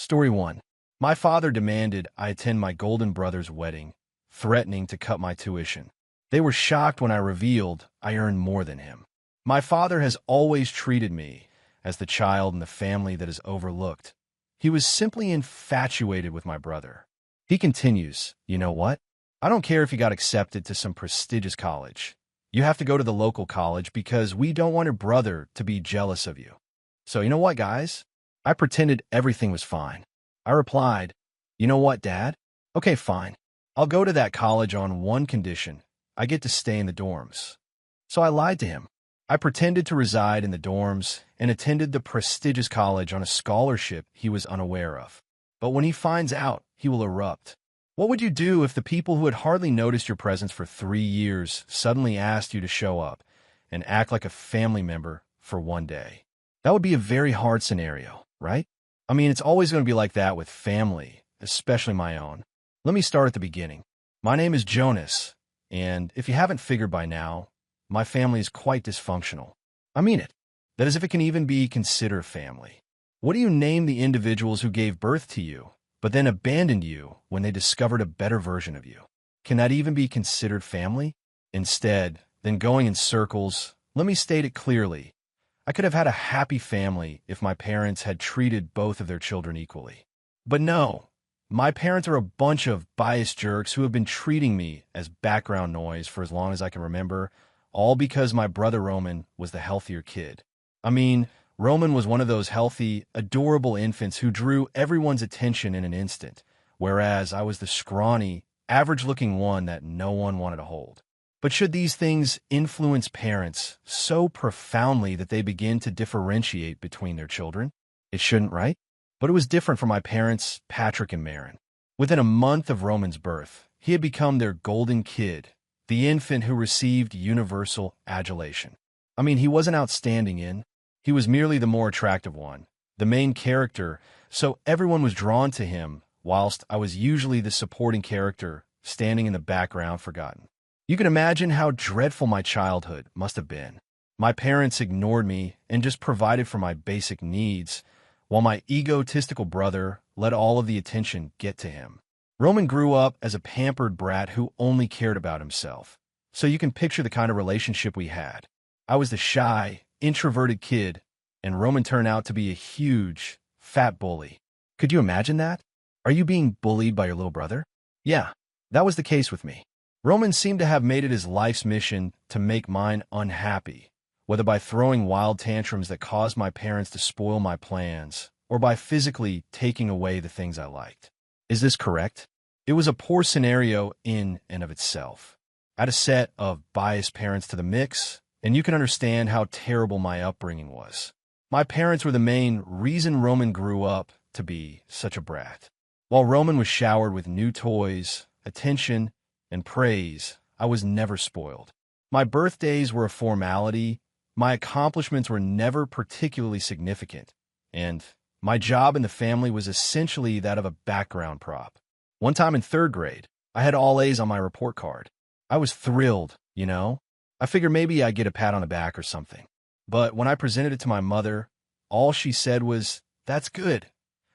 Story 1. My father demanded I attend my golden brother's wedding, threatening to cut my tuition. They were shocked when I revealed I earned more than him. My father has always treated me as the child in the family that is overlooked. He was simply infatuated with my brother. He continues, "You know what? I don't care if you got accepted to some prestigious college. You have to go to the local college because we don't want your brother to be jealous of you." So you know what, guys? I pretended everything was fine. I replied, "You know what, Dad? Okay, fine. I'll go to that college on one condition. I get to stay in the dorms." So I lied to him. I pretended to reside in the dorms and attended the prestigious college on a scholarship he was unaware of. But when he finds out, he will erupt. What would you do if the people who had hardly noticed your presence for 3 years suddenly asked you to show up and act like a family member for one day? That would be a very hard scenario, right? I mean, it's always going to be like that with family, especially my own. Let me start at the beginning. My name is Jonas, and if you haven't figured by now, my family is quite dysfunctional. I mean it. That is, if it can even be considered family. What do you name the individuals who gave birth to you, but then abandoned you when they discovered a better version of you? Can that even be considered family? Instead, than going in circles, let me state it clearly. I could have had a happy family if my parents had treated both of their children equally. But no, my parents are a bunch of biased jerks who have been treating me as background noise for as long as I can remember, all because my brother Roman was the healthier kid. I mean, Roman was one of those healthy, adorable infants who drew everyone's attention in an instant, whereas I was the scrawny, average-looking one that no one wanted to hold. But should these things influence parents so profoundly that they begin to differentiate between their children? It shouldn't, right? But it was different for my parents, Patrick and Marin. Within a month of Roman's birth, he had become their golden kid, the infant who received universal adulation. I mean, he wasn't outstanding he was merely the more attractive one, the main character, so everyone was drawn to him, whilst I was usually the supporting character, standing in the background forgotten. You can imagine how dreadful my childhood must have been. My parents ignored me and just provided for my basic needs, while my egotistical brother let all of the attention get to him. Roman grew up as a pampered brat who only cared about himself. So you can picture the kind of relationship we had. I was the shy, introverted kid, and Roman turned out to be a huge, fat bully. Could you imagine that? Are you being bullied by your little brother? Yeah, that was the case with me. Roman seemed to have made it his life's mission to make mine unhappy, whether by throwing wild tantrums that caused my parents to spoil my plans, or by physically taking away the things I liked. Is this correct? It was a poor scenario in and of itself. Add a set of biased parents to the mix, and you can understand how terrible my upbringing was. My parents were the main reason Roman grew up to be such a brat. While Roman was showered with new toys, attention, and praise, I was never spoiled. My birthdays were a formality, my accomplishments were never particularly significant, and my job in the family was essentially that of a background prop. One time in 3rd grade, I had all A's on my report card. I was thrilled, you know? I figured maybe I'd get a pat on the back or something. But when I presented it to my mother, all she said was, "That's good,"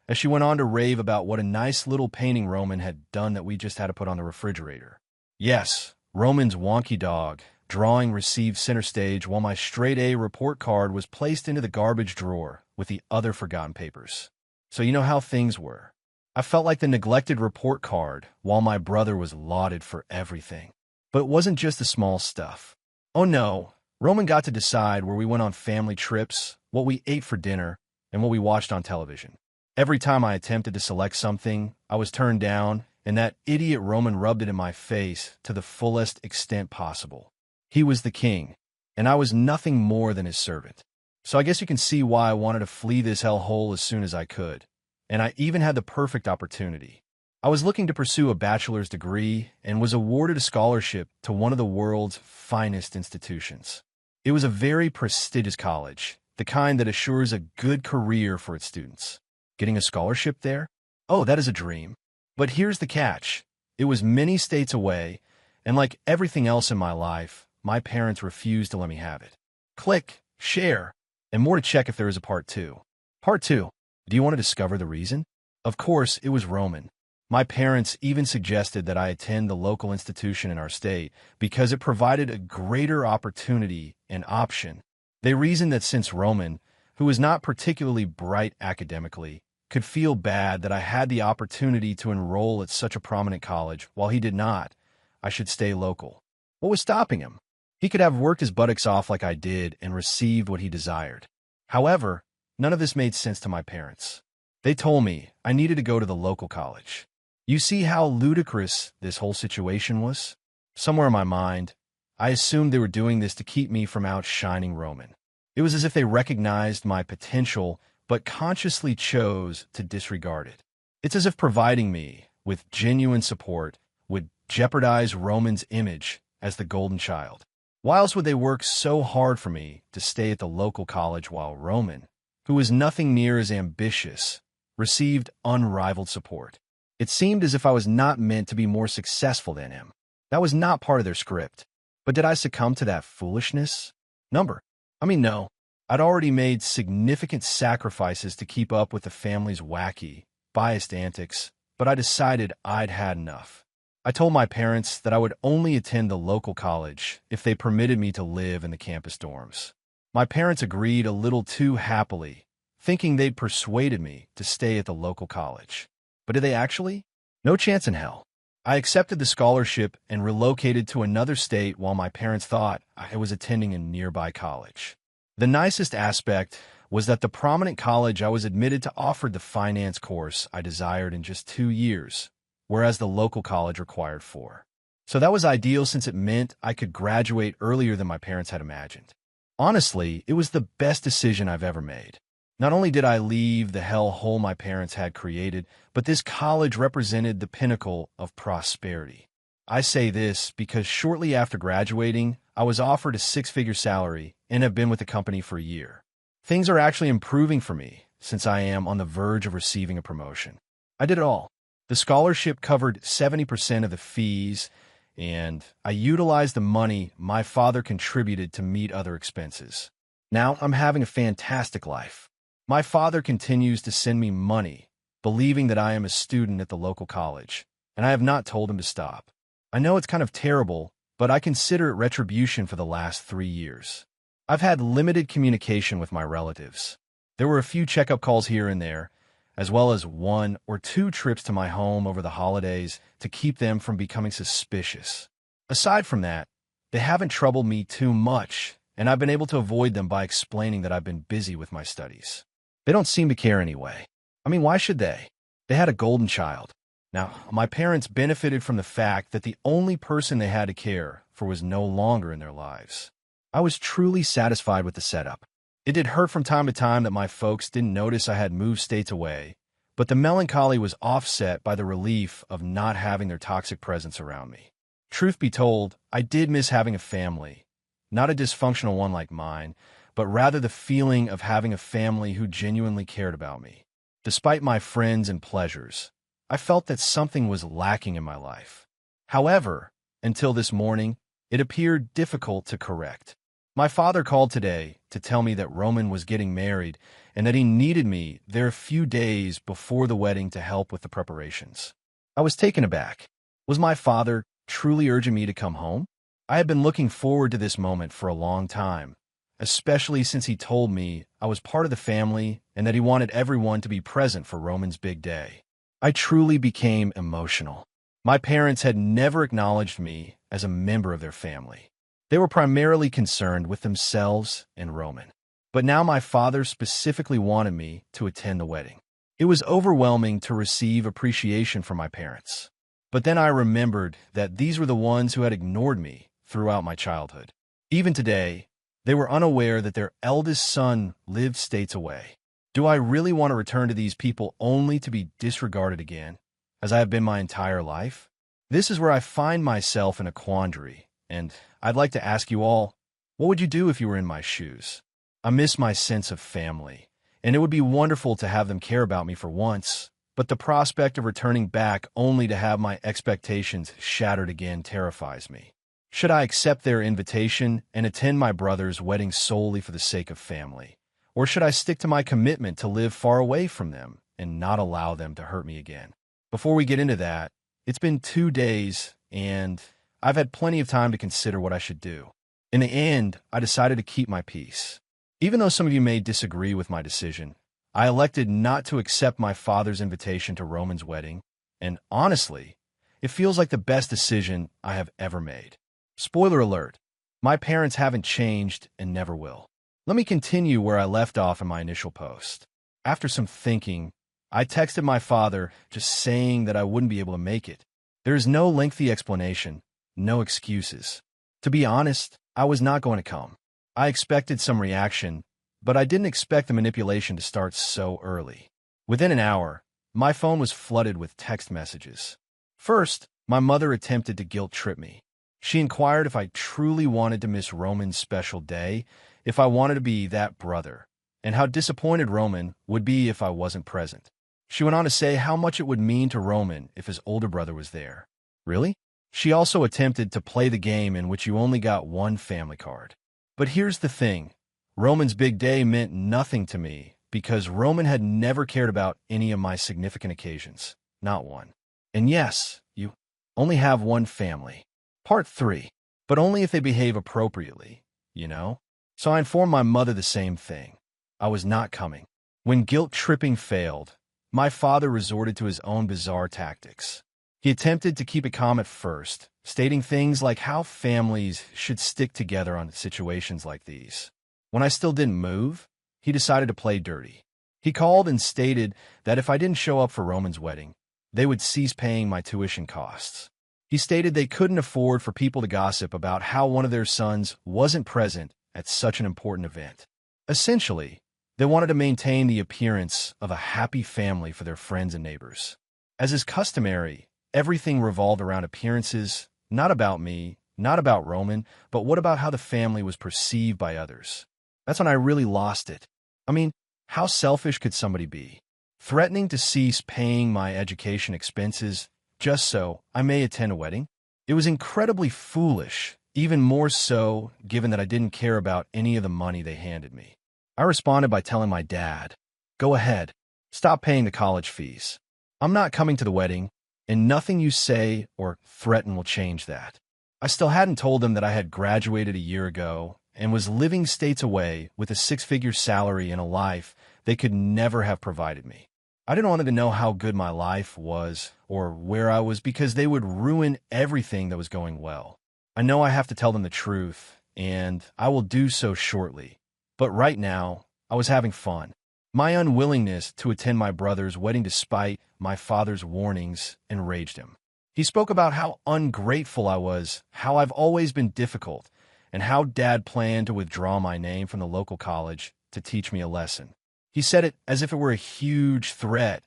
as she went on to rave about what a nice little painting Roman had done that we just had to put on the refrigerator. Yes, Roman's wonky dog drawing received center stage while my straight-A report card was placed into the garbage drawer with the other forgotten papers. So you know how things were. I felt like the neglected report card while my brother was lauded for everything. But it wasn't just the small stuff. Oh no, Roman got to decide where we went on family trips, what we ate for dinner, and what we watched on television. Every time I attempted to select something, I was turned down, and that idiot Roman rubbed it in my face to the fullest extent possible. He was the king, and I was nothing more than his servant. So I guess you can see why I wanted to flee this hellhole as soon as I could. And I even had the perfect opportunity. I was looking to pursue a bachelor's degree and was awarded a scholarship to one of the world's finest institutions. It was a very prestigious college, the kind that assures a good career for its students. Getting a scholarship there? Oh, that is a dream. But here's the catch. It was many states away, and like everything else in my life, my parents refused to let me have it. Click, share, and more to check if there is a part 2. Part 2. Do you want to discover the reason? Of course, it was Roman. My parents even suggested that I attend the local institution in our state because it provided a greater opportunity and option. They reasoned that since Roman, who was not particularly bright academically, could feel bad that I had the opportunity to enroll at such a prominent college while he did not, I should stay local. What was stopping him? He could have worked his buttocks off like I did and received what he desired. However, none of this made sense to my parents. They told me I needed to go to the local college. You see how ludicrous this whole situation was? Somewhere in my mind, I assumed they were doing this to keep me from outshining Roman. It was as if they recognized my potential but consciously chose to disregard it. It's as if providing me with genuine support would jeopardize Roman's image as the golden child. Why else would they work so hard for me to stay at the local college while Roman, who was nothing near as ambitious, received unrivaled support? It seemed as if I was not meant to be more successful than him. That was not part of their script. But did I succumb to that foolishness? No. I'd already made significant sacrifices to keep up with the family's wacky, biased antics, but I decided I'd had enough. I told my parents that I would only attend the local college if they permitted me to live in the campus dorms. My parents agreed a little too happily, thinking they'd persuaded me to stay at the local college. But did they actually? No chance in hell. I accepted the scholarship and relocated to another state while my parents thought I was attending a nearby college. The nicest aspect was that the prominent college I was admitted to offered the finance course I desired in just 2 years, whereas the local college required 4. So that was ideal since it meant I could graduate earlier than my parents had imagined. Honestly, it was the best decision I've ever made. Not only did I leave the hellhole my parents had created, but this college represented the pinnacle of prosperity. I say this because shortly after graduating, I was offered a 6-figure salary and have been with the company for a year. Things are actually improving for me since I am on the verge of receiving a promotion. I did it all. The scholarship covered 70% of the fees, and I utilized the money my father contributed to meet other expenses. Now I'm having a fantastic life. My father continues to send me money, believing that I am a student at the local college, and I have not told him to stop. I know it's kind of terrible, but I consider it retribution for the last 3 years. I've had limited communication with my relatives. There were a few checkup calls here and there, as well as 1 or 2 trips to my home over the holidays to keep them from becoming suspicious. Aside from that, they haven't troubled me too much, and I've been able to avoid them by explaining that I've been busy with my studies. They don't seem to care anyway. Why should they? They had a golden child. Now, my parents benefited from the fact that the only person they had to care for was no longer in their lives. I was truly satisfied with the setup. It did hurt from time to time that my folks didn't notice I had moved states away, but the melancholy was offset by the relief of not having their toxic presence around me. Truth be told, I did miss having a family, not a dysfunctional one like mine, but rather the feeling of having a family who genuinely cared about me. Despite my friends and pleasures, I felt that something was lacking in my life. However, until this morning, it appeared difficult to correct. My father called today to tell me that Roman was getting married and that he needed me there a few days before the wedding to help with the preparations. I was taken aback. Was my father truly urging me to come home? I had been looking forward to this moment for a long time, especially since he told me I was part of the family and that he wanted everyone to be present for Roman's big day. I truly became emotional. My parents had never acknowledged me as a member of their family. They were primarily concerned with themselves and Roman. But now my father specifically wanted me to attend the wedding. It was overwhelming to receive appreciation from my parents. But then I remembered that these were the ones who had ignored me throughout my childhood. Even today, they were unaware that their eldest son lived states away. Do I really want to return to these people only to be disregarded again, as I have been my entire life? This is where I find myself in a quandary, and I'd like to ask you all, what would you do if you were in my shoes? I miss my sense of family, and it would be wonderful to have them care about me for once, but the prospect of returning back only to have my expectations shattered again terrifies me. Should I accept their invitation and attend my brother's wedding solely for the sake of family? Or should I stick to my commitment to live far away from them and not allow them to hurt me again. Before we get into that, it's been 2 days, and I've had plenty of time to consider what I should do. In the end, I decided to keep my peace. Even though some of you may disagree with my decision, I elected not to accept my father's invitation to Roman's wedding, and honestly, it feels like the best decision I have ever made. Spoiler alert, my parents haven't changed and never will. Let me continue where I left off in my initial post. After some thinking, I texted my father just saying that I wouldn't be able to make it. There is no lengthy explanation, no excuses. To be honest, I was not going to come. I expected some reaction, but I didn't expect the manipulation to start so early. Within an hour, my phone was flooded with text messages. First, my mother attempted to guilt trip me. She inquired if I truly wanted to miss Roman's special day, if I wanted to be that brother, and how disappointed Roman would be if I wasn't present. She went on to say how much it would mean to Roman if his older brother was there. Really? She also attempted to play the game in which you only got one family card. But here's the thing. Roman's big day meant nothing to me because Roman had never cared about any of my significant occasions. Not one. And yes, you only have one family. Part 3. But only if they behave appropriately, you know? So I informed my mother the same thing. I was not coming. When guilt tripping failed, my father resorted to his own bizarre tactics. He attempted to keep it calm at first, stating things like how families should stick together on situations like these. When I still didn't move, he decided to play dirty. He called and stated that if I didn't show up for Roman's wedding, they would cease paying my tuition costs. He stated they couldn't afford for people to gossip about how one of their sons wasn't present at such an important event. Essentially, they wanted to maintain the appearance of a happy family for their friends and neighbors. As is customary, everything revolved around appearances, not about me, not about Roman, but what about how the family was perceived by others. That's when I really lost it. I mean, how selfish could somebody be? Threatening to cease paying my education expenses just so I may attend a wedding? It was incredibly foolish, even more so given that I didn't care about any of the money they handed me. I responded by telling my dad, "Go ahead, stop paying the college fees. I'm not coming to the wedding, and nothing you say or threaten will change that." I still hadn't told them that I had graduated a year ago and was living states away with a six-figure salary and a life they could never have provided me. I didn't want them to know how good my life was or where I was because they would ruin everything that was going well. I know I have to tell them the truth, and I will do so shortly. But right now, I was having fun. My unwillingness to attend my brother's wedding despite my father's warnings enraged him. He spoke about how ungrateful I was, how I've always been difficult, and how Dad planned to withdraw my name from the local college to teach me a lesson. He said it as if it were a huge threat,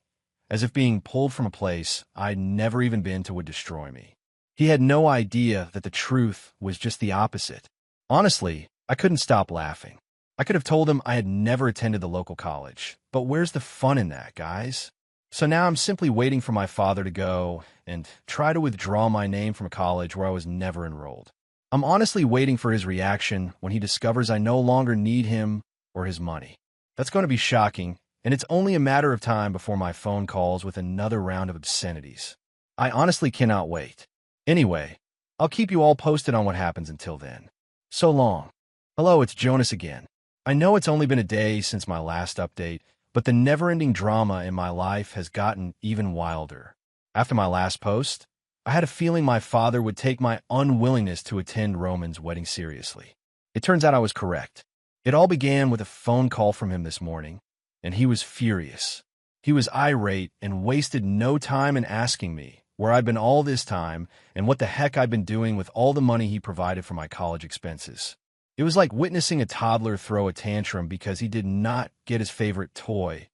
as if being pulled from a place I'd never even been to would destroy me. He had no idea that the truth was just the opposite. Honestly, I couldn't stop laughing. I could have told him I had never attended the local college, but where's the fun in that, guys? So now I'm simply waiting for my father to go and try to withdraw my name from a college where I was never enrolled. I'm honestly waiting for his reaction when he discovers I no longer need him or his money. That's going to be shocking, and it's only a matter of time before my phone calls with another round of obscenities. I honestly cannot wait. Anyway, I'll keep you all posted on what happens until then. So long. Hello, it's Jonas again. I know it's only been a day since my last update, but the never-ending drama in my life has gotten even wilder. After my last post, I had a feeling my father would take my unwillingness to attend Roman's wedding seriously. It turns out I was correct. It all began with a phone call from him this morning, and he was furious. He was irate and wasted no time in asking me where I'd been all this time and what the heck I'd been doing with all the money he provided for my college expenses. It was like witnessing a toddler throw a tantrum because he did not get his favorite toy.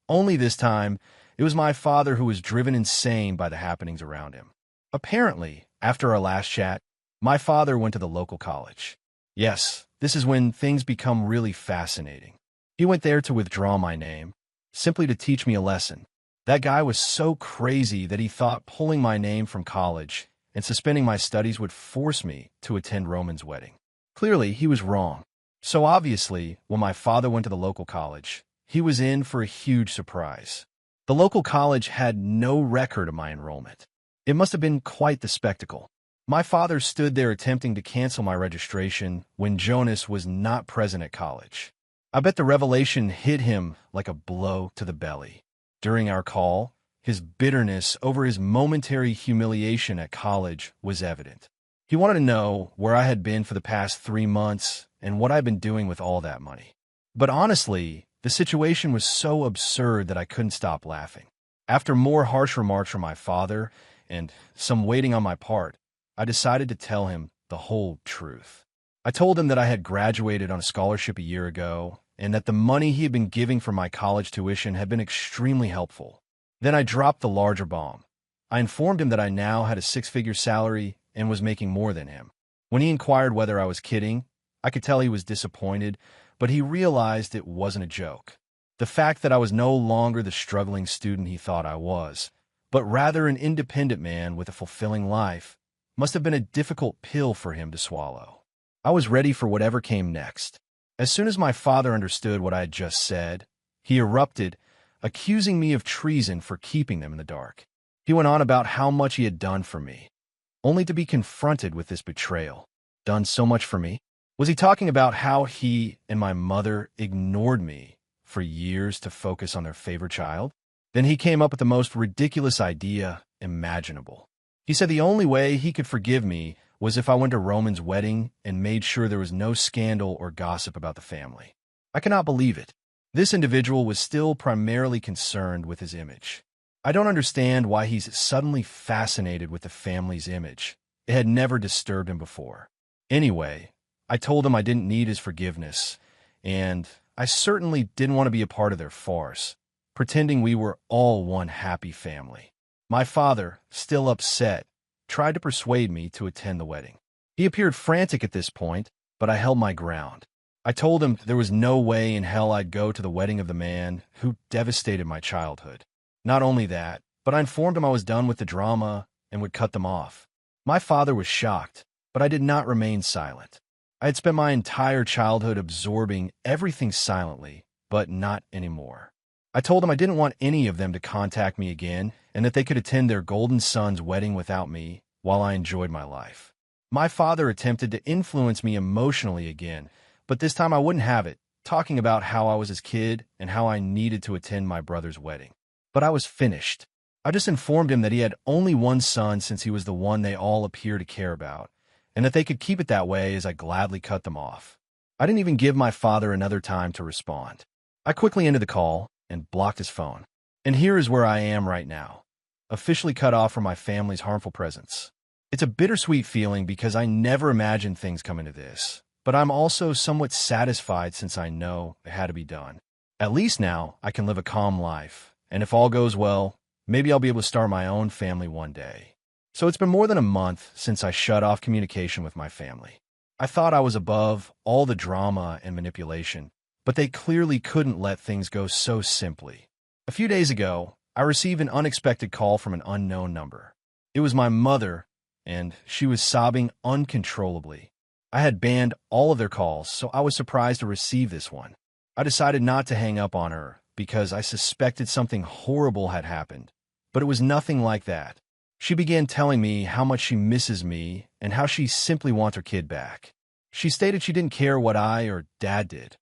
Only this time, it was my father who was driven insane by the happenings around him. Apparently, after our last chat, my father went to the local college. Yes, this is when things become really fascinating. He went there to withdraw my name, simply to teach me a lesson. That guy was so crazy that he thought pulling my name from college and suspending my studies would force me to attend Roman's wedding. Clearly, he was wrong. So obviously, when my father went to the local college, he was in for a huge surprise. The local college had no record of my enrollment. It must have been quite the spectacle. My father stood there attempting to cancel my registration when Jonas was not present at college. I bet the revelation hit him like a blow to the belly. During our call, his bitterness over his momentary humiliation at college was evident. He wanted to know where I had been for the past 3 months and what I'd been doing with all that money. But honestly, the situation was so absurd that I couldn't stop laughing. After more harsh remarks from my father and some waiting on my part, I decided to tell him the whole truth. I told him that I had graduated on a scholarship a year ago and that the money he had been giving for my college tuition had been extremely helpful. Then I dropped the larger bomb. I informed him that I now had a 6-figure salary and was making more than him. When he inquired whether I was kidding, I could tell he was disappointed, but he realized it wasn't a joke. The fact that I was no longer the struggling student he thought I was, but rather an independent man with a fulfilling life, must have been a difficult pill for him to swallow. I was ready for whatever came next. As soon as my father understood what I had just said, he erupted, accusing me of treason for keeping them in the dark. He went on about how much he had done for me, only to be confronted with this betrayal. Done so much for me? Was he talking about how he and my mother ignored me for years to focus on their favorite child? Then he came up with the most ridiculous idea imaginable. He said the only way he could forgive me was if I went to Roman's wedding and made sure there was no scandal or gossip about the family. I cannot believe it. This individual was still primarily concerned with his image. I don't understand why he's suddenly fascinated with the family's image. It had never disturbed him before. Anyway, I told him I didn't need his forgiveness, and I certainly didn't want to be a part of their farce, pretending we were all one happy family. My father, still upset, tried to persuade me to attend the wedding. He appeared frantic at this point, but I held my ground. I told him there was no way in hell I'd go to the wedding of the man who devastated my childhood. Not only that, but I informed him I was done with the drama and would cut them off. My father was shocked, but I did not remain silent. I had spent my entire childhood absorbing everything silently, but not anymore. I told him I didn't want any of them to contact me again and that they could attend their golden son's wedding without me while I enjoyed my life. My father attempted to influence me emotionally again, but this time I wouldn't have it, talking about how I was his kid and how I needed to attend my brother's wedding. But I was finished. I just informed him that he had only one son since he was the one they all appear to care about, and that they could keep it that way as I gladly cut them off. I didn't even give my father another time to respond. I quickly ended the call and blocked his phone. And here is where I am right now, officially cut off from my family's harmful presence. It's a bittersweet feeling because I never imagined things coming to this, but I'm also somewhat satisfied since I know it had to be done. At least now I can live a calm life, and if all goes well, maybe I'll be able to start my own family one day. So it's been more than a month since I shut off communication with my family. I thought I was above all the drama and manipulation, but they clearly couldn't let things go so simply. A few days ago, I received an unexpected call from an unknown number. It was my mother, and she was sobbing uncontrollably. I had banned all of their calls, so I was surprised to receive this one. I decided not to hang up on her because I suspected something horrible had happened, but it was nothing like that. She began telling me how much she misses me and how she simply wants her kid back. She stated she didn't care what I or Dad did.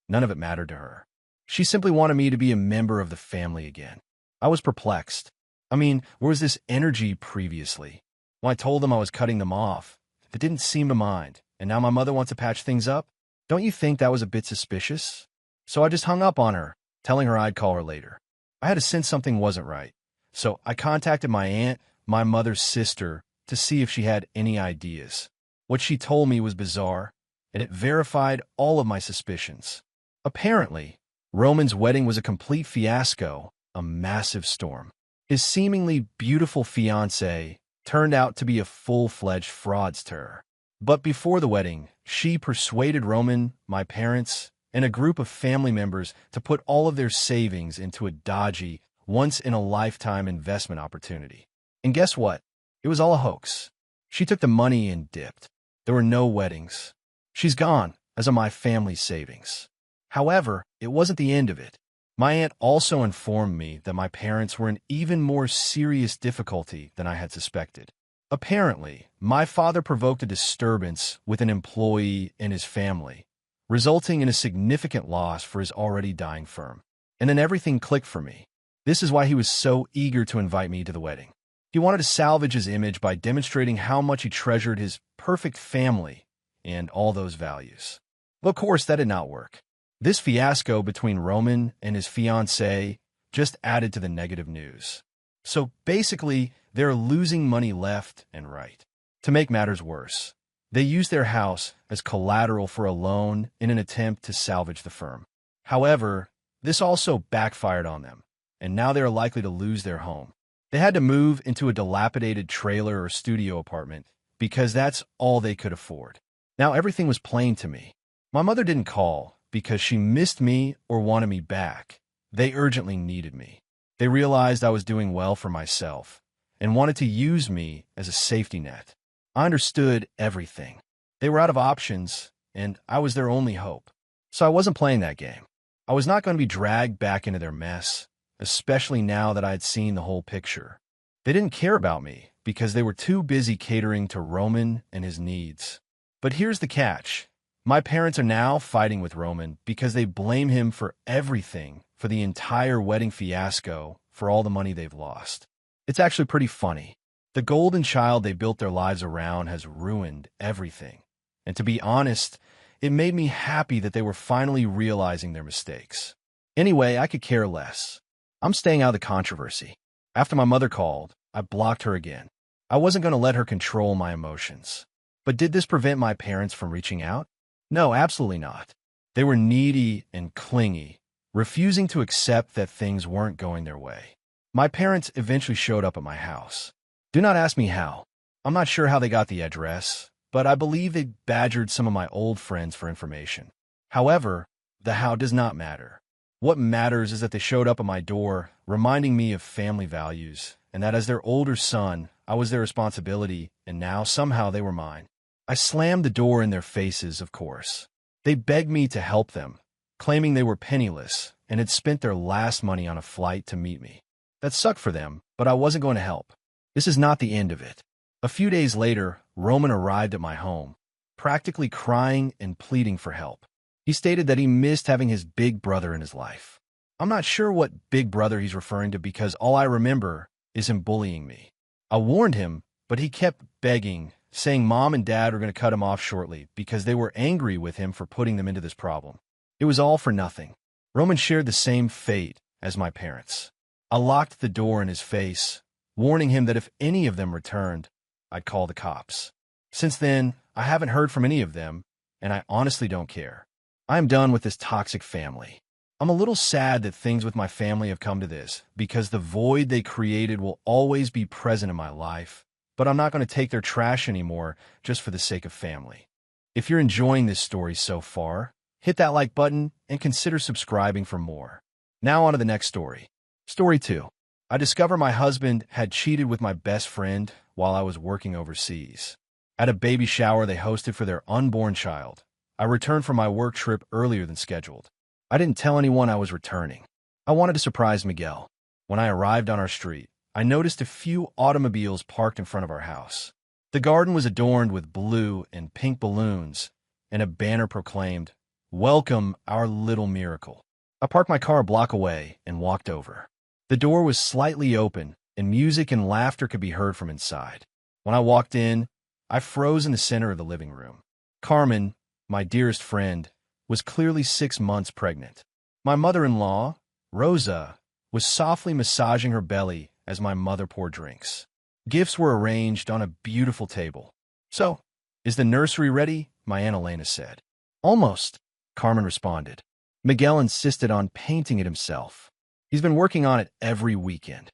None of it mattered to her. She simply wanted me to be a member of the family again. I was perplexed. I mean, where was this energy previously? When I told them I was cutting them off, they didn't seem to mind, and now my mother wants to patch things up? Don't you think that was a bit suspicious? So I just hung up on her, telling her I'd call her later. I had a sense something wasn't right, so I contacted my aunt, my mother's sister, to see if she had any ideas. What she told me was bizarre, and it verified all of my suspicions. Apparently, Roman's wedding was a complete fiasco, a massive storm. His seemingly beautiful fiancée turned out to be a full-fledged fraudster. But before the wedding, she persuaded Roman, my parents, and a group of family members to put all of their savings into a dodgy, once-in-a-lifetime investment opportunity. And guess what? It was all a hoax. She took the money and dipped. There were no weddings. She's gone, as are my family's savings. However, it wasn't the end of it. My aunt also informed me that my parents were in even more serious difficulty than I had suspected. Apparently, my father provoked a disturbance with an employee in his family, resulting in a significant loss for his already dying firm. And then everything clicked for me. This is why he was so eager to invite me to the wedding. He wanted to salvage his image by demonstrating how much he treasured his perfect family and all those values. But of course, that did not work. This fiasco between Roman and his fiancée just added to the negative news. So basically, they're losing money left and right. To make matters worse, they used their house as collateral for a loan in an attempt to salvage the firm. However, this also backfired on them, and now they are likely to lose their home. They had to move into a dilapidated trailer or studio apartment because that's all they could afford. Now everything was plain to me. My mother didn't call because she missed me or wanted me back. They urgently needed me. They realized I was doing well for myself and wanted to use me as a safety net. I understood everything. They were out of options, and I was their only hope. So I wasn't playing that game. I was not going to be dragged back into their mess, especially now that I had seen the whole picture. They didn't care about me because they were too busy catering to Roman and his needs. But here's the catch. My parents are now fighting with Roman because they blame him for everything, for the entire wedding fiasco, for all the money they've lost. It's actually pretty funny. The golden child they built their lives around has ruined everything. And to be honest, it made me happy that they were finally realizing their mistakes. Anyway, I could care less. I'm staying out of the controversy. After my mother called, I blocked her again. I wasn't going to let her control my emotions. But did this prevent my parents from reaching out? No, absolutely not. They were needy and clingy, refusing to accept that things weren't going their way. My parents eventually showed up at my house. Do not ask me how. I'm not sure how they got the address, but I believe they badgered some of my old friends for information. However, the how does not matter. What matters is that they showed up at my door, reminding me of family values, and that as their older son, I was their responsibility, and now somehow they were mine. I slammed the door in their faces, of course. They begged me to help them, claiming they were penniless and had spent their last money on a flight to meet me. That sucked for them, but I wasn't going to help. This is not the end of it. A few days later, Roman arrived at my home, practically crying and pleading for help. He stated that he missed having his big brother in his life. I'm not sure what big brother he's referring to because all I remember is him bullying me. I warned him, but he kept begging, saying mom and dad were going to cut him off shortly because they were angry with him for putting them into this problem. It was all for nothing. Roman shared the same fate as my parents. I locked the door in his face, warning him that if any of them returned, I'd call the cops. Since then, I haven't heard from any of them, and I honestly don't care. I am done with this toxic family. I'm a little sad that things with my family have come to this, because the void they created will always be present in my life, but I'm not going to take their trash anymore just for the sake of family. If you're enjoying this story so far, hit that like button and consider subscribing for more. Now on to the next story. Story 2. I discover my husband had cheated with my best friend while I was working overseas. At a baby shower they hosted for their unborn child, I returned from my work trip earlier than scheduled. I didn't tell anyone I was returning. I wanted to surprise Miguel. When I arrived on our street, I noticed a few automobiles parked in front of our house. The garden was adorned with blue and pink balloons, and a banner proclaimed, "Welcome, our little miracle." I parked my car a block away and walked over. The door was slightly open, and music and laughter could be heard from inside. When I walked in, I froze in the center of the living room. Carmen, my dearest friend, was clearly 6 months pregnant. My mother-in-law, Rosa, was softly massaging her belly as my mother poured drinks. Gifts were arranged on a beautiful table. "So, is the nursery ready?" my Aunt Elena said. "Almost," Carmen responded. Miguel insisted on painting it himself. He's been working on it every weekend.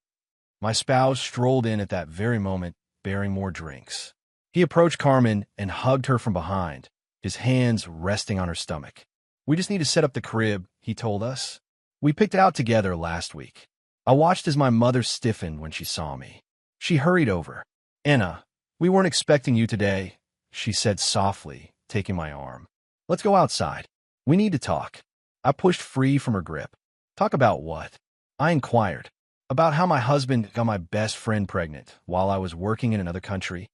My spouse strolled in at that very moment, bearing more drinks. He approached Carmen and hugged her from behind, his hands resting on her stomach. "We just need to set up the crib," he told us. "We picked it out together last week." I watched as my mother stiffened when she saw me. She hurried over. "Anna, we weren't expecting you today," she said softly, taking my arm. "Let's go outside. We need to talk." I pushed free from her grip. Talk about what? I inquired. About how my husband got my best friend pregnant while I was working in another country.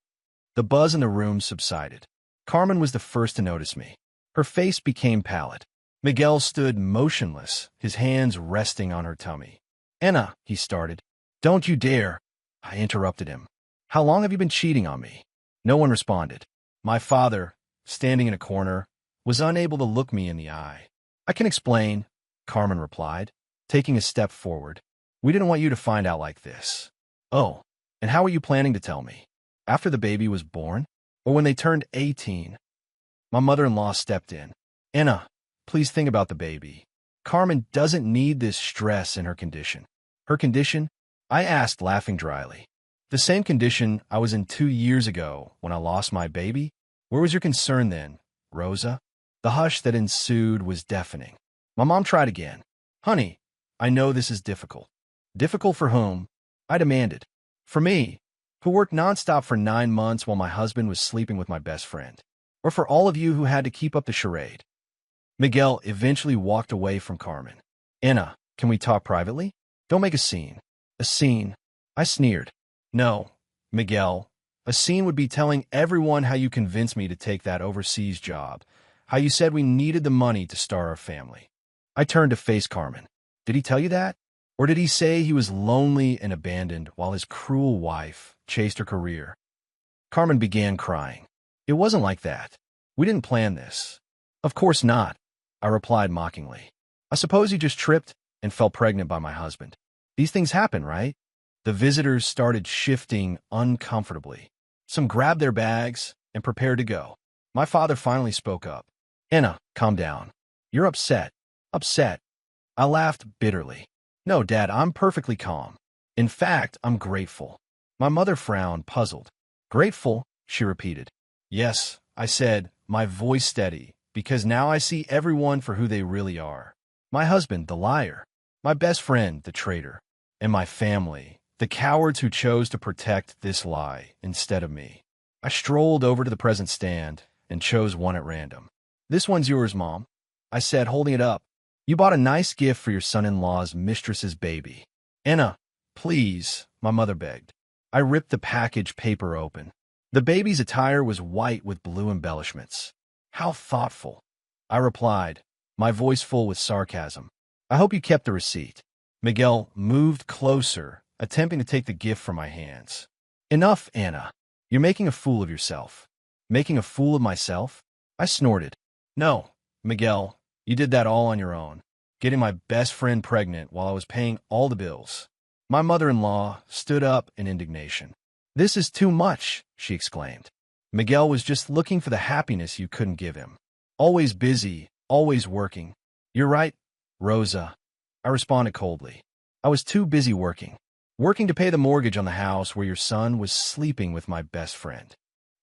The buzz in the room subsided. Carmen was the first to notice me. Her face became pallid. Miguel stood motionless, his hands resting on her tummy. Anna, he started. Don't you dare. I interrupted him. How long have you been cheating on me? No one responded. My father, standing in a corner, was unable to look me in the eye. I can explain, Carmen replied, taking a step forward. We didn't want you to find out like this. Oh, and how are you planning to tell me? After the baby was born? Or when they turned 18? My mother-in-law stepped in. Anna, please think about the baby. Carmen doesn't need this stress in her condition. Her condition? I asked, laughing dryly. The same condition I was in 2 years ago when I lost my baby? Where was your concern then, Rosa? The hush that ensued was deafening. My mom tried again. Honey, I know this is difficult. Difficult for whom? I demanded. For me, who worked nonstop for 9 months while my husband was sleeping with my best friend. Or for all of you who had to keep up the charade. Miguel eventually walked away from Carmen. Anna, can we talk privately? Don't make a scene. A scene? I sneered. No, Miguel. A scene would be telling everyone how you convinced me to take that overseas job. How you said we needed the money to start our family. I turned to face Carmen. Did he tell you that? Or did he say he was lonely and abandoned while his cruel wife chased her career? Carmen began crying. It wasn't like that. We didn't plan this. Of course not, I replied mockingly. I suppose you just tripped and fell pregnant by my husband. These things happen, right? The visitors started shifting uncomfortably. Some grabbed their bags and prepared to go. My father finally spoke up. Anna, calm down. You're upset. Upset. I laughed bitterly. No, Dad, I'm perfectly calm. In fact, I'm grateful. My mother frowned, puzzled. Grateful, she repeated. Yes, I said, my voice steady, because now I see everyone for who they really are. My husband, the liar. My best friend, the traitor. And my family, the cowards who chose to protect this lie instead of me. I strolled over to the present stand and chose one at random. This one's yours, Mom, I said, holding it up. You bought a nice gift for your son-in-law's mistress's baby. Anna, please, my mother begged. I ripped the package paper open. The baby's attire was white with blue embellishments. How thoughtful, I replied, my voice full with sarcasm. I hope you kept the receipt. Miguel moved closer, attempting to take the gift from my hands. Enough, Anna. You're making a fool of yourself. Making a fool of myself? I snorted. No, Miguel, you did that all on your own, getting my best friend pregnant while I was paying all the bills. My mother-in-law stood up in indignation. This is too much, she exclaimed. Miguel was just looking for the happiness you couldn't give him. Always busy, always working. You're right, Rosa, I responded coldly. I was too busy working. Working to pay the mortgage on the house where your son was sleeping with my best friend.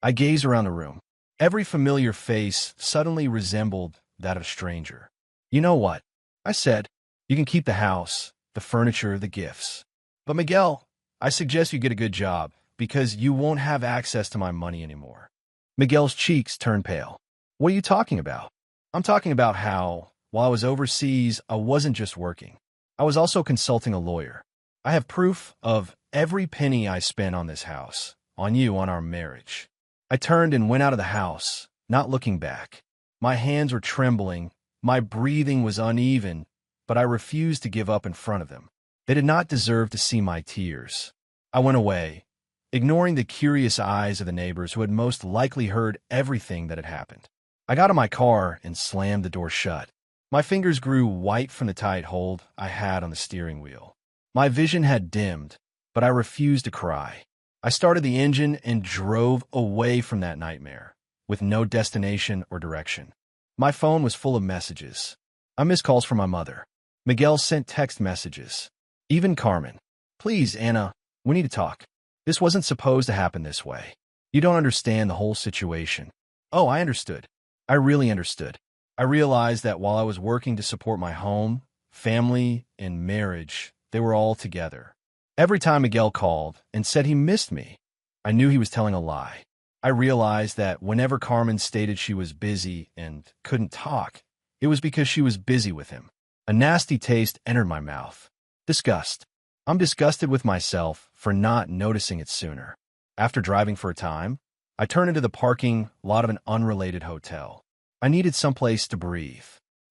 I gazed around the room. Every familiar face suddenly resembled that of a stranger. You know what? I said, you can keep the house, the furniture, the gifts. But Miguel, I suggest you get a good job, because you won't have access to my money anymore. Miguel's cheeks turned pale. What are you talking about? I'm talking about how, while I was overseas, I wasn't just working. I was also consulting a lawyer. I have proof of every penny I spent on this house, on you, on our marriage. I turned and went out of the house, not looking back. My hands were trembling, my breathing was uneven, but I refused to give up in front of them. They did not deserve to see my tears. I went away, ignoring the curious eyes of the neighbors who had most likely heard everything that had happened. I got in my car and slammed the door shut. My fingers grew white from the tight hold I had on the steering wheel. My vision had dimmed, but I refused to cry. I started the engine and drove away from that nightmare, with no destination or direction. My phone was full of messages. I missed calls from my mother. Miguel sent text messages. Even Carmen. Please, Anna, we need to talk. This wasn't supposed to happen this way. You don't understand the whole situation. Oh, I understood. I really understood. I realized that while I was working to support my home, family, and marriage, they were all together. Every time Miguel called and said he missed me, I knew he was telling a lie. I realized that whenever Carmen stated she was busy and couldn't talk, it was because she was busy with him. A nasty taste entered my mouth. Disgust. I'm disgusted with myself for not noticing it sooner. After driving for a time, I turned into the parking lot of an unrelated hotel. I needed someplace to breathe.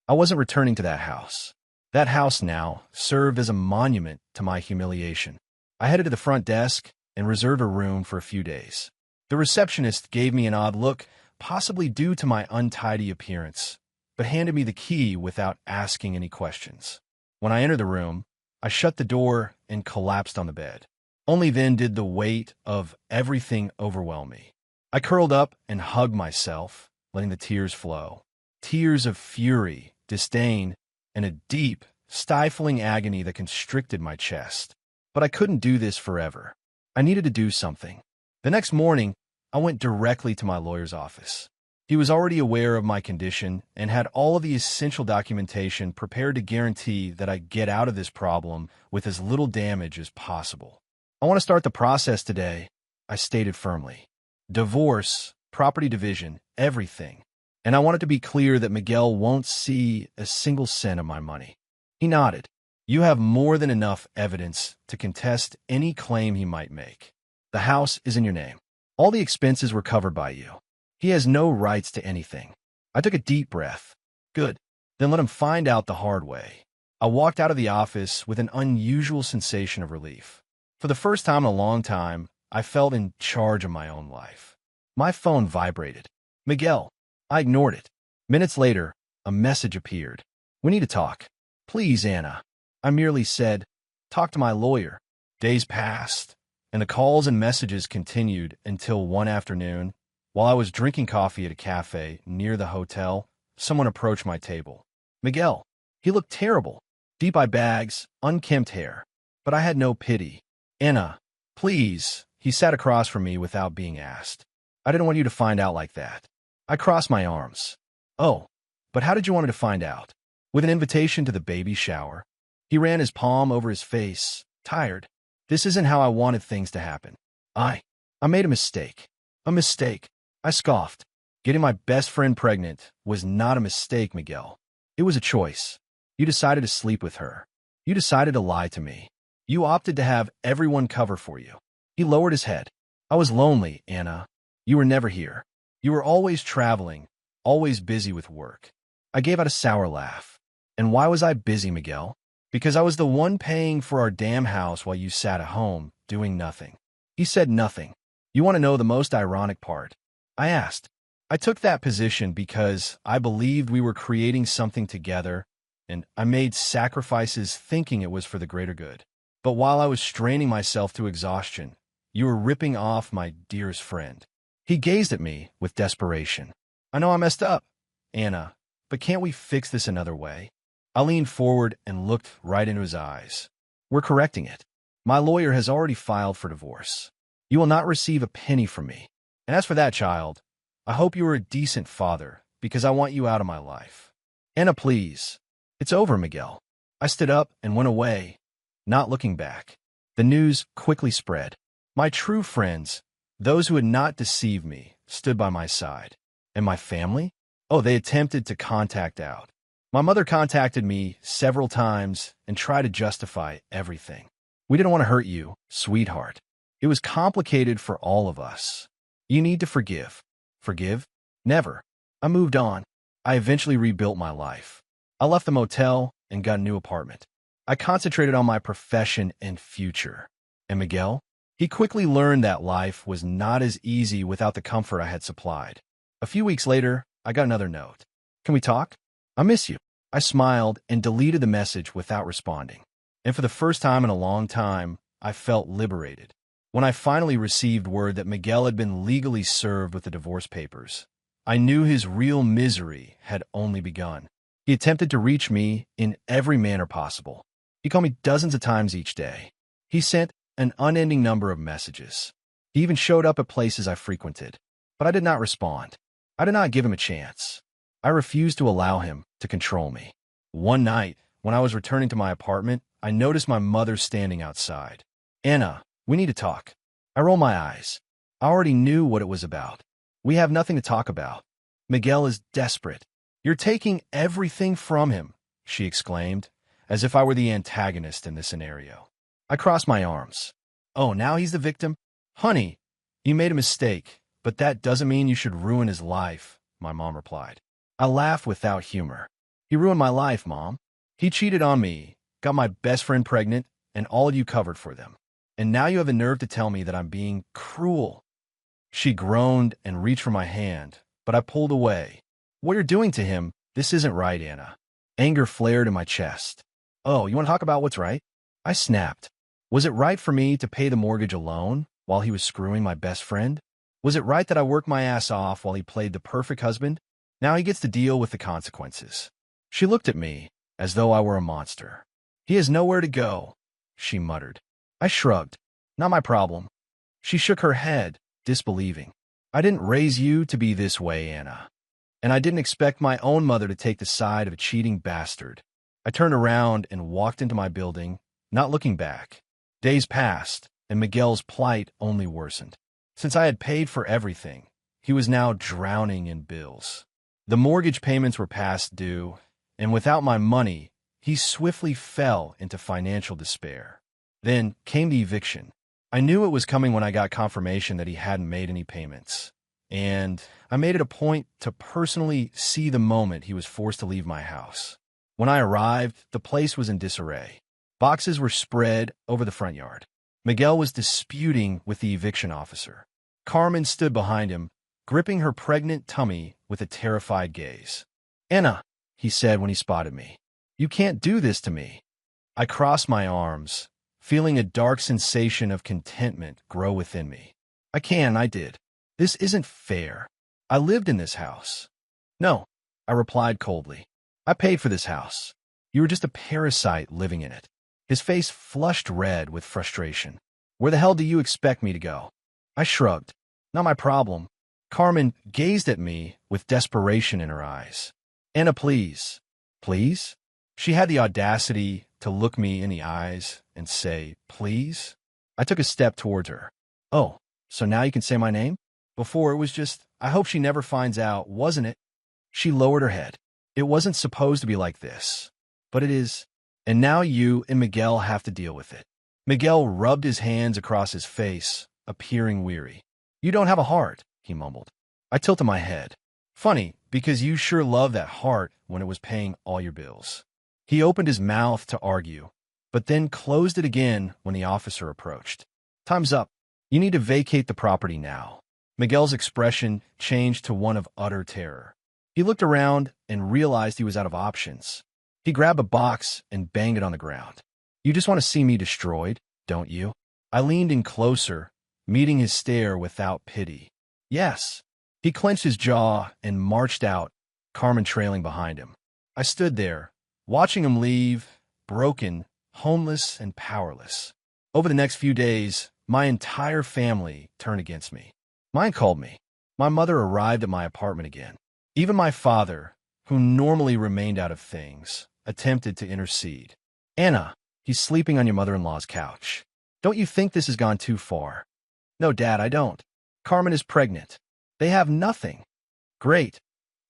I wasn't returning to that house. That house now served as a monument to my humiliation. I headed to the front desk and reserved a room for a few days. The receptionist gave me an odd look, possibly due to my untidy appearance, but handed me the key without asking any questions. When I entered the room, I shut the door and collapsed on the bed. Only then did the weight of everything overwhelm me. I curled up and hugged myself, letting the tears flow. Tears of fury, disdain, and a deep, stifling agony that constricted my chest. But I couldn't do this forever. I needed to do something. The next morning, I went directly to my lawyer's office. He was already aware of my condition and had all of the essential documentation prepared to guarantee that I get out of this problem with as little damage as possible. I want to start the process today, I stated firmly. Divorce, property division, everything. And I want it to be clear that Miguel won't see a single cent of my money. He nodded. You have more than enough evidence to contest any claim he might make. The house is in your name. All the expenses were covered by you. He has no rights to anything. I took a deep breath. Good. Then let him find out the hard way. I walked out of the office with an unusual sensation of relief. For the first time in a long time, I felt in charge of my own life. My phone vibrated. Miguel. I ignored it. Minutes later, a message appeared. We need to talk. Please, Anna. I merely said, talk to my lawyer. Days passed, and the calls and messages continued until one afternoon, while I was drinking coffee at a cafe near the hotel, someone approached my table. Miguel. He looked terrible. Deep-eye bags, unkempt hair. But I had no pity. Anna, please. He sat across from me without being asked. I didn't want you to find out like that. I crossed my arms. Oh, but how did you want me to find out? With an invitation to the baby shower. He ran his palm over his face, tired. This isn't how I wanted things to happen. I made a mistake. A mistake. I scoffed. Getting my best friend pregnant was not a mistake, Miguel. It was a choice. You decided to sleep with her. You decided to lie to me. You opted to have everyone cover for you. He lowered his head. I was lonely, Anna. You were never here. You were always traveling, always busy with work. I gave out a sour laugh. And why was I busy, Miguel? Because I was the one paying for our damn house while you sat at home, doing nothing. He said nothing. You want to know the most ironic part? I asked. I took that position because I believed we were creating something together, and I made sacrifices thinking it was for the greater good. But while I was straining myself to exhaustion, you were ripping off my dearest friend. He gazed at me with desperation. I know I messed up, Anna, but can't we fix this another way? I leaned forward and looked right into his eyes. We're correcting it. My lawyer has already filed for divorce. You will not receive a penny from me. And as for that child, I hope you are a decent father, because I want you out of my life. Anna, please. It's over, Miguel. I stood up and went away, not looking back. The news quickly spread. My true friends, those who had not deceived me, stood by my side. And my family? Oh, they attempted to contact out. My mother contacted me several times and tried to justify everything. We didn't want to hurt you, sweetheart. It was complicated for all of us. You need to forgive. Forgive? Never. I moved on. I eventually rebuilt my life. I left the motel and got a new apartment. I concentrated on my profession and future. And Miguel? He quickly learned that life was not as easy without the comfort I had supplied. A few weeks later, I got another note. Can we talk? I miss you. I smiled and deleted the message without responding. And for the first time in a long time, I felt liberated. When I finally received word that Miguel had been legally served with the divorce papers, I knew his real misery had only begun. He attempted to reach me in every manner possible. He called me dozens of times each day. He sent an unending number of messages. He even showed up at places I frequented. But I did not respond. I did not give him a chance. I refused to allow him to control me. One night, when I was returning to my apartment, I noticed my mother standing outside. Anna, we need to talk. I rolled my eyes. I already knew what it was about. We have nothing to talk about. Miguel is desperate. You're taking everything from him, she exclaimed, as if I were the antagonist in this scenario. I crossed my arms. Oh, now he's the victim? Honey, you made a mistake, but that doesn't mean you should ruin his life, my mom replied. I laughed without humor. He ruined my life, Mom. He cheated on me, got my best friend pregnant, and all you covered for them. And now you have the nerve to tell me that I'm being cruel. She groaned and reached for my hand, but I pulled away. What you're doing to him, this isn't right, Anna. Anger flared in my chest. Oh, you want to talk about what's right? I snapped. Was it right for me to pay the mortgage alone while he was screwing my best friend? Was it right that I worked my ass off while he played the perfect husband? Now he gets to deal with the consequences. She looked at me as though I were a monster. He has nowhere to go, she muttered. I shrugged. Not my problem. She shook her head, disbelieving. I didn't raise you to be this way, Anna. And I didn't expect my own mother to take the side of a cheating bastard. I turned around and walked into my building, not looking back. Days passed, and Miguel's plight only worsened. Since I had paid for everything, he was now drowning in bills. The mortgage payments were past due, and without my money, he swiftly fell into financial despair. Then came the eviction. I knew it was coming when I got confirmation that he hadn't made any payments, and I made it a point to personally see the moment he was forced to leave my house. When I arrived, the place was in disarray. Boxes were spread over the front yard. Miguel was disputing with the eviction officer. Carmen stood behind him, gripping her pregnant tummy with a terrified gaze. Anna, he said when he spotted me, you can't do this to me. I crossed my arms, feeling a dark sensation of contentment grow within me. I did. This isn't fair. I lived in this house. No, I replied coldly. I paid for this house. You were just a parasite living in it. His face flushed red with frustration. Where the hell do you expect me to go? I shrugged. Not my problem. Carmen gazed at me with desperation in her eyes. Anna, please. Please? She had the audacity to look me in the eyes and say, please? I took a step towards her. Oh, so now you can say my name? Before it was just, I hope she never finds out, wasn't it? She lowered her head. It wasn't supposed to be like this. But it is. And now you and Miguel have to deal with it. Miguel rubbed his hands across his face, appearing weary. You don't have a heart, he mumbled. I tilted my head. Funny, because you sure loved that heart when it was paying all your bills. He opened his mouth to argue, but then closed it again when the officer approached. Time's up. You need to vacate the property now. Miguel's expression changed to one of utter terror. He looked around and realized he was out of options. He grabbed a box and banged it on the ground. You just want to see me destroyed, don't you? I leaned in closer, meeting his stare without pity. Yes. He clenched his jaw and marched out, Carmen trailing behind him. I stood there, watching him leave, broken, homeless, and powerless. Over the next few days, my entire family turned against me. Mine called me. My mother arrived at my apartment again. Even my father, who normally remained out of things, attempted to intercede. Anna, he's sleeping on your mother-in-law's couch. Don't you think this has gone too far? No, Dad, I don't. Carmen is pregnant. They have nothing. Great,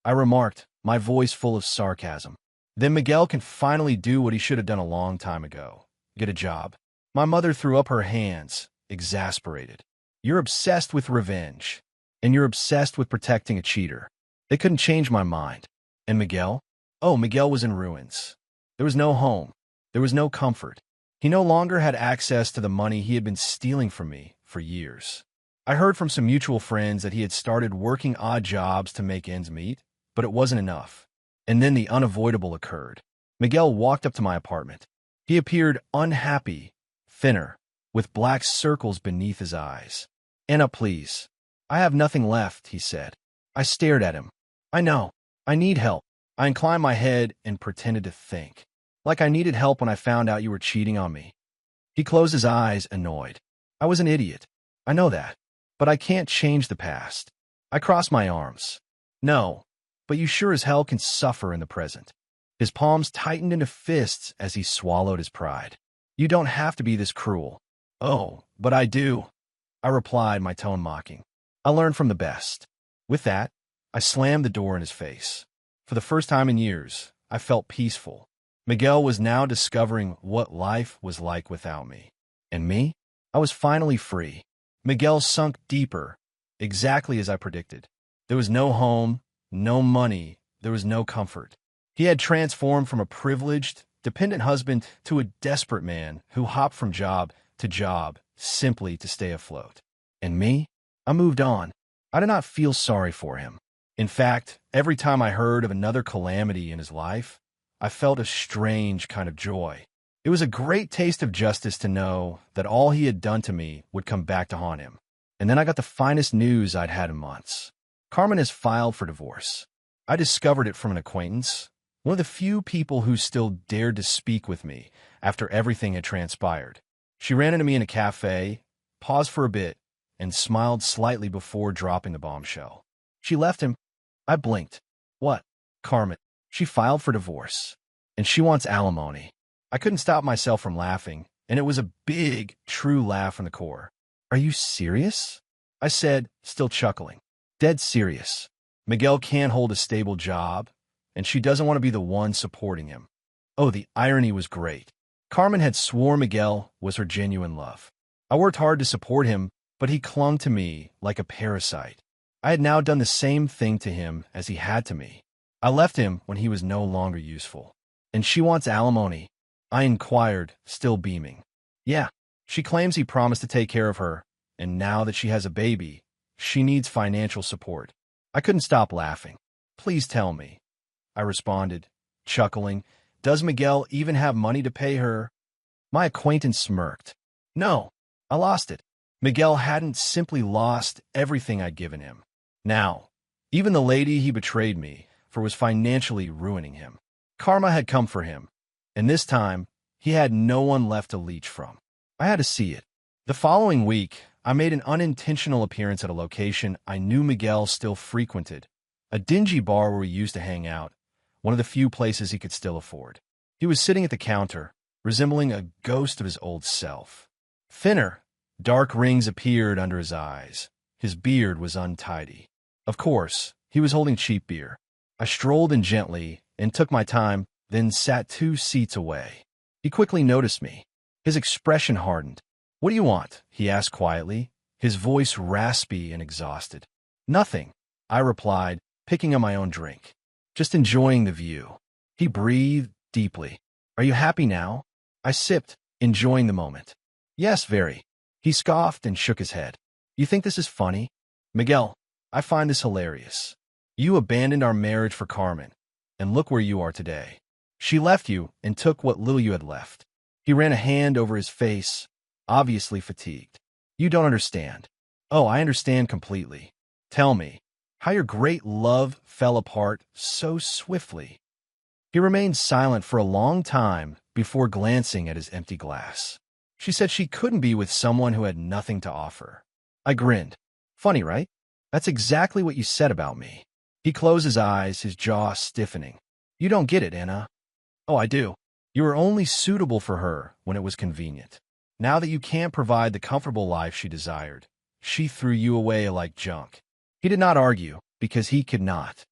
I remarked, my voice full of sarcasm. Then Miguel can finally do what he should have done a long time ago. Get a job. My mother threw up her hands, exasperated. You're obsessed with revenge, and you're obsessed with protecting a cheater. They couldn't change my mind. And Miguel? Oh, Miguel was in ruins. There was no home. There was no comfort. He no longer had access to the money he had been stealing from me for years. I heard from some mutual friends that he had started working odd jobs to make ends meet, but it wasn't enough. And then the unavoidable occurred. Miguel walked up to my apartment. He appeared unhappy, thinner, with black circles beneath his eyes. Anna, please. I have nothing left, he said. I stared at him. I know. I need help. I inclined my head and pretended to think. Like I needed help when I found out you were cheating on me. He closed his eyes, annoyed. I was an idiot. I know that. But I can't change the past. I crossed my arms. No, but you sure as hell can suffer in the present. His palms tightened into fists as he swallowed his pride. You don't have to be this cruel. Oh, but I do, I replied, my tone mocking. I learned from the best. With that, I slammed the door in his face. For the first time in years, I felt peaceful. Miguel was now discovering what life was like without me. And me? I was finally free. Miguel sunk deeper, exactly as I predicted. There was no home, no money, there was no comfort. He had transformed from a privileged, dependent husband to a desperate man who hopped from job to job simply to stay afloat. And me? I moved on. I did not feel sorry for him. In fact, every time I heard of another calamity in his life, I felt a strange kind of joy. It was a great taste of justice to know that all he had done to me would come back to haunt him. And then I got the finest news I'd had in months. Carmen has filed for divorce. I discovered it from an acquaintance, one of the few people who still dared to speak with me after everything had transpired. She ran into me in a cafe, paused for a bit, and smiled slightly before dropping the bombshell. She left him. I blinked. What? Carmen. She filed for divorce, and she wants alimony. I couldn't stop myself from laughing, and it was a big, true laugh from the core. Are you serious? I said, still chuckling. Dead serious. Miguel can't hold a stable job, and she doesn't want to be the one supporting him. Oh, the irony was great. Carmen had sworn Miguel was her genuine love. I worked hard to support him, but he clung to me like a parasite. I had now done the same thing to him as he had to me. I left him when he was no longer useful. And she wants alimony. I inquired, still beaming. Yeah, she claims he promised to take care of her, and now that she has a baby, she needs financial support. I couldn't stop laughing. Please tell me. I responded, chuckling. Does Miguel even have money to pay her? My acquaintance smirked. No, I lost it. Miguel hadn't simply lost everything I'd given him. Now, even the lady he betrayed me for was financially ruining him. Karma had come for him, and this time, he had no one left to leech from. I had to see it. The following week, I made an unintentional appearance at a location I knew Miguel still frequented, a dingy bar where we used to hang out, one of the few places he could still afford. He was sitting at the counter, resembling a ghost of his old self. Thinner, dark rings appeared under his eyes. His beard was untidy. Of course, he was holding cheap beer. I strolled in gently and took my time, then sat 2 seats away. He quickly noticed me. His expression hardened. What do you want? He asked quietly, his voice raspy and exhausted. Nothing, I replied, picking up my own drink. Just enjoying the view. He breathed deeply. Are you happy now? I sipped, enjoying the moment. Yes, very. He scoffed and shook his head. You think this is funny? Miguel, I find this hilarious. You abandoned our marriage for Carmen, and look where you are today. She left you and took what little you had left. He ran a hand over his face, obviously fatigued. You don't understand. Oh, I understand completely. Tell me, how your great love fell apart so swiftly. He remained silent for a long time before glancing at his empty glass. She said she couldn't be with someone who had nothing to offer. I grinned. Funny, right? That's exactly what you said about me. He closed his eyes, his jaw stiffening. You don't get it, Anna. Oh, I do. You were only suitable for her when it was convenient. Now that you can't provide the comfortable life she desired, she threw you away like junk. He did not argue, because he could not.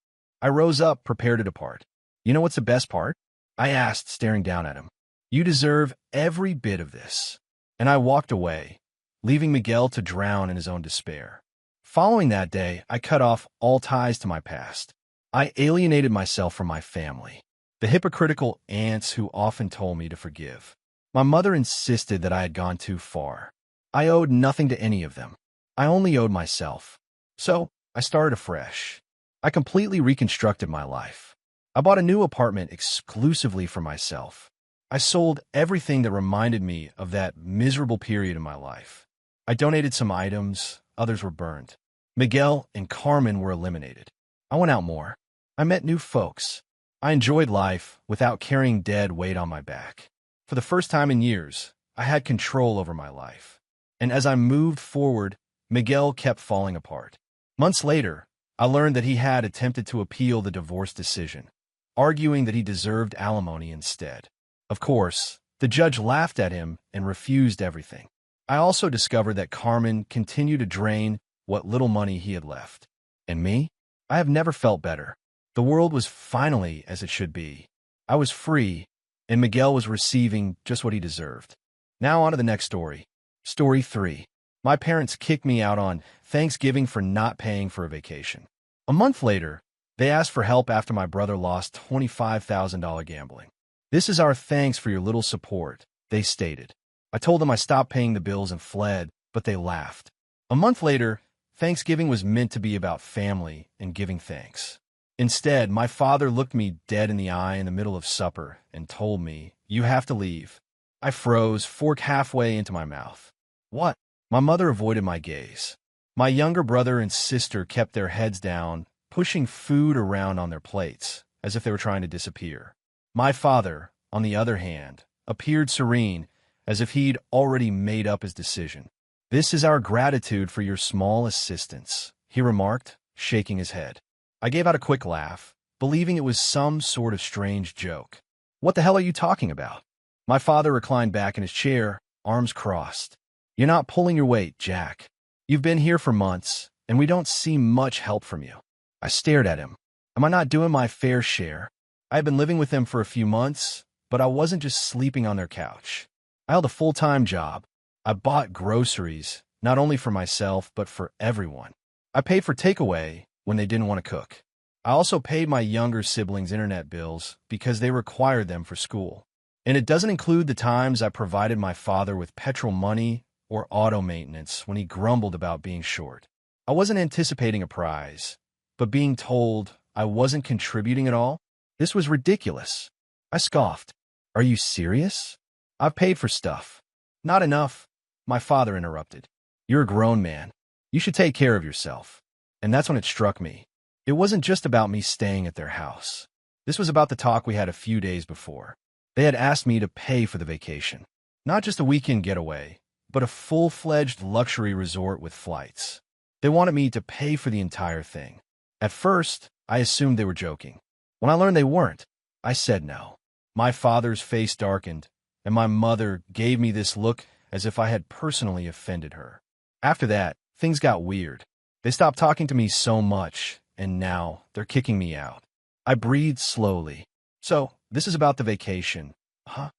I rose up, prepared to depart. You know what's the best part? I asked, staring down at him. You deserve every bit of this. And I walked away, leaving Miguel to drown in his own despair. Following that day, I cut off all ties to my past. I alienated myself from my family, the hypocritical aunts who often told me to forgive. My mother insisted that I had gone too far. I owed nothing to any of them. I only owed myself. So, I started afresh. I completely reconstructed my life. I bought a new apartment exclusively for myself. I sold everything that reminded me of that miserable period in my life. I donated some items, others were burned. Miguel and Carmen were eliminated. I went out more. I met new folks. I enjoyed life without carrying dead weight on my back. For the first time in years, I had control over my life. And as I moved forward, Miguel kept falling apart. Months later, I learned that he had attempted to appeal the divorce decision, arguing that he deserved alimony instead. Of course, the judge laughed at him and refused everything. I also discovered that Carmen continued to drain what little money he had left. And me? I have never felt better. The world was finally as it should be. I was free, and Miguel was receiving just what he deserved. Now on to the next story. Story 3. My parents kicked me out on Thanksgiving for not paying for a vacation. A month later, they asked for help after my brother lost $25,000 gambling. "This is our thanks for your little support," they stated. I told them I stopped paying the bills and fled, but they laughed. A month later, Thanksgiving was meant to be about family and giving thanks. Instead, my father looked me dead in the eye in the middle of supper and told me, "You have to leave." I froze, fork halfway into my mouth. "What?" My mother avoided my gaze. My younger brother and sister kept their heads down, pushing food around on their plates, as if they were trying to disappear. My father, on the other hand, appeared serene, as if he'd already made up his decision. "This is our gratitude for your small assistance," he remarked, shaking his head. I gave out a quick laugh, believing it was some sort of strange joke. "What the hell are you talking about?" My father reclined back in his chair, arms crossed. "You're not pulling your weight, Jack. You've been here for months, and we don't see much help from you." I stared at him. Am I not doing my fair share? I had been living with them for a few months, but I wasn't just sleeping on their couch. I held a full-time job. I bought groceries, not only for myself, but for everyone. I paid for takeaway when they didn't want to cook. I also paid my younger siblings' internet bills because they required them for school. And it doesn't include the times I provided my father with petrol money or auto maintenance when he grumbled about being short. I wasn't anticipating a prize, but being told I wasn't contributing at all? This was ridiculous. I scoffed. "Are you serious? I've paid for stuff." "Not enough," my father interrupted. "You're a grown man. You should take care of yourself." And that's when it struck me. It wasn't just about me staying at their house. This was about the talk we had a few days before. They had asked me to pay for the vacation. Not just a weekend getaway, but a full-fledged luxury resort with flights. They wanted me to pay for the entire thing. At first, I assumed they were joking. When I learned they weren't, I said no. My father's face darkened, and my mother gave me this look as if I had personally offended her. After that, things got weird. They stopped talking to me so much, and now they're kicking me out. I breathed slowly. "So, this is about the vacation, huh?"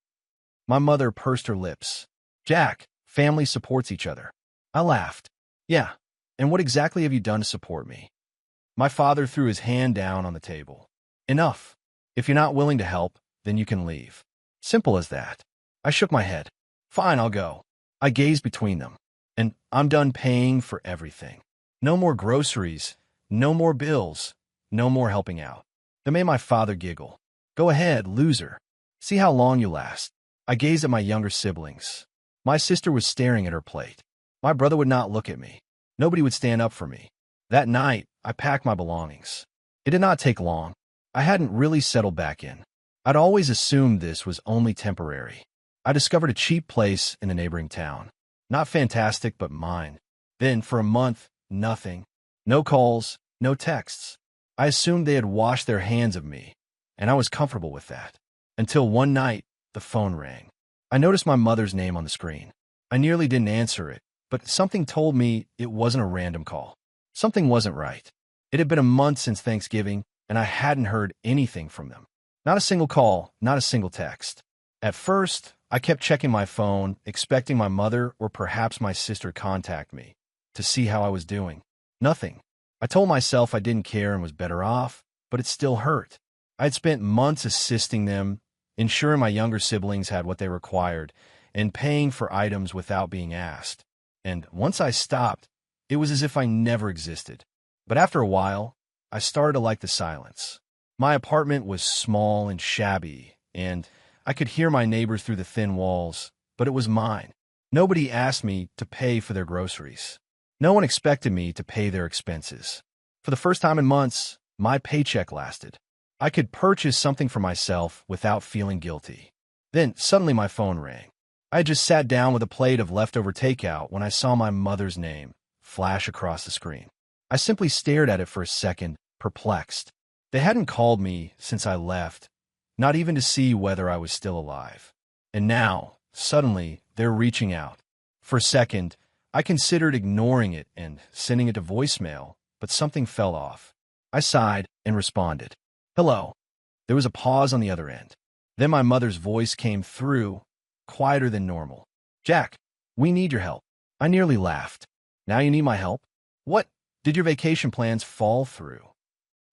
My mother pursed her lips. "Jack, family supports each other." I laughed. "Yeah, and what exactly have you done to support me?" My father threw his hand down on the table. "Enough. If you're not willing to help, then you can leave. Simple as that." I shook my head. "Fine, I'll go." I gazed between them. "And I'm done paying for everything. No more groceries, no more bills, no more helping out." That made my father giggle. "Go ahead, loser. See how long you last." I gazed at my younger siblings. My sister was staring at her plate. My brother would not look at me. Nobody would stand up for me. That night, I packed my belongings. It did not take long. I hadn't really settled back in. I'd always assumed this was only temporary. I discovered a cheap place in a neighboring town. Not fantastic, but mine. Then, for a month, nothing. No calls, no texts. I assumed they had washed their hands of me, and I was comfortable with that. Until one night, the phone rang. I noticed my mother's name on the screen. I nearly didn't answer it, but something told me it wasn't a random call. Something wasn't right. It had been a month since Thanksgiving, and I hadn't heard anything from them. Not a single call, not a single text. At first, I kept checking my phone, expecting my mother or perhaps my sister contact me to see how I was doing. Nothing. I told myself I didn't care and was better off, but it still hurt. I had spent months assisting them, ensuring my younger siblings had what they required, and paying for items without being asked. And once I stopped, it was as if I never existed. But after a while, I started to like the silence. My apartment was small and shabby, and I could hear my neighbors through the thin walls, but it was mine. Nobody asked me to pay for their groceries. No one expected me to pay their expenses. For the first time in months, my paycheck lasted. I could purchase something for myself without feeling guilty. Then suddenly my phone rang. I had just sat down with a plate of leftover takeout when I saw my mother's name flash across the screen. I simply stared at it for a second, perplexed. They hadn't called me since I left, not even to see whether I was still alive. And now, suddenly, they're reaching out. For a second, I considered ignoring it and sending it to voicemail, but something fell off. I sighed and responded. "Hello." There was a pause on the other end. Then my mother's voice came through, quieter than normal. Jack, we need your help. I nearly laughed. Now you need my help? What? Did your vacation plans fall through?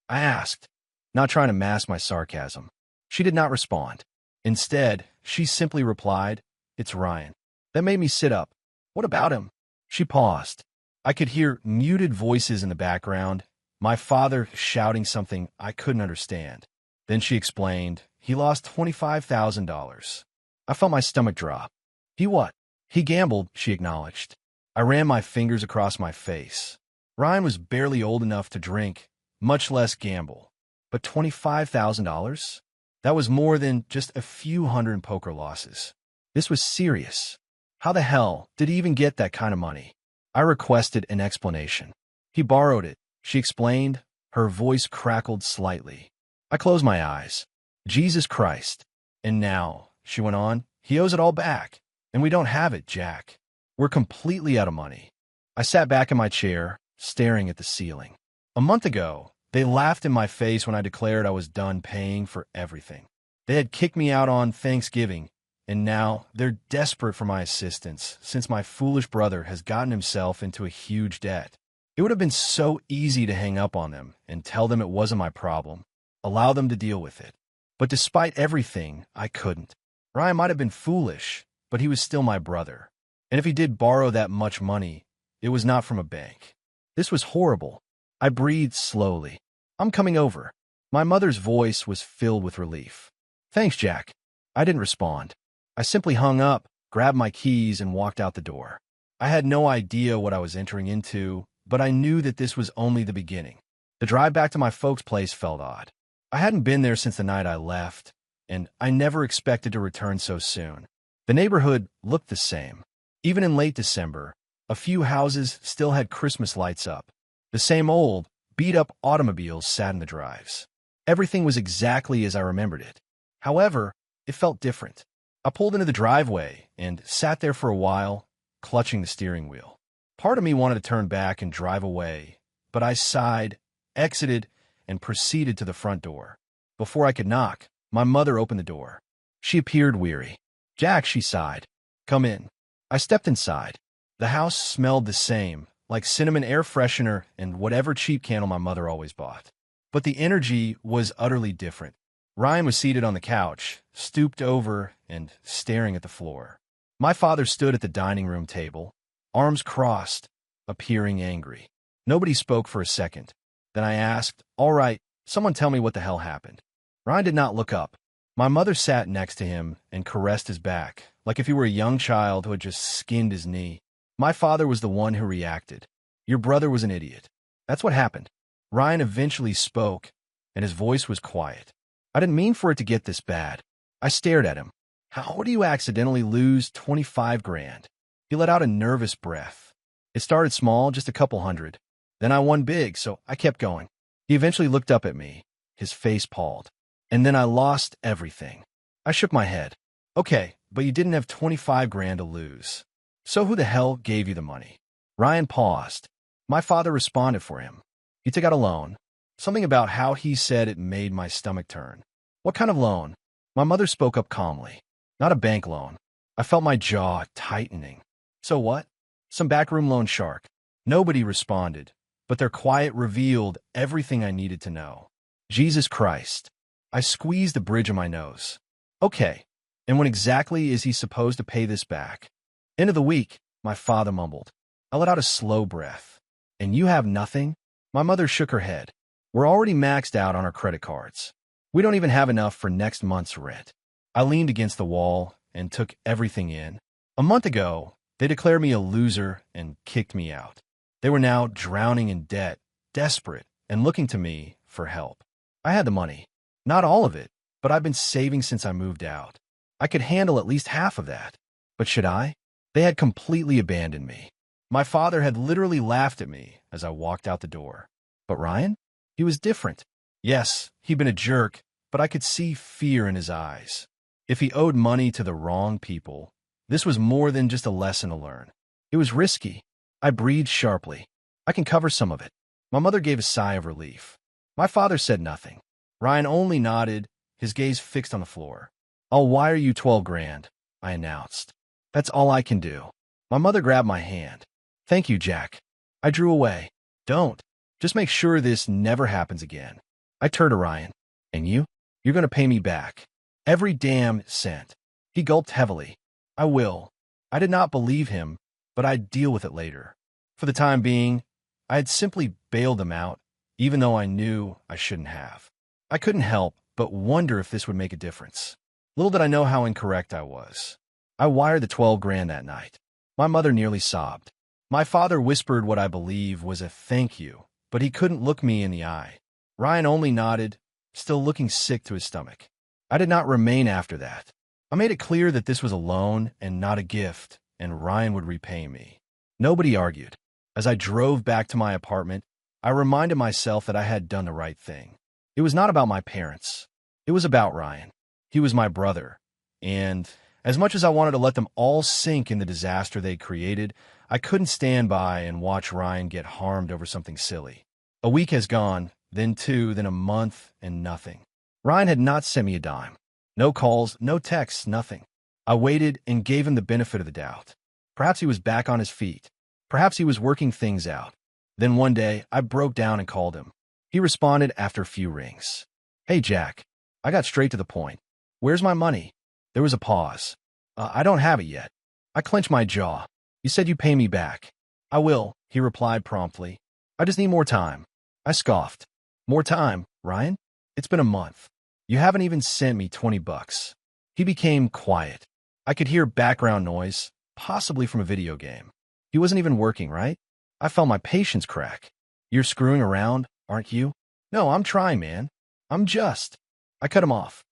I asked, not trying to mask my sarcasm. She did not respond. Instead, she simply replied, It's Ryan. That made me sit up. What about him? She paused. I could hear muted voices in the background, my father shouting something I couldn't understand. Then she explained, he lost $25,000. I felt my stomach drop. He what? He gambled, she acknowledged. I ran my fingers across my face. Ryan was barely old enough to drink, much less gamble. But $25,000? That was more than just a few hundred poker losses. This was serious. How the hell did he even get that kind of money? I requested an explanation. He borrowed it, she explained. Her voice crackled slightly. I closed my eyes. Jesus Christ. And now, she went on, he owes it all back. And we don't have it, Jack. We're completely out of money. I sat back in my chair, staring at the ceiling. A month ago, they laughed in my face when I declared I was done paying for everything. They had kicked me out on Thanksgiving, and now they're desperate for my assistance since my foolish brother has gotten himself into a huge debt. It would have been so easy to hang up on them and tell them it wasn't my problem, allow them to deal with it. But despite everything, I couldn't. Ryan might have been foolish, but he was still my brother. And if he did borrow that much money, it was not from a bank. This was horrible. I breathed slowly. I'm coming over. My mother's voice was filled with relief. Thanks, Jack. I didn't respond. I simply hung up, grabbed my keys, and walked out the door. I had no idea what I was entering into, but I knew that this was only the beginning. The drive back to my folks' place felt odd. I hadn't been there since the night I left, and I never expected to return so soon. The neighborhood looked the same. Even in late December, a few houses still had Christmas lights up. The same old, beat-up automobiles sat in the drives. Everything was exactly as I remembered it. However, it felt different. I pulled into the driveway and sat there for a while, clutching the steering wheel. Part of me wanted to turn back and drive away, but I sighed, exited, and proceeded to the front door. Before I could knock, my mother opened the door. She appeared weary. Jack, she sighed. Come in. I stepped inside. The house smelled the same, like cinnamon air freshener and whatever cheap candle my mother always bought. But the energy was utterly different. Ryan was seated on the couch, stooped over and staring at the floor. My father stood at the dining room table, arms crossed, appearing angry. Nobody spoke for a second. Then I asked, All right, someone tell me what the hell happened. Ryan did not look up. My mother sat next to him and caressed his back, like if he were a young child who had just skinned his knee. My father was the one who reacted. Your brother was an idiot. That's what happened. Ryan eventually spoke, and his voice was quiet. I didn't mean for it to get this bad. I stared at him. How do you accidentally lose 25 grand? He let out a nervous breath. It started small, just a couple hundred. Then I won big, so I kept going. He eventually looked up at me, his face palled. And then I lost everything. I shook my head. Okay, but you didn't have 25 grand to lose. So who the hell gave you the money? Ryan paused. My father responded for him. He took out a loan. Something about how he said it made my stomach turn. What kind of loan? My mother spoke up calmly. Not a bank loan. I felt my jaw tightening. So what? Some backroom loan shark. Nobody responded, but their quiet revealed everything I needed to know. Jesus Christ. I squeezed the bridge of my nose. Okay, and when exactly is he supposed to pay this back? End of the week, my father mumbled. I let out a slow breath. And you have nothing? My mother shook her head. We're already maxed out on our credit cards. We don't even have enough for next month's rent. I leaned against the wall and took everything in. A month ago, they declared me a loser and kicked me out. They were now drowning in debt, desperate, and looking to me for help. I had the money. Not all of it, but I've been saving since I moved out. I could handle at least half of that. But should I? They had completely abandoned me. My father had literally laughed at me as I walked out the door. But Ryan? He was different. Yes, he'd been a jerk, but I could see fear in his eyes. If he owed money to the wrong people, this was more than just a lesson to learn. It was risky. I breathed sharply. I can cover some of it. My mother gave a sigh of relief. My father said nothing. Ryan only nodded, his gaze fixed on the floor. I'll wire you 12 grand, I announced. That's all I can do. My mother grabbed my hand. Thank you, Jack. I drew away. Don't. Just make sure this never happens again. I turned to Ryan. And you? You're going to pay me back. Every damn cent. He gulped heavily. I will. I did not believe him, but I'd deal with it later. For the time being, I had simply bailed them out, even though I knew I shouldn't have. I couldn't help but wonder if this would make a difference. Little did I know how incorrect I was. I wired the 12 grand that night. My mother nearly sobbed. My father whispered what I believe was a thank you, but he couldn't look me in the eye. Ryan only nodded, still looking sick to his stomach. I did not remain after that. I made it clear that this was a loan and not a gift, and Ryan would repay me. Nobody argued. As I drove back to my apartment, I reminded myself that I had done the right thing. It was not about my parents. It was about Ryan. He was my brother. And as much as I wanted to let them all sink in the disaster they created, I couldn't stand by and watch Ryan get harmed over something silly. A week has gone, then 2, then a month, and nothing. Ryan had not sent me a dime. No calls, no texts, nothing. I waited and gave him the benefit of the doubt. Perhaps he was back on his feet. Perhaps he was working things out. Then one day, I broke down and called him. He responded after a few rings. Hey, Jack. I got straight to the point. Where's my money? There was a pause. I don't have it yet. I clenched my jaw. You said you'd pay me back. I will, he replied promptly. I just need more time. I scoffed. More time, Ryan? It's been a month. You haven't even sent me 20 bucks. He became quiet. I could hear background noise, possibly from a video game. He wasn't even working, right? I felt my patience crack. You're screwing around, aren't you? No, I'm trying, man. I'm just. I cut him off.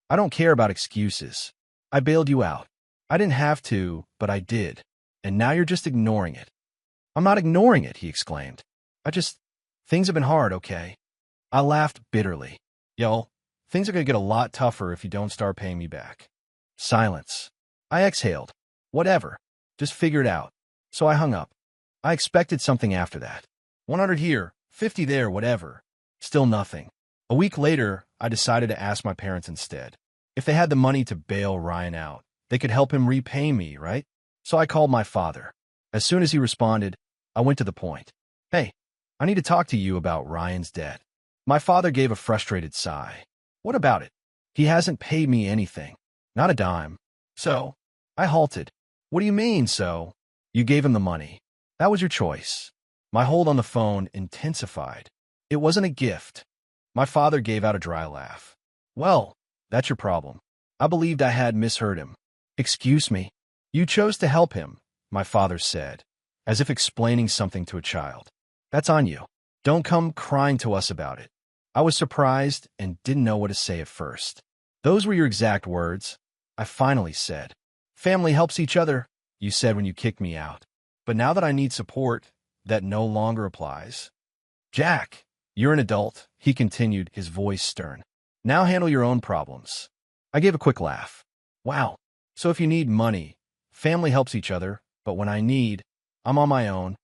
I don't care about excuses. I bailed you out. I didn't have to, but I did. And now you're just ignoring it. I'm not ignoring it, he exclaimed. Things have been hard, okay? I laughed bitterly. Yo, things are going to get a lot tougher if you don't start paying me back. Silence. I exhaled. Whatever. Just figure it out. So I hung up. I expected something after that. 100 here, 50 there, whatever. Still nothing. A week later, I decided to ask my parents instead. If they had the money to bail Ryan out, they could help him repay me, right? So I called my father. As soon as he responded, I went to the point. Hey, I need to talk to you about Ryan's debt. My father gave a frustrated sigh. What about it? He hasn't paid me anything. Not a dime. So? I halted. What do you mean, so? You gave him the money. That was your choice. My hold on the phone intensified. It wasn't a gift. My father gave out a dry laugh. Well, that's your problem. I believed I had misheard him. Excuse me. You chose to help him, my father said, as if explaining something to a child. That's on you. Don't come crying to us about it. I was surprised and didn't know what to say at first. Those were your exact words, I finally said. Family helps each other, you said when you kicked me out. But now that I need support, that no longer applies. Jack, you're an adult, he continued, his voice stern. Now handle your own problems. I gave a quick laugh. Wow. So if you need money, family helps each other, but when I need, I'm on my own.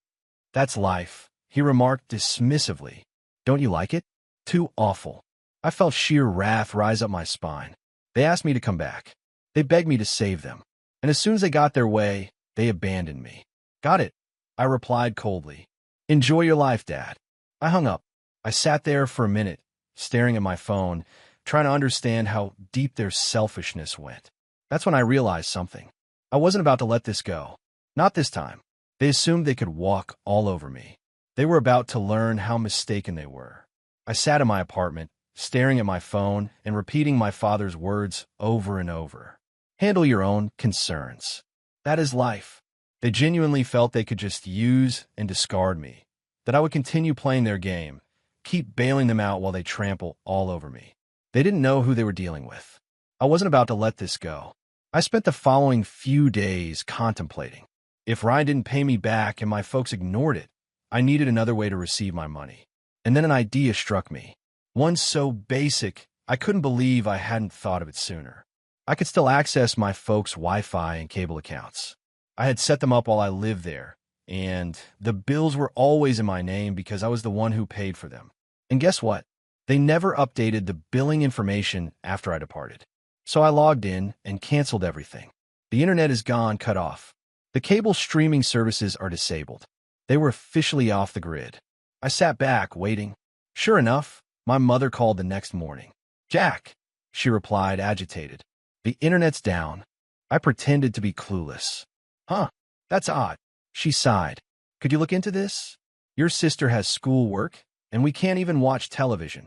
That's life, he remarked dismissively. Don't you like it? Too awful. I felt sheer wrath rise up my spine. They asked me to come back. They begged me to save them. And as soon as they got their way, they abandoned me. Got it, I replied coldly. Enjoy your life, Dad. I hung up. I sat there for a minute, staring at my phone, trying to understand how deep their selfishness went. That's when I realized something. I wasn't about to let this go. Not this time. They assumed they could walk all over me. They were about to learn how mistaken they were. I sat in my apartment, staring at my phone and repeating my father's words over and over. Handle your own concerns. That is life. They genuinely felt they could just use and discard me, that I would continue playing their game, keep bailing them out while they trample all over me. They didn't know who they were dealing with. I wasn't about to let this go. I spent the following few days contemplating. If Ryan didn't pay me back and my folks ignored it, I needed another way to receive my money. And then an idea struck me. One so basic, I couldn't believe I hadn't thought of it sooner. I could still access my folks' Wi-Fi and cable accounts. I had set them up while I lived there, and the bills were always in my name because I was the one who paid for them. And guess what? They never updated the billing information after I departed. So I logged in and canceled everything. The internet is gone, cut off. The cable streaming services are disabled. They were officially off the grid. I sat back, waiting. Sure enough, my mother called the next morning. "Jack," she replied, agitated. "The internet's down." I pretended to be clueless. "Huh, that's odd." She sighed. "Could you look into this? Your sister has schoolwork, and we can't even watch television."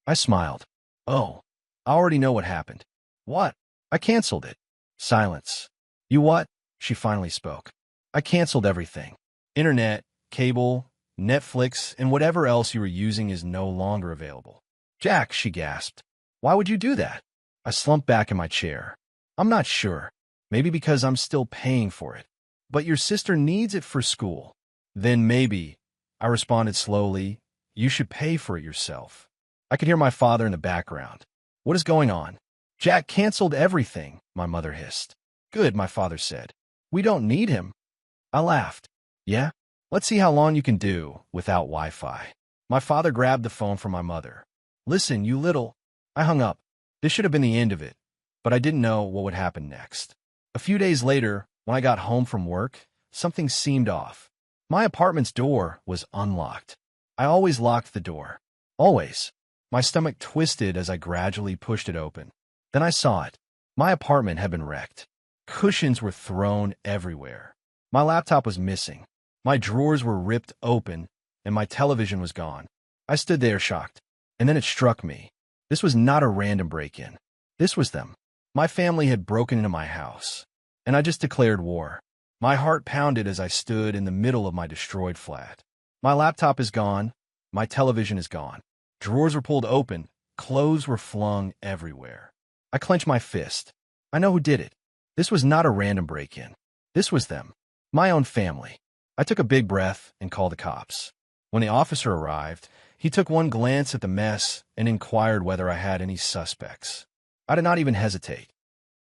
I smiled. "Oh, I already know what happened." "What?" "I canceled it." Silence. "You what?" She finally spoke. "I canceled everything. Internet, cable, Netflix, and whatever else you were using is no longer available." "Jack," she gasped. "Why would you do that?" I slumped back in my chair. "I'm not sure. Maybe because I'm still paying for it. But your sister needs it for school." "Then maybe," I responded slowly, "you should pay for it yourself." I could hear my father in the background. "What is going on?" "Jack canceled everything," my mother hissed. "Good," my father said. "We don't need him." I laughed. "Yeah? Let's see how long you can do without Wi-Fi." My father grabbed the phone from my mother. "Listen, you little—" I hung up. This should have been the end of it, but I didn't know what would happen next. A few days later, when I got home from work, something seemed off. My apartment's door was unlocked. I always locked the door. Always. My stomach twisted as I gradually pushed it open. Then I saw it. My apartment had been wrecked. Cushions were thrown everywhere. My laptop was missing. My drawers were ripped open, and my television was gone. I stood there shocked. And then it struck me. This was not a random break-in. This was them. My family had broken into my house, and I just declared war. My heart pounded as I stood in the middle of my destroyed flat. My laptop is gone. My television is gone. Drawers were pulled open. Clothes were flung everywhere. I clenched my fist. I know who did it. This was not a random break-in. This was them. My own family. I took a big breath and called the cops. When the officer arrived, he took one glance at the mess and inquired whether I had any suspects. I did not even hesitate.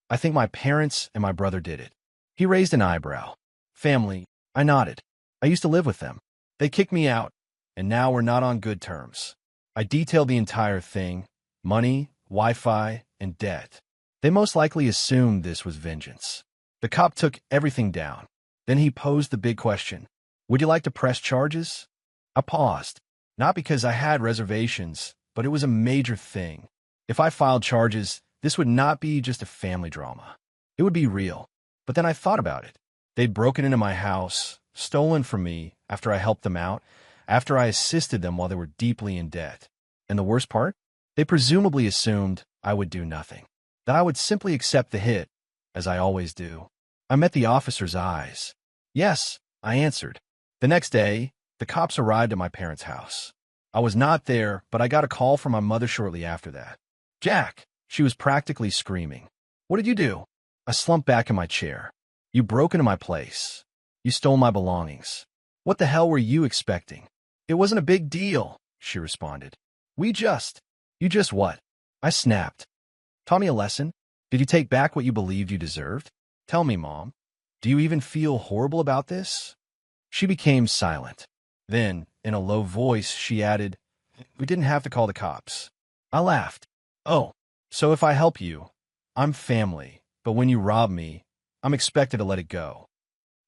"I think my parents and my brother did it." He raised an eyebrow. "Family," I nodded. "I used to live with them. They kicked me out, and now we're not on good terms." I detailed the entire thing: money, Wi-Fi, and debt. They most likely assumed this was vengeance. The cop took everything down. Then he posed the big question: "Would you like to press charges?" I paused. Not because I had reservations, but it was a major thing. If I filed charges, this would not be just a family drama. It would be real. But then I thought about it. They'd broken into my house, stolen from me after I helped them out, after I assisted them while they were deeply in debt. And the worst part? They presumably assumed I would do nothing, that I would simply accept the hit, as I always do. I met the officer's eyes. "Yes," I answered. The next day, the cops arrived at my parents' house. I was not there, but I got a call from my mother shortly after that. "Jack," she was practically screaming. "What did you do?" I slumped back in my chair. "You broke into my place. You stole my belongings. What the hell were you expecting?" "It wasn't a big deal," she responded. You just what?" I snapped. "Taught me a lesson? Did you take back what you believed you deserved? Tell me, Mom. Do you even feel horrible about this?" She became silent. Then, in a low voice, she added, "We didn't have to call the cops." I laughed. "Oh, so if I help you, I'm family, but when you rob me, I'm expected to let it go."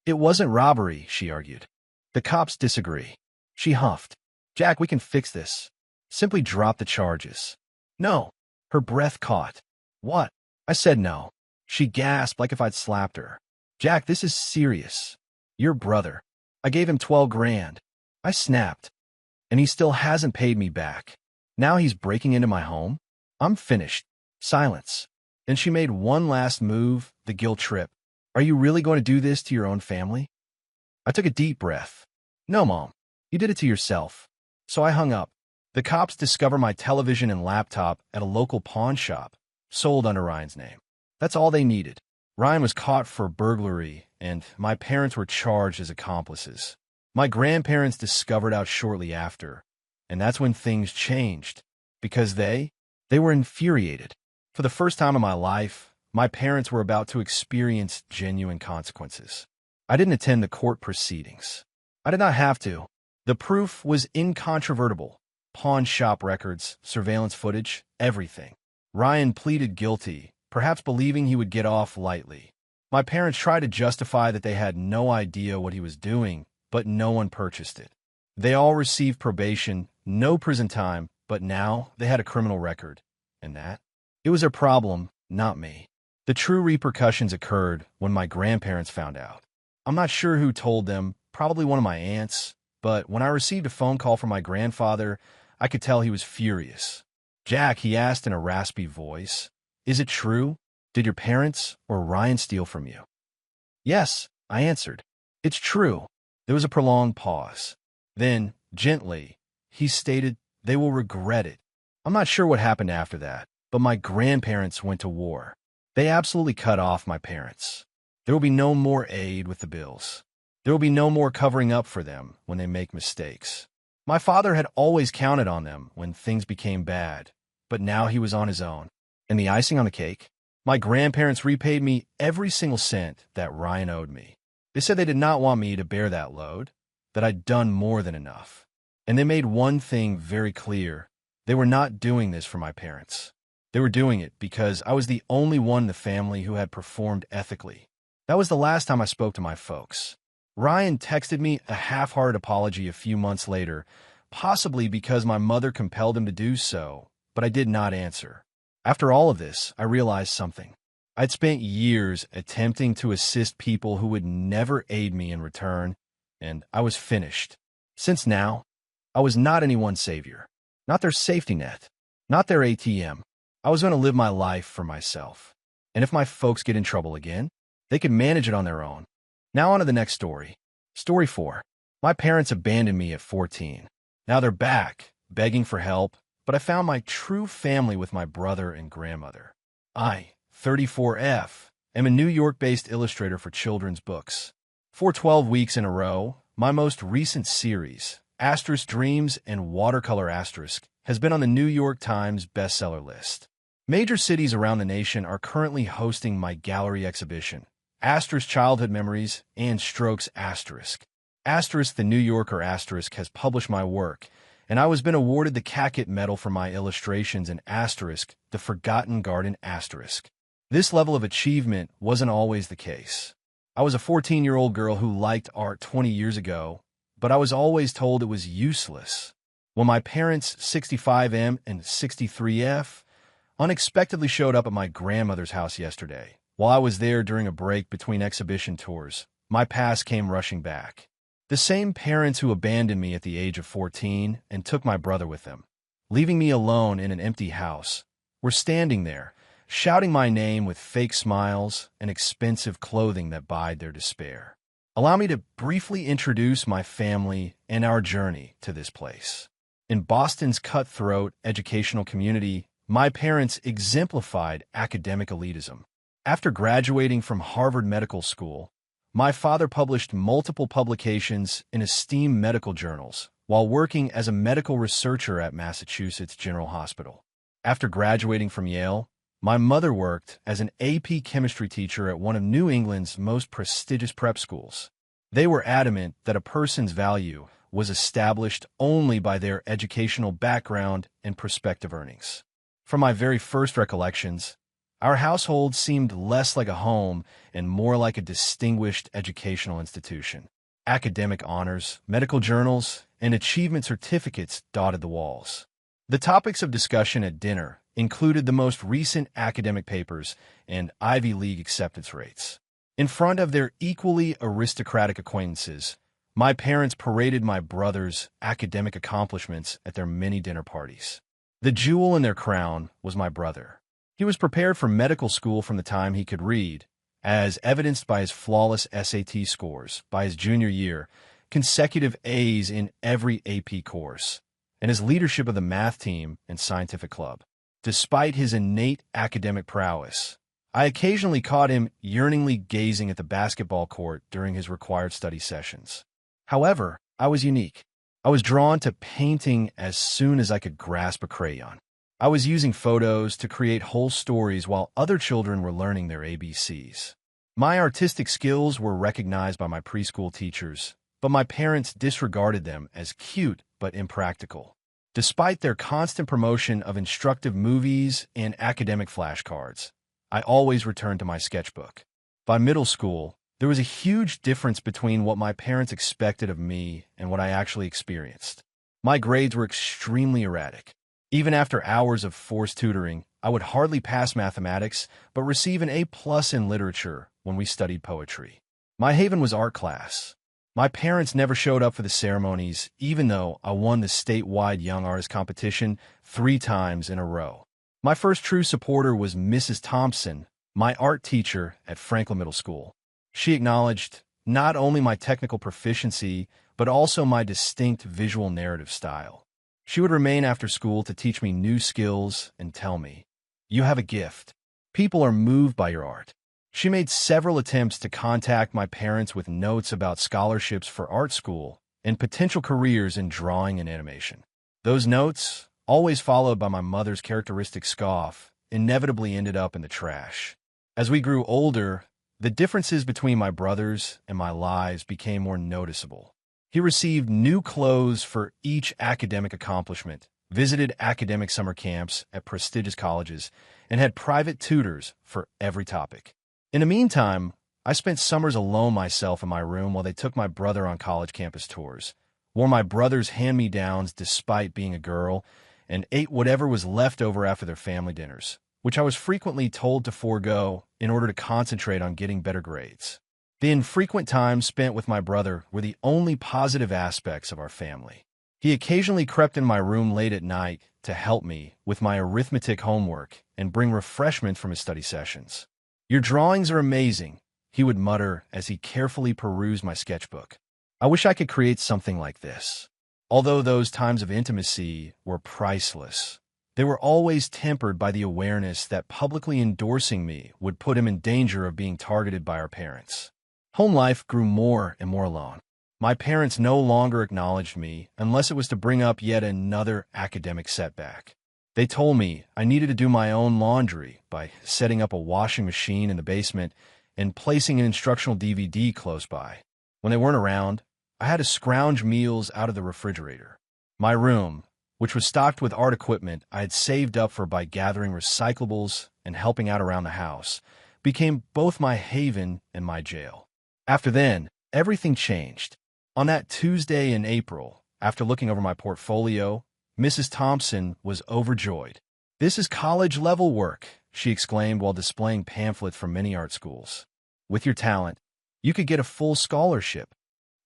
"It wasn't robbery," she argued. "The cops disagree." She huffed. "Jack, we can fix this. Simply drop the charges." "No." Her breath caught. "What?" I said no. She gasped like if I'd slapped her. "Jack, this is serious. Your brother. I gave him 12 grand. I snapped. And he still hasn't paid me back. Now he's breaking into my home? I'm finished." Silence. Then she made one last move, the guilt trip. "Are you really going to do this to your own family?" I took a deep breath. "No, Mom. You did it to yourself." So I hung up. The cops discovered my television and laptop at a local pawn shop, sold under Ryan's name. That's all they needed. Ryan was caught for burglary, and my parents were charged as accomplices. My grandparents discovered out shortly after, and that's when things changed, because they were infuriated. For the first time in my life, my parents were about to experience genuine consequences. I didn't attend the court proceedings. I did not have to. The proof was incontrovertible. Pawn shop records, surveillance footage, everything. Ryan pleaded guilty, perhaps believing he would get off lightly. My parents tried to justify that they had no idea what he was doing, but no one purchased it. They all received probation, no prison time, but now they had a criminal record. And that? It was their problem, not me. The true repercussions occurred when my grandparents found out. I'm not sure who told them, probably one of my aunts, but when I received a phone call from my grandfather, I could tell he was furious. "Jack," he asked in a raspy voice, "is it true? Did your parents or Ryan steal from you?" "Yes," I answered. "It's true." There was a prolonged pause. Then, gently, he stated, "They will regret it." I'm not sure what happened after that, but my grandparents went to war. They absolutely cut off my parents. There will be no more aid with the bills. There will be no more covering up for them when they make mistakes. My father had always counted on them when things became bad, but now he was on his own. And the icing on the cake? My grandparents repaid me every single cent that Ryan owed me. They said they did not want me to bear that load, that I'd done more than enough. And they made one thing very clear. They were not doing this for my parents. They were doing it because I was the only one in the family who had performed ethically. That was the last time I spoke to my folks. Ryan texted me a half-hearted apology a few months later, possibly because my mother compelled him to do so, but I did not answer. After all of this, I realized something. I'd spent years attempting to assist people who would never aid me in return, and I was finished. Since now, I was not anyone's savior, not their safety net, not their ATM. I was going to live my life for myself. And if my folks get in trouble again, they could manage it on their own. Now on to the next story. Story 4. My parents abandoned me at 14. Now they're back, begging for help, but I found my true family with my brother and grandmother. I, 34F, am a New York-based illustrator for children's books. For 12 weeks in a row, my most recent series, Asterisk Dreams and Watercolor Asterisk, has been on the New York Times bestseller list. Major cities around the nation are currently hosting my gallery exhibition, Asterisk Childhood Memories and Strokes Asterisk. Asterisk the New Yorker Asterisk has published my work, and I was been awarded the Cackett Medal for my illustrations in Asterisk, the Forgotten Garden Asterisk. This level of achievement wasn't always the case. I was a 14-year-old girl who liked art 20 years ago, but I was always told it was useless. When my parents, 65M and 63F, unexpectedly showed up at my grandmother's house yesterday, while I was there during a break between exhibition tours, my past came rushing back. The same parents who abandoned me at the age of 14 and took my brother with them, leaving me alone in an empty house, were standing there, shouting my name with fake smiles and expensive clothing that bide their despair. Allow me to briefly introduce my family and our journey to this place. In Boston's cutthroat educational community, my parents exemplified academic elitism. After graduating from Harvard Medical School, my father published multiple publications in esteemed medical journals while working as a medical researcher at Massachusetts General Hospital. After graduating from Yale, my mother worked as an AP chemistry teacher at one of New England's most prestigious prep schools. They were adamant that a person's value was established only by their educational background and prospective earnings. From my very first recollections, our household seemed less like a home and more like a distinguished educational institution. Academic honors, medical journals, and achievement certificates dotted the walls. The topics of discussion at dinner included the most recent academic papers and Ivy League acceptance rates. In front of their equally aristocratic acquaintances, my parents paraded my brother's academic accomplishments at their many dinner parties. The jewel in their crown was my brother. He was prepared for medical school from the time he could read, as evidenced by his flawless SAT scores by his junior year, consecutive A's in every AP course, and his leadership of the math team and scientific club. Despite his innate academic prowess, I occasionally caught him yearningly gazing at the basketball court during his required study sessions. However, I was unique. I was drawn to painting as soon as I could grasp a crayon. I was using photos to create whole stories while other children were learning their ABCs. My artistic skills were recognized by my preschool teachers, but my parents disregarded them as cute but impractical. Despite their constant promotion of instructive movies and academic flashcards, I always returned to my sketchbook. By middle school, there was a huge difference between what my parents expected of me and what I actually experienced. My grades were extremely erratic. Even after hours of forced tutoring, I would hardly pass mathematics, but receive an A+ in literature when we studied poetry. My haven was art class. My parents never showed up for the ceremonies, even though I won the statewide Young Artist competition 3 times in a row. My first true supporter was Mrs. Thompson, my art teacher at Franklin Middle School. She acknowledged not only my technical proficiency, but also my distinct visual narrative style. She would remain after school to teach me new skills and tell me, "You have a gift. People are moved by your art." She made several attempts to contact my parents with notes about scholarships for art school and potential careers in drawing and animation. Those notes, always followed by my mother's characteristic scoff, inevitably ended up in the trash. As we grew older, the differences between my brothers and my lives became more noticeable. He received new clothes for each academic accomplishment, visited academic summer camps at prestigious colleges, and had private tutors for every topic. In the meantime, I spent summers alone myself in my room while they took my brother on college campus tours, wore my brother's hand-me-downs despite being a girl, and ate whatever was left over after their family dinners, which I was frequently told to forego in order to concentrate on getting better grades. The infrequent time spent with my brother were the only positive aspects of our family. He occasionally crept in my room late at night to help me with my arithmetic homework and bring refreshment from his study sessions. "Your drawings are amazing," he would mutter as he carefully perused my sketchbook. "I wish I could create something like this." Although those times of intimacy were priceless, they were always tempered by the awareness that publicly endorsing me would put him in danger of being targeted by our parents. Home life grew more and more alone. My parents no longer acknowledged me unless it was to bring up yet another academic setback. They told me I needed to do my own laundry by setting up a washing machine in the basement and placing an instructional DVD close by. When they weren't around, I had to scrounge meals out of the refrigerator. My room, which was stocked with art equipment I had saved up for by gathering recyclables and helping out around the house, became both my haven and my jail. After then, everything changed. On that Tuesday in April, after looking over my portfolio, Mrs. Thompson was overjoyed. "This is college-level work," she exclaimed while displaying pamphlets from many art schools. "With your talent, you could get a full scholarship."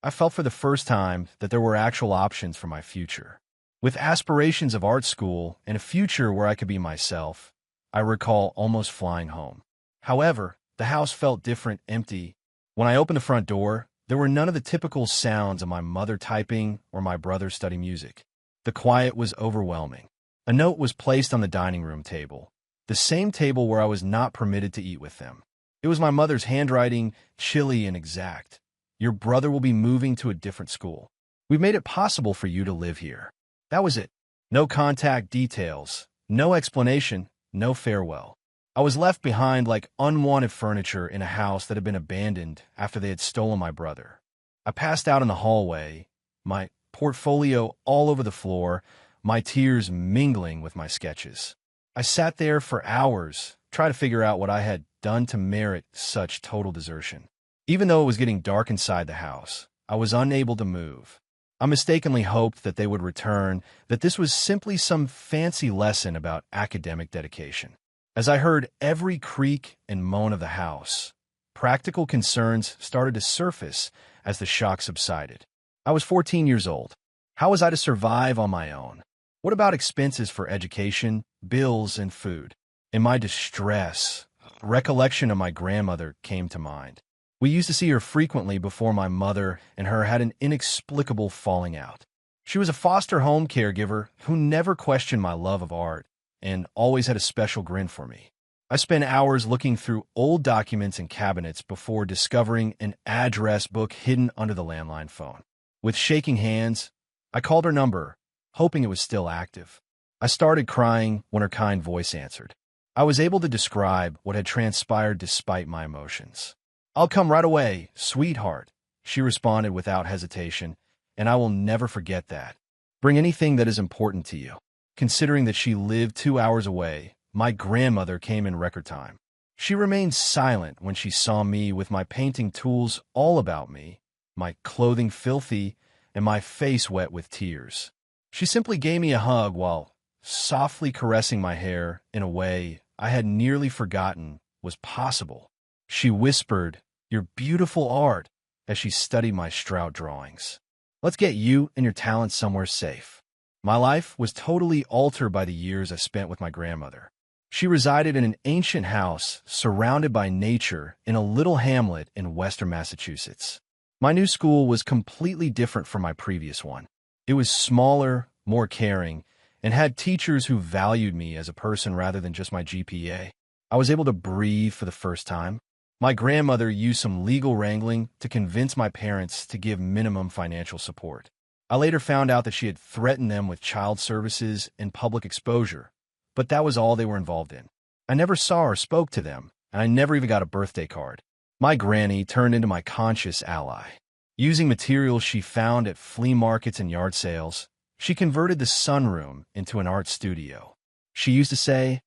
I felt for the first time that there were actual options for my future. With aspirations of art school and a future where I could be myself, I recall almost flying home. However, the house felt different, empty. When I opened the front door, there were none of the typical sounds of my mother typing or my brother studying music. The quiet was overwhelming. A note was placed on the dining room table, the same table where I was not permitted to eat with them. It was my mother's handwriting, chilly and exact. "Your brother will be moving to a different school. We've made it possible for you to live here." That was it. No contact details, no explanation, no farewell. I was left behind like unwanted furniture in a house that had been abandoned after they had stolen my brother. I passed out in the hallway, my portfolio all over the floor, my tears mingling with my sketches. I sat there for hours, trying to figure out what I had done to merit such total desertion. Even though it was getting dark inside the house, I was unable to move. I mistakenly hoped that they would return, that this was simply some fancy lesson about academic dedication. As I heard every creak and moan of the house, practical concerns started to surface as the shock subsided. I was 14 years old. How was I to survive on my own? What about expenses for education, bills, and food? In my distress, recollection of my grandmother came to mind. We used to see her frequently before my mother and her had an inexplicable falling out. She was a foster home caregiver who never questioned my love of art and always had a special grin for me. I spent hours looking through old documents and cabinets before discovering an address book hidden under the landline phone. With shaking hands, I called her number, hoping it was still active. I started crying when her kind voice answered. I was able to describe what had transpired despite my emotions. "I'll come right away, sweetheart," she responded without hesitation, and I will never forget that. "Bring anything that is important to you." Considering that she lived 2 hours away, my grandmother came in record time. She remained silent when she saw me with my painting tools all about me, my clothing filthy, and my face wet with tears. She simply gave me a hug while softly caressing my hair in a way I had nearly forgotten was possible. She whispered, "Your beautiful art," as she studied my Strout drawings. "Let's get you and your talents somewhere safe." My life was totally altered by the years I spent with my grandmother. She resided in an ancient house surrounded by nature in a little hamlet in western Massachusetts. My new school was completely different from my previous one. It was smaller, more caring, and had teachers who valued me as a person rather than just my GPA. I was able to breathe for the first time. My grandmother used some legal wrangling to convince my parents to give minimum financial support. I later found out that she had threatened them with child services and public exposure, but that was all they were involved in. I never saw or spoke to them, and I never even got a birthday card. My granny turned into my conscious ally. Using materials she found at flea markets and yard sales, she converted the sunroom into an art studio. She used to say,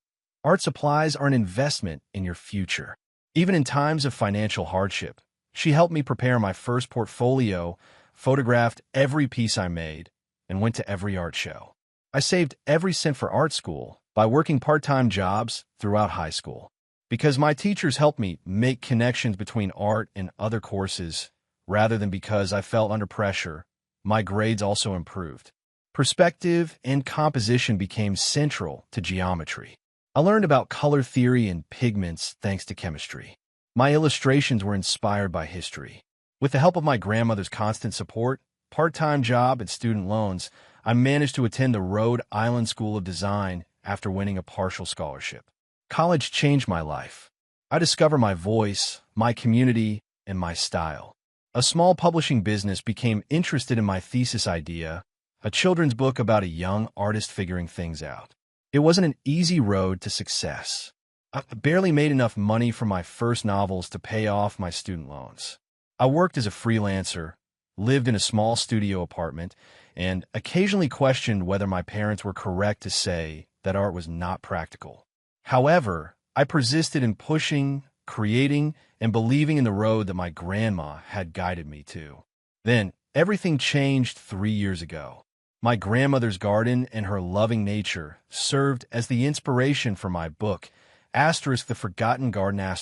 "Art supplies are an investment in your future." Even in times of financial hardship, she helped me prepare my first portfolio, photographed every piece I made, and went to every art show. I saved every cent for art school by working part-time jobs throughout high school. Because my teachers helped me make connections between art and other courses, rather than because I felt under pressure, my grades also improved. Perspective and composition became central to geometry. I learned about color theory and pigments thanks to chemistry. My illustrations were inspired by history. With the help of my grandmother's constant support, part-time job, and student loans, I managed to attend the Rhode Island School of Design after winning a partial scholarship. College changed my life. I discovered my voice, my community, and my style. A small publishing business became interested in my thesis idea, a children's book about a young artist figuring things out. It wasn't an easy road to success. I barely made enough money from my first novels to pay off my student loans. I worked as a freelancer, lived in a small studio apartment, and occasionally questioned whether my parents were correct to say that art was not practical. However, I persisted in pushing, creating, and believing in the road that my grandma had guided me to. Then, everything changed 3 years ago. My grandmother's garden and her loving nature served as the inspiration for my book, *The Forgotten Garden*,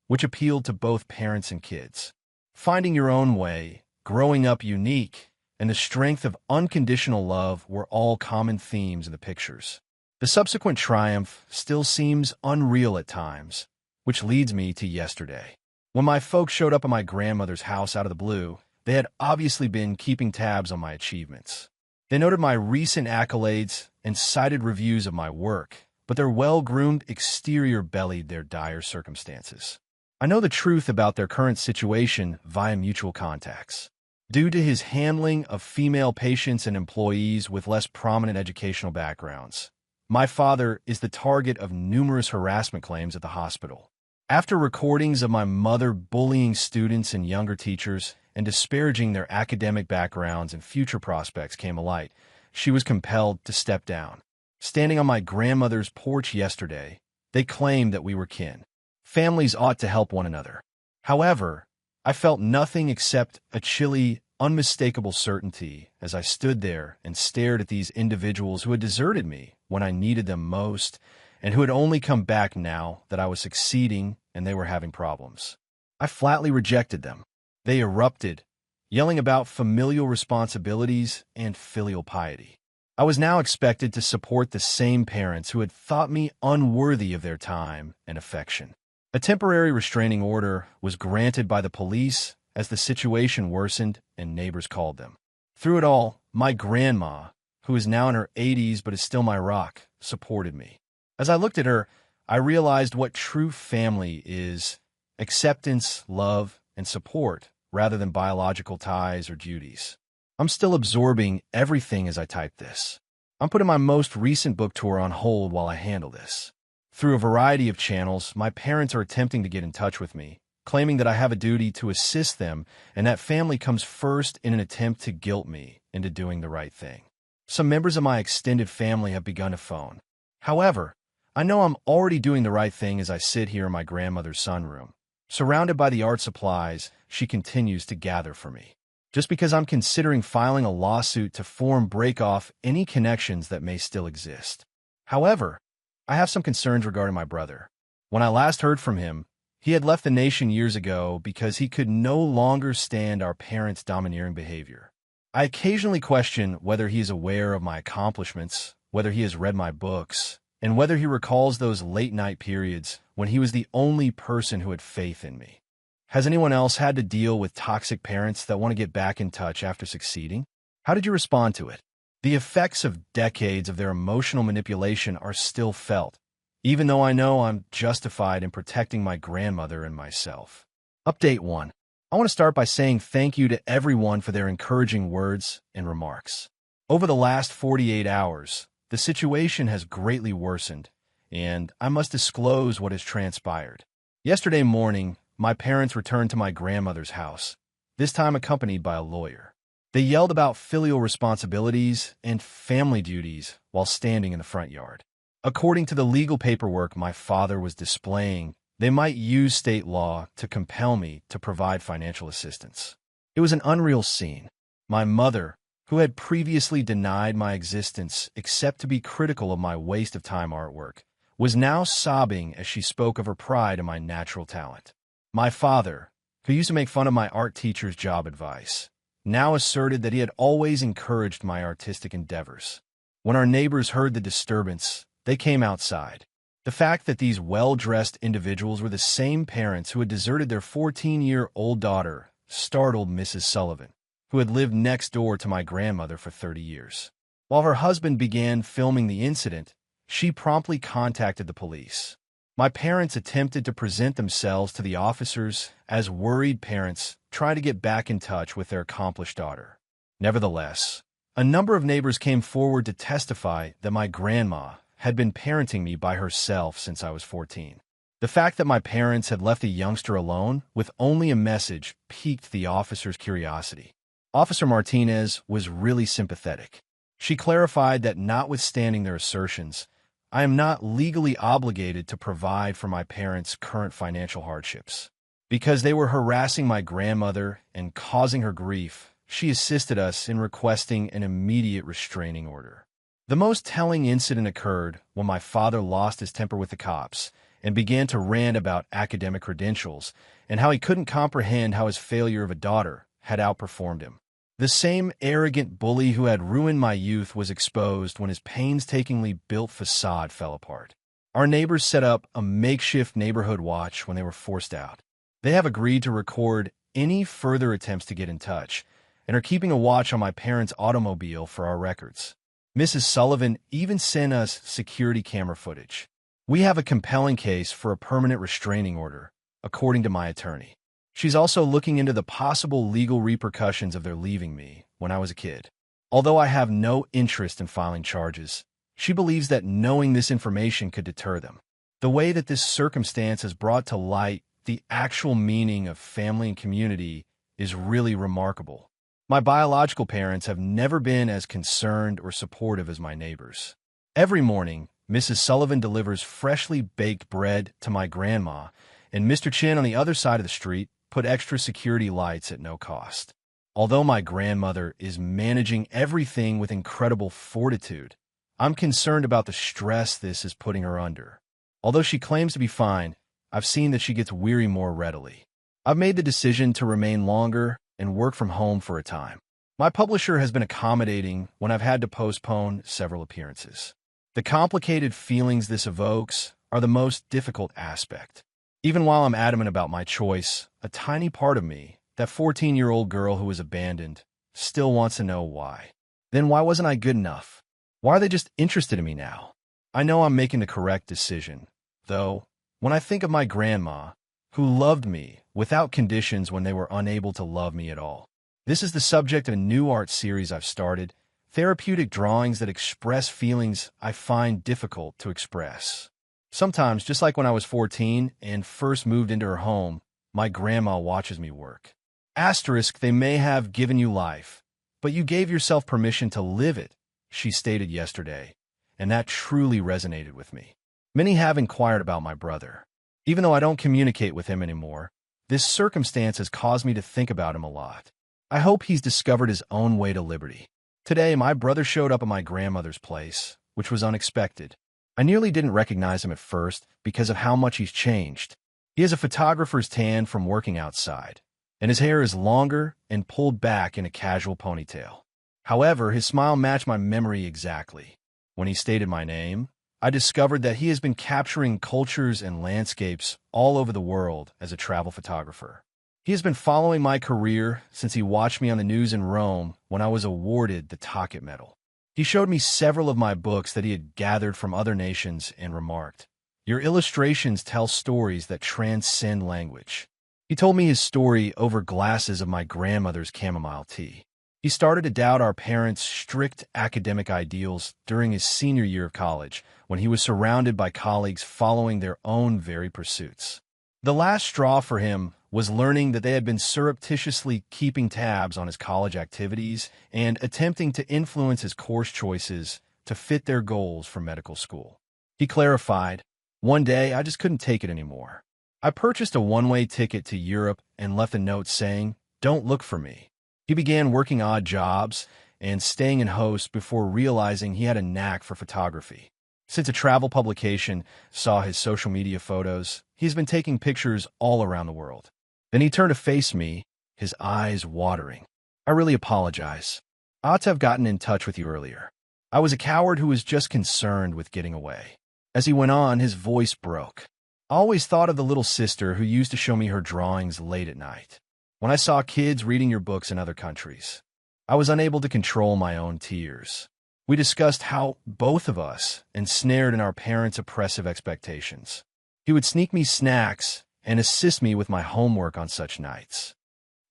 which appealed to both parents and kids. Finding your own way, growing up unique, and the strength of unconditional love were all common themes in the pictures. The subsequent triumph still seems unreal at times, which leads me to yesterday. When my folks showed up at my grandmother's house out of the blue, they had obviously been keeping tabs on my achievements. They noted my recent accolades and cited reviews of my work, but their well-groomed exterior belied their dire circumstances. I know the truth about their current situation via mutual contacts. Due to his handling of female patients and employees with less prominent educational backgrounds, my father is the target of numerous harassment claims at the hospital. After recordings of my mother bullying students and younger teachers and disparaging their academic backgrounds and future prospects came alight, she was compelled to step down. Standing on my grandmother's porch yesterday, they claimed that we were kin. Families ought to help one another. However, I felt nothing except a chilly, unmistakable certainty as I stood there and stared at these individuals who had deserted me when I needed them most, and who had only come back now that I was succeeding and they were having problems. I flatly rejected them. They erupted, yelling about familial responsibilities and filial piety. I was now expected to support the same parents who had thought me unworthy of their time and affection. A temporary restraining order was granted by the police as the situation worsened and neighbors called them. Through it all, my grandma, who is now in her 80s but is still my rock, supported me. As I looked at her, I realized what true family is: acceptance, love, and support, rather than biological ties or duties. I'm still absorbing everything as I type this. I'm putting my most recent book tour on hold while I handle this. Through a variety of channels, my parents are attempting to get in touch with me, claiming that I have a duty to assist them and that family comes first in an attempt to guilt me into doing the right thing. Some members of my extended family have begun to phone. However, I know I'm already doing the right thing as I sit here in my grandmother's sunroom. Surrounded by the art supplies she continues to gather for me. Just because I'm considering filing a lawsuit to break off any connections that may still exist. However, I have some concerns regarding my brother. When I last heard from him, he had left the nation years ago because he could no longer stand our parents' domineering behavior. I occasionally question whether he is aware of my accomplishments, whether he has read my books, and whether he recalls those late-night periods when he was the only person who had faith in me. Has anyone else had to deal with toxic parents that want to get back in touch after succeeding? How did you respond to it? The effects of decades of their emotional manipulation are still felt, even though I know I'm justified in protecting my grandmother and myself. Update 1. I want to start by saying thank you to everyone for their encouraging words and remarks. Over the last 48 hours, the situation has greatly worsened, and I must disclose what has transpired. Yesterday morning, my parents returned to my grandmother's house, this time accompanied by a lawyer. They yelled about filial responsibilities and family duties while standing in the front yard. According to the legal paperwork my father was displaying, they might use state law to compel me to provide financial assistance. It was an unreal scene. My mother, who had previously denied my existence except to be critical of my waste-of-time artwork, was now sobbing as she spoke of her pride in my natural talent. My father, who used to make fun of my art teacher's job advice, now asserted that he had always encouraged my artistic endeavors. When our neighbors heard the disturbance, they came outside. The fact that these well-dressed individuals were the same parents who had deserted their 14-year-old daughter startled Mrs. Sullivan, who had lived next door to my grandmother for 30 years. While her husband began filming the incident, she promptly contacted the police. My parents attempted to present themselves to the officers as worried parents trying to get back in touch with their accomplished daughter. Nevertheless, a number of neighbors came forward to testify that my grandma had been parenting me by herself since I was 14. The fact that my parents had left the youngster alone with only a message piqued the officer's curiosity. Officer Martinez was really sympathetic. She clarified that notwithstanding their assertions, I am not legally obligated to provide for my parents' current financial hardships. Because they were harassing my grandmother and causing her grief, she assisted us in requesting an immediate restraining order. The most telling incident occurred when my father lost his temper with the cops and began to rant about academic credentials and how he couldn't comprehend how his failure of a daughter had outperformed him. The same arrogant bully who had ruined my youth was exposed when his painstakingly built facade fell apart. Our neighbors set up a makeshift neighborhood watch when they were forced out. They have agreed to record any further attempts to get in touch and are keeping a watch on my parents' automobile for our records. Mrs. Sullivan even sent us security camera footage. We have a compelling case for a permanent restraining order, according to my attorney. She's also looking into the possible legal repercussions of their leaving me when I was a kid. Although I have no interest in filing charges, she believes that knowing this information could deter them. The way that this circumstance has brought to light the actual meaning of family and community is really remarkable. My biological parents have never been as concerned or supportive as my neighbors. Every morning, Mrs. Sullivan delivers freshly baked bread to my grandma, and Mr. Chin on the other side of the street put extra security lights at no cost. Although my grandmother is managing everything with incredible fortitude, I'm concerned about the stress this is putting her under. Although she claims to be fine, I've seen that she gets weary more readily. I've made the decision to remain longer and work from home for a time. My publisher has been accommodating when I've had to postpone several appearances. The complicated feelings this evokes are the most difficult aspect. Even while I'm adamant about my choice, a tiny part of me, that 14-year-old girl who was abandoned, still wants to know why. Then why wasn't I good enough? Why are they just interested in me now? I know I'm making the correct decision, though, when I think of my grandma, who loved me without conditions when they were unable to love me at all. This is the subject of a new art series I've started, therapeutic drawings that express feelings I find difficult to express. Sometimes, just like when I was 14 and first moved into her home, my grandma watches me work. Asterisk, they may have given you life, but you gave yourself permission to live it, she stated yesterday, and that truly resonated with me. Many have inquired about my brother. Even though I don't communicate with him anymore, this circumstance has caused me to think about him a lot. I hope he's discovered his own way to liberty. Today, my brother showed up at my grandmother's place, which was unexpected. I nearly didn't recognize him at first because of how much he's changed. He has a photographer's tan from working outside, and his hair is longer and pulled back in a casual ponytail. However, his smile matched my memory exactly. When he stated my name, I discovered that he has been capturing cultures and landscapes all over the world as a travel photographer. He has been following my career since he watched me on the news in Rome when I was awarded the Tocket Medal. He showed me several of my books that he had gathered from other nations and remarked, "Your illustrations tell stories that transcend language." He told me his story over glasses of my grandmother's chamomile tea. He started to doubt our parents' strict academic ideals during his senior year of college, when he was surrounded by colleagues following their own very pursuits. The last straw for him was learning that they had been surreptitiously keeping tabs on his college activities and attempting to influence his course choices to fit their goals for medical school. He clarified, "One day, I just couldn't take it anymore. I purchased a one-way ticket to Europe and left a note saying, 'Don't look for me.'" He began working odd jobs and staying in hosts before realizing he had a knack for photography. Since a travel publication saw his social media photos, he's been taking pictures all around the world. Then he turned to face me, his eyes watering. "I really apologize. I ought to have gotten in touch with you earlier. I was a coward who was just concerned with getting away." As he went on, his voice broke. "I always thought of the little sister who used to show me her drawings late at night. When I saw kids reading your books in other countries, I was unable to control my own tears." We discussed how both of us ensnared in our parents' oppressive expectations. He would sneak me snacks and assist me with my homework on such nights.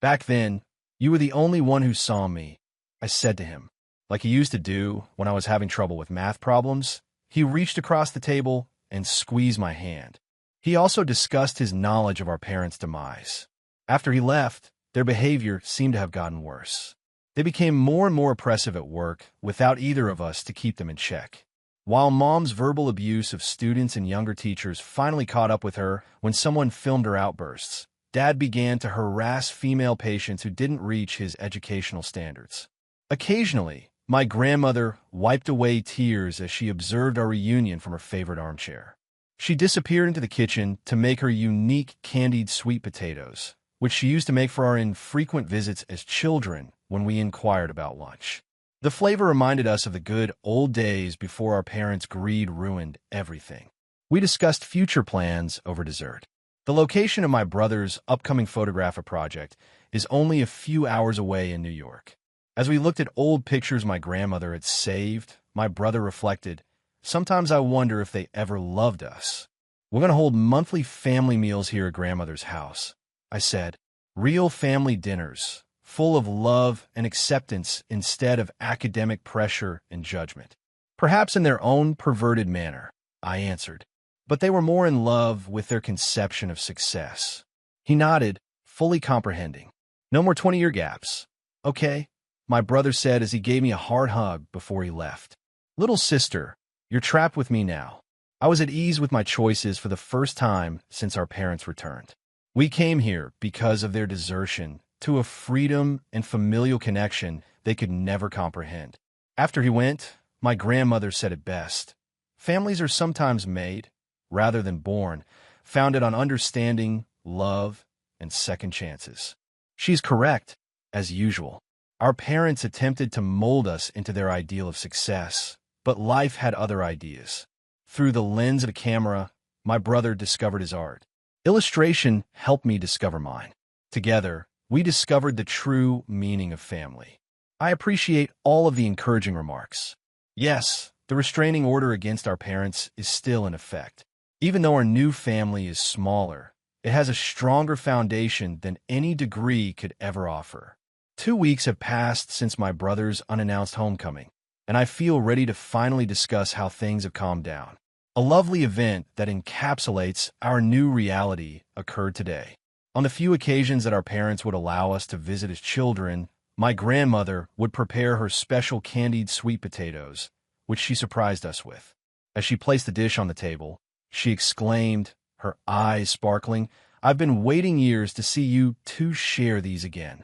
"Back then, you were the only one who saw me," I said to him. Like he used to do when I was having trouble with math problems, he reached across the table and squeezed my hand. He also discussed his knowledge of our parents' demise. After he left, their behavior seemed to have gotten worse. They became more and more oppressive at work without either of us to keep them in check. While Mom's verbal abuse of students and younger teachers finally caught up with her when someone filmed her outbursts, Dad began to harass female patients who didn't reach his educational standards. Occasionally, my grandmother wiped away tears as she observed our reunion from her favorite armchair. She disappeared into the kitchen to make her unique candied sweet potatoes, which she used to make for our infrequent visits as children when we inquired about lunch. The flavor reminded us of the good old days before our parents' greed ruined everything. We discussed future plans over dessert. The location of my brother's upcoming photographic project is only a few hours away in New York. As we looked at old pictures my grandmother had saved, my brother reflected, "Sometimes I wonder if they ever loved us." "We're going to hold monthly family meals here at grandmother's house," I said. "Real family dinners, full of love and acceptance instead of academic pressure and judgment." "Perhaps in their own perverted manner," I answered. "But they were more in love with their conception of success." He nodded, fully comprehending. "No more 20-year gaps. Okay," my brother said as he gave me a hard hug before he left. "Little sister, you're trapped with me now." I was at ease with my choices for the first time since our parents returned. We came here because of their desertion to a freedom and familial connection they could never comprehend. After he went, my grandmother said it best. Families are sometimes made, rather than born, founded on understanding, love, and second chances. She's correct, as usual. Our parents attempted to mold us into their ideal of success, but life had other ideas. Through the lens of a camera, my brother discovered his art. Illustration helped me discover mine. Together, we discovered the true meaning of family. I appreciate all of the encouraging remarks. Yes, the restraining order against our parents is still in effect. Even though our new family is smaller, it has a stronger foundation than any degree could ever offer. 2 weeks have passed since my brother's unannounced homecoming, and I feel ready to finally discuss how things have calmed down. A lovely event that encapsulates our new reality occurred today. On the few occasions that our parents would allow us to visit as children, my grandmother would prepare her special candied sweet potatoes, which she surprised us with. As she placed the dish on the table, she exclaimed, her eyes sparkling. "I've been waiting years to see you two share these again."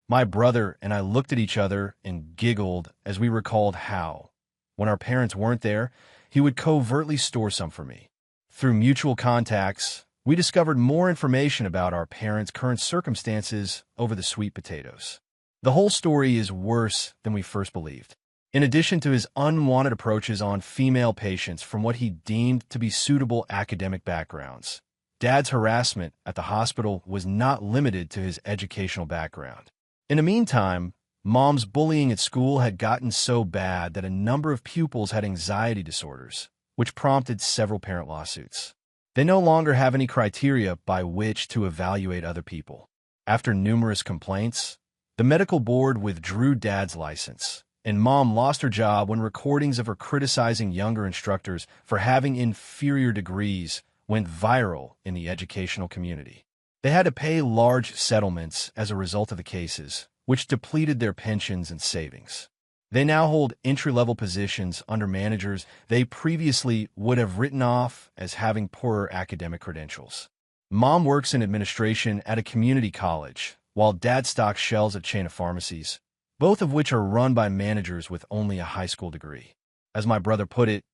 My brother and I looked at each other and giggled as we recalled how, when our parents weren't there, he would covertly store some for me. Through mutual contacts, we discovered more information about our parents' current circumstances over the sweet potatoes. The whole story is worse than we first believed. In addition to his unwanted approaches on female patients from what he deemed to be suitable academic backgrounds, Dad's harassment at the hospital was not limited to his educational background. In the meantime, Mom's bullying at school had gotten so bad that a number of pupils had anxiety disorders, which prompted several parent lawsuits. They no longer have any criteria by which to evaluate other people. After numerous complaints, the medical board withdrew Dad's license, and Mom lost her job when recordings of her criticizing younger instructors for having inferior degrees went viral in the educational community. They had to pay large settlements as a result of the cases, which depleted their pensions and savings. They now hold entry-level positions under managers they previously would have written off as having poorer academic credentials. Mom works in administration at a community college, while Dad stocks shelves at a chain of pharmacies, both of which are run by managers with only a high school degree. As my brother put it,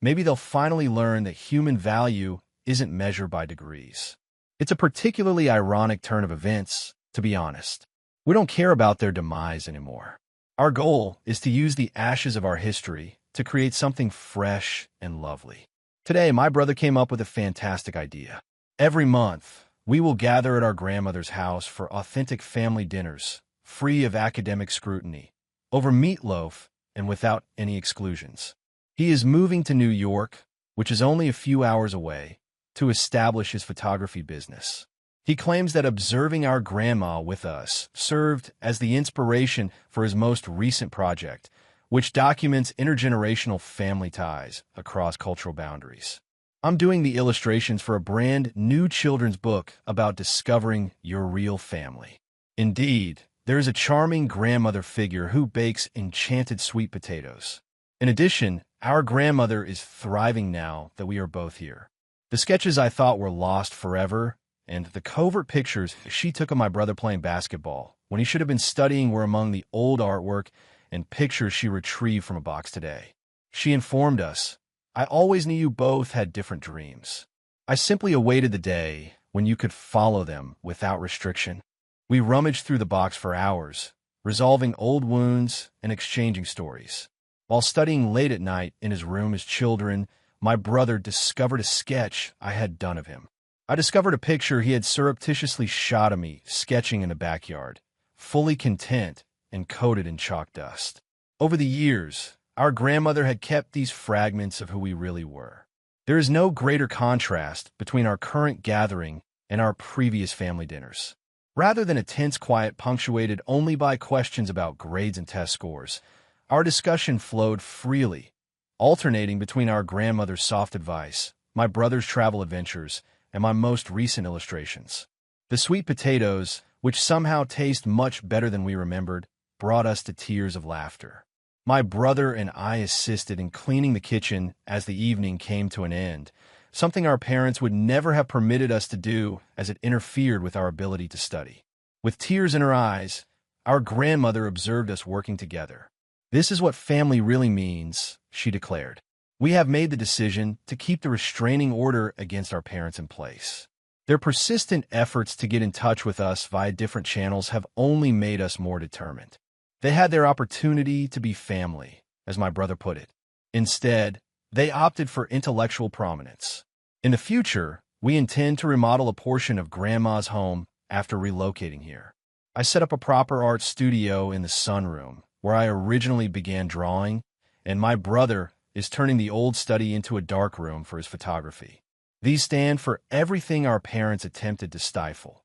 maybe they'll finally learn that human value isn't measured by degrees. It's a particularly ironic turn of events, to be honest. We don't care about their demise anymore. Our goal is to use the ashes of our history to create something fresh and lovely. Today, my brother came up with a fantastic idea. Every month, we will gather at our grandmother's house for authentic family dinners, free of academic scrutiny, over meatloaf and without any exclusions. He is moving to New York, which is only a few hours away, to establish his photography business. He claims that observing our grandma with us served as the inspiration for his most recent project, which documents intergenerational family ties across cultural boundaries. I'm doing the illustrations for a brand new children's book about discovering your real family. Indeed, there is a charming grandmother figure who bakes enchanted sweet potatoes. In addition, our grandmother is thriving now that we are both here. The sketches I thought were lost forever, and the covert pictures she took of my brother playing basketball when he should have been studying were among the old artwork and pictures she retrieved from a box today. She informed us, "I always knew you both had different dreams. I simply awaited the day when you could follow them without restriction." We rummaged through the box for hours, resolving old wounds and exchanging stories. While studying late at night in his room as children, my brother discovered a sketch I had done of him. I discovered a picture he had surreptitiously shot of me sketching in the backyard, fully content and coated in chalk dust. Over the years, our grandmother had kept these fragments of who we really were. There is no greater contrast between our current gathering and our previous family dinners. Rather than a tense quiet punctuated only by questions about grades and test scores, our discussion flowed freely, alternating between our grandmother's soft advice, my brother's travel adventures, and my most recent illustrations. The sweet potatoes, which somehow taste much better than we remembered, brought us to tears of laughter. My brother and I assisted in cleaning the kitchen as the evening came to an end, something our parents would never have permitted us to do as it interfered with our ability to study. With tears in her eyes, our grandmother observed us working together. "This is what family really means," she declared. "We have made the decision to keep the restraining order against our parents in place. Their persistent efforts to get in touch with us via different channels have only made us more determined. They had their opportunity to be family, as my brother put it. Instead, they opted for intellectual prominence. In the future, we intend to remodel a portion of Grandma's home after relocating here. I set up a proper art studio in the sunroom, where I originally began drawing, and my brother is turning the old study into a dark room for his photography. These stand for everything our parents attempted to stifle: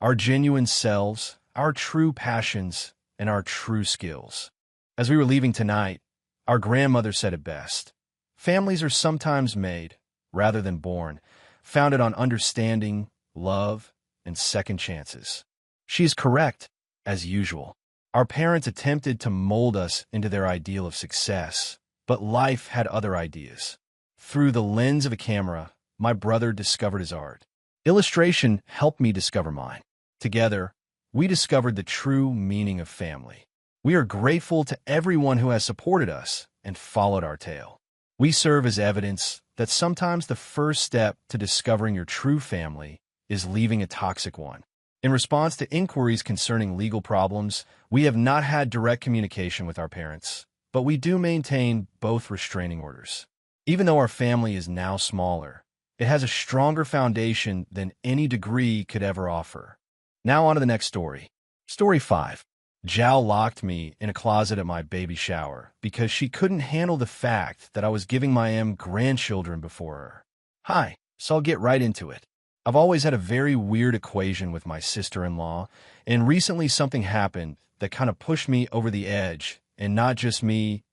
our genuine selves, our true passions, and our true skills. As we were leaving tonight, our grandmother said it best: families are sometimes made, rather than born, founded on understanding, love, and second chances. She is correct, as usual. Our parents attempted to mold us into their ideal of success, but life had other ideas. Through the lens of a camera, my brother discovered his art. Illustration helped me discover mine. Together, we discovered the true meaning of family. We are grateful to everyone who has supported us and followed our tale. We serve as evidence that sometimes the first step to discovering your true family is leaving a toxic one. In response to inquiries concerning legal problems, we have not had direct communication with our parents, but we do maintain both restraining orders. Even though our family is now smaller, it has a stronger foundation than any degree could ever offer. Now on to the next story. Story 5. Zhao locked me in a closet at my baby shower because she couldn't handle the fact that I was giving my grandchildren before her. Hi, so I'll get right into it. I've always had a very weird equation with my sister-in-law, and recently something happened that kind of pushed me over the edge, and not just me,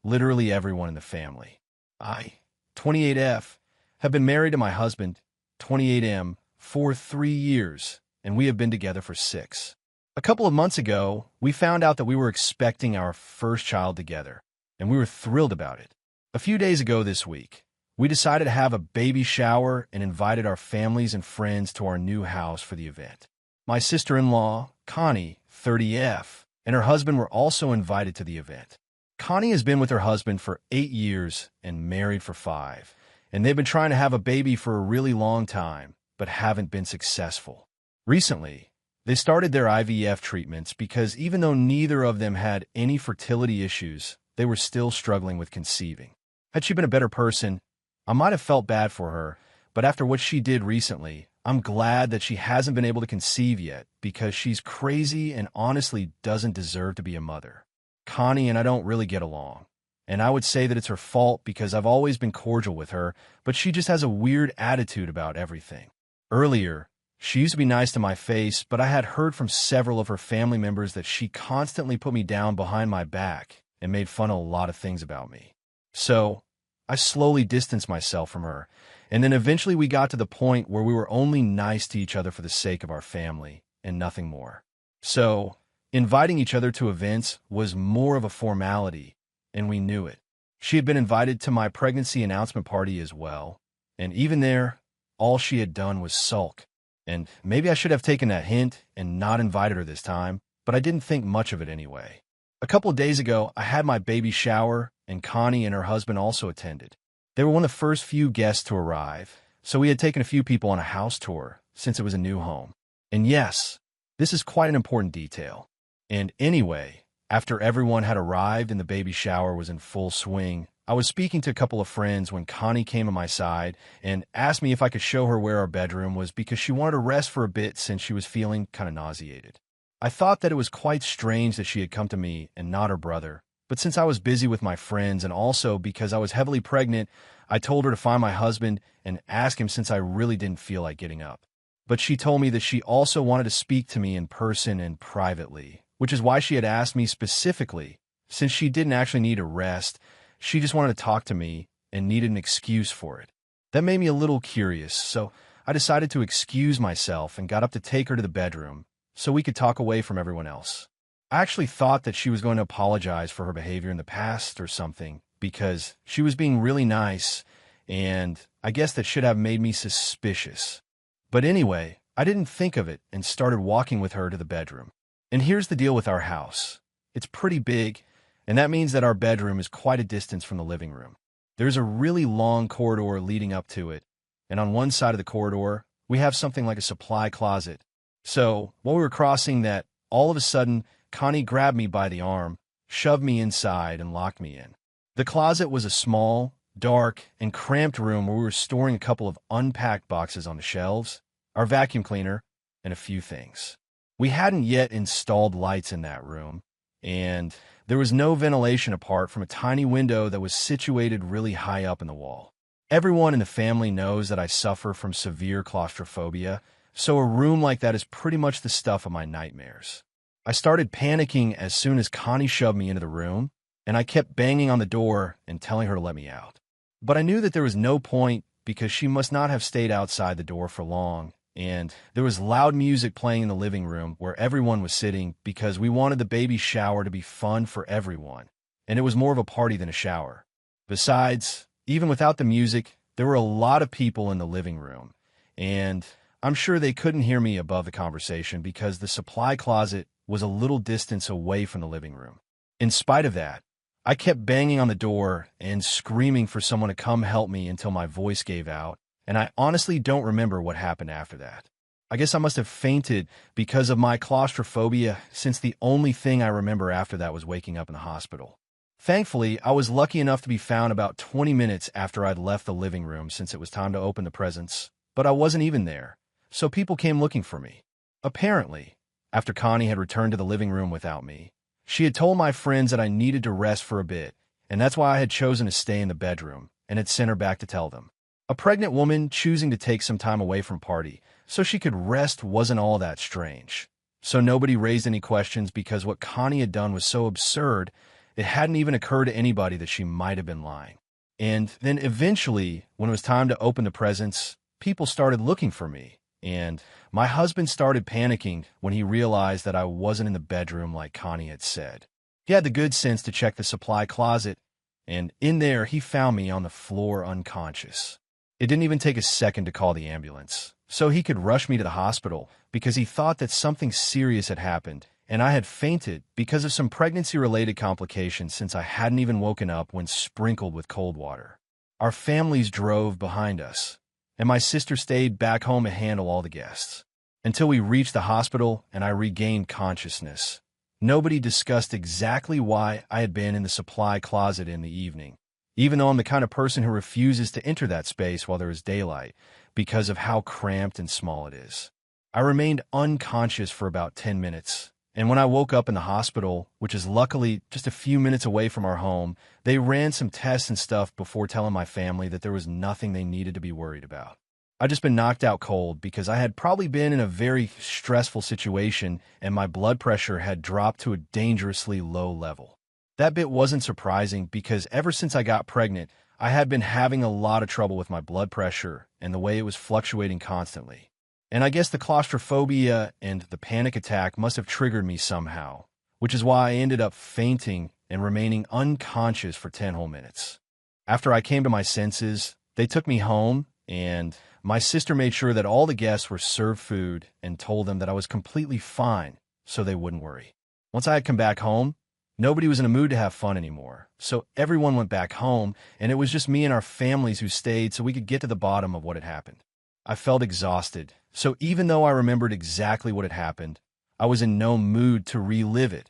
literally everyone in the family. I, 28F, have been married to my husband, 28M, for 3 years, and we have been together for 6. A couple of months ago, we found out that we were expecting our first child together, and we were thrilled about it. A few days ago this week, we decided to have a baby shower and invited our families and friends to our new house for the event. My sister-in-law, Connie, 30F, and her husband were also invited to the event. Connie has been with her husband for 8 years and married for 5, and they've been trying to have a baby for a really long time, but haven't been successful. Recently, they started their IVF treatments because even though neither of them had any fertility issues, they were still struggling with conceiving. Had she been a better person, I might have felt bad for her, but after what she did recently, I'm glad that she hasn't been able to conceive yet because she's crazy and honestly doesn't deserve to be a mother. Connie and I don't really get along, and I would say that it's her fault because I've always been cordial with her, but she just has a weird attitude about everything. Earlier, she used to be nice to my face, but I had heard from several of her family members that she constantly put me down behind my back and made fun of a lot of things about me. So, I slowly distanced myself from her, and then eventually we got to the point where we were only nice to each other for the sake of our family, and nothing more. So, inviting each other to events was more of a formality, and we knew it. She had been invited to my pregnancy announcement party as well, and even there, all she had done was sulk. And maybe I should have taken that hint and not invited her this time, but I didn't think much of it anyway. A couple of days ago, I had my baby shower, and Connie and her husband also attended. They were one of the first few guests to arrive, so we had taken a few people on a house tour since it was a new home. And yes, this is quite an important detail. And anyway, after everyone had arrived and the baby shower was in full swing, I was speaking to a couple of friends when Connie came to my side and asked me if I could show her where our bedroom was because she wanted to rest for a bit since she was feeling kind of nauseated. I thought that it was quite strange that she had come to me and not her brother, but since I was busy with my friends and also because I was heavily pregnant, I told her to find my husband and ask him since I really didn't feel like getting up. But she told me that she also wanted to speak to me in person and privately, which is why she had asked me specifically. Since she didn't actually need a rest, she just wanted to talk to me and needed an excuse for it. That made me a little curious, so I decided to excuse myself and got up to take her to the bedroom so we could talk away from everyone else. I actually thought that she was going to apologize for her behavior in the past or something because she was being really nice, and I guess that should have made me suspicious. But anyway, I didn't think of it and started walking with her to the bedroom. And here's the deal with our house. It's pretty big, and that means that our bedroom is quite a distance from the living room. There's a really long corridor leading up to it, and on one side of the corridor, we have something like a supply closet. So, while we were crossing that, all of a sudden, Connie grabbed me by the arm, shoved me inside, and locked me in. The closet was a small, dark, and cramped room where we were storing a couple of unpacked boxes on the shelves, our vacuum cleaner, and a few things. We hadn't yet installed lights in that room, and there was no ventilation apart from a tiny window that was situated really high up in the wall. Everyone in the family knows that I suffer from severe claustrophobia, so a room like that is pretty much the stuff of my nightmares. I started panicking as soon as Connie shoved me into the room, and I kept banging on the door and telling her to let me out. But I knew that there was no point because she must not have stayed outside the door for long, and there was loud music playing in the living room where everyone was sitting because we wanted the baby shower to be fun for everyone, and it was more of a party than a shower. Besides, even without the music, There were a lot of people in the living room, and I'm sure they couldn't hear me above the conversation because the supply closet was a little distance away from the living room. In spite of that, I kept banging on the door and screaming for someone to come help me until my voice gave out, and I honestly don't remember what happened after that. I guess I must have fainted because of my claustrophobia, since the only thing I remember after that was waking up in the hospital. Thankfully, I was lucky enough to be found about 20 minutes after I'd left the living room since it was time to open the presents, but I wasn't even there, so people came looking for me. Apparently, after Connie had returned to the living room without me, she had told my friends that I needed to rest for a bit, and that's why I had chosen to stay in the bedroom, and had sent her back to tell them. A pregnant woman choosing to take some time away from party so she could rest wasn't all that strange. So nobody raised any questions because what Connie had done was so absurd, it hadn't even occurred to anybody that she might have been lying. And then eventually, when it was time to open the presents, people started looking for me, and my husband started panicking when he realized that I wasn't in the bedroom like Connie had said. He had the good sense to check the supply closet, and in there he found me on the floor unconscious. It didn't even take a second to call the ambulance, so he could rush me to the hospital because he thought that something serious had happened, and I had fainted because of some pregnancy-related complications since I hadn't even woken up when sprinkled with cold water. Our families drove behind us, and my sister stayed back home to handle all the guests. Until we reached the hospital and I regained consciousness, nobody discussed exactly why I had been in the supply closet in the evening, even though I'm the kind of person who refuses to enter that space while there is daylight because of how cramped and small it is. I remained unconscious for about 10 minutes, and when I woke up in the hospital, which is luckily just a few minutes away from our home, they ran some tests and stuff before telling my family that there was nothing they needed to be worried about. I'd just been knocked out cold because I had probably been in a very stressful situation and my blood pressure had dropped to a dangerously low level. That bit wasn't surprising because ever since I got pregnant, I had been having a lot of trouble with my blood pressure and the way it was fluctuating constantly. And I guess the claustrophobia and the panic attack must have triggered me somehow, which is why I ended up fainting and remaining unconscious for 10 whole minutes. After I came to my senses, they took me home, and my sister made sure that all the guests were served food and told them that I was completely fine so they wouldn't worry. Once I had come back home, nobody was in a mood to have fun anymore, so everyone went back home, and it was just me and our families who stayed so we could get to the bottom of what had happened. I felt exhausted, so even though I remembered exactly what had happened, I was in no mood to relive it,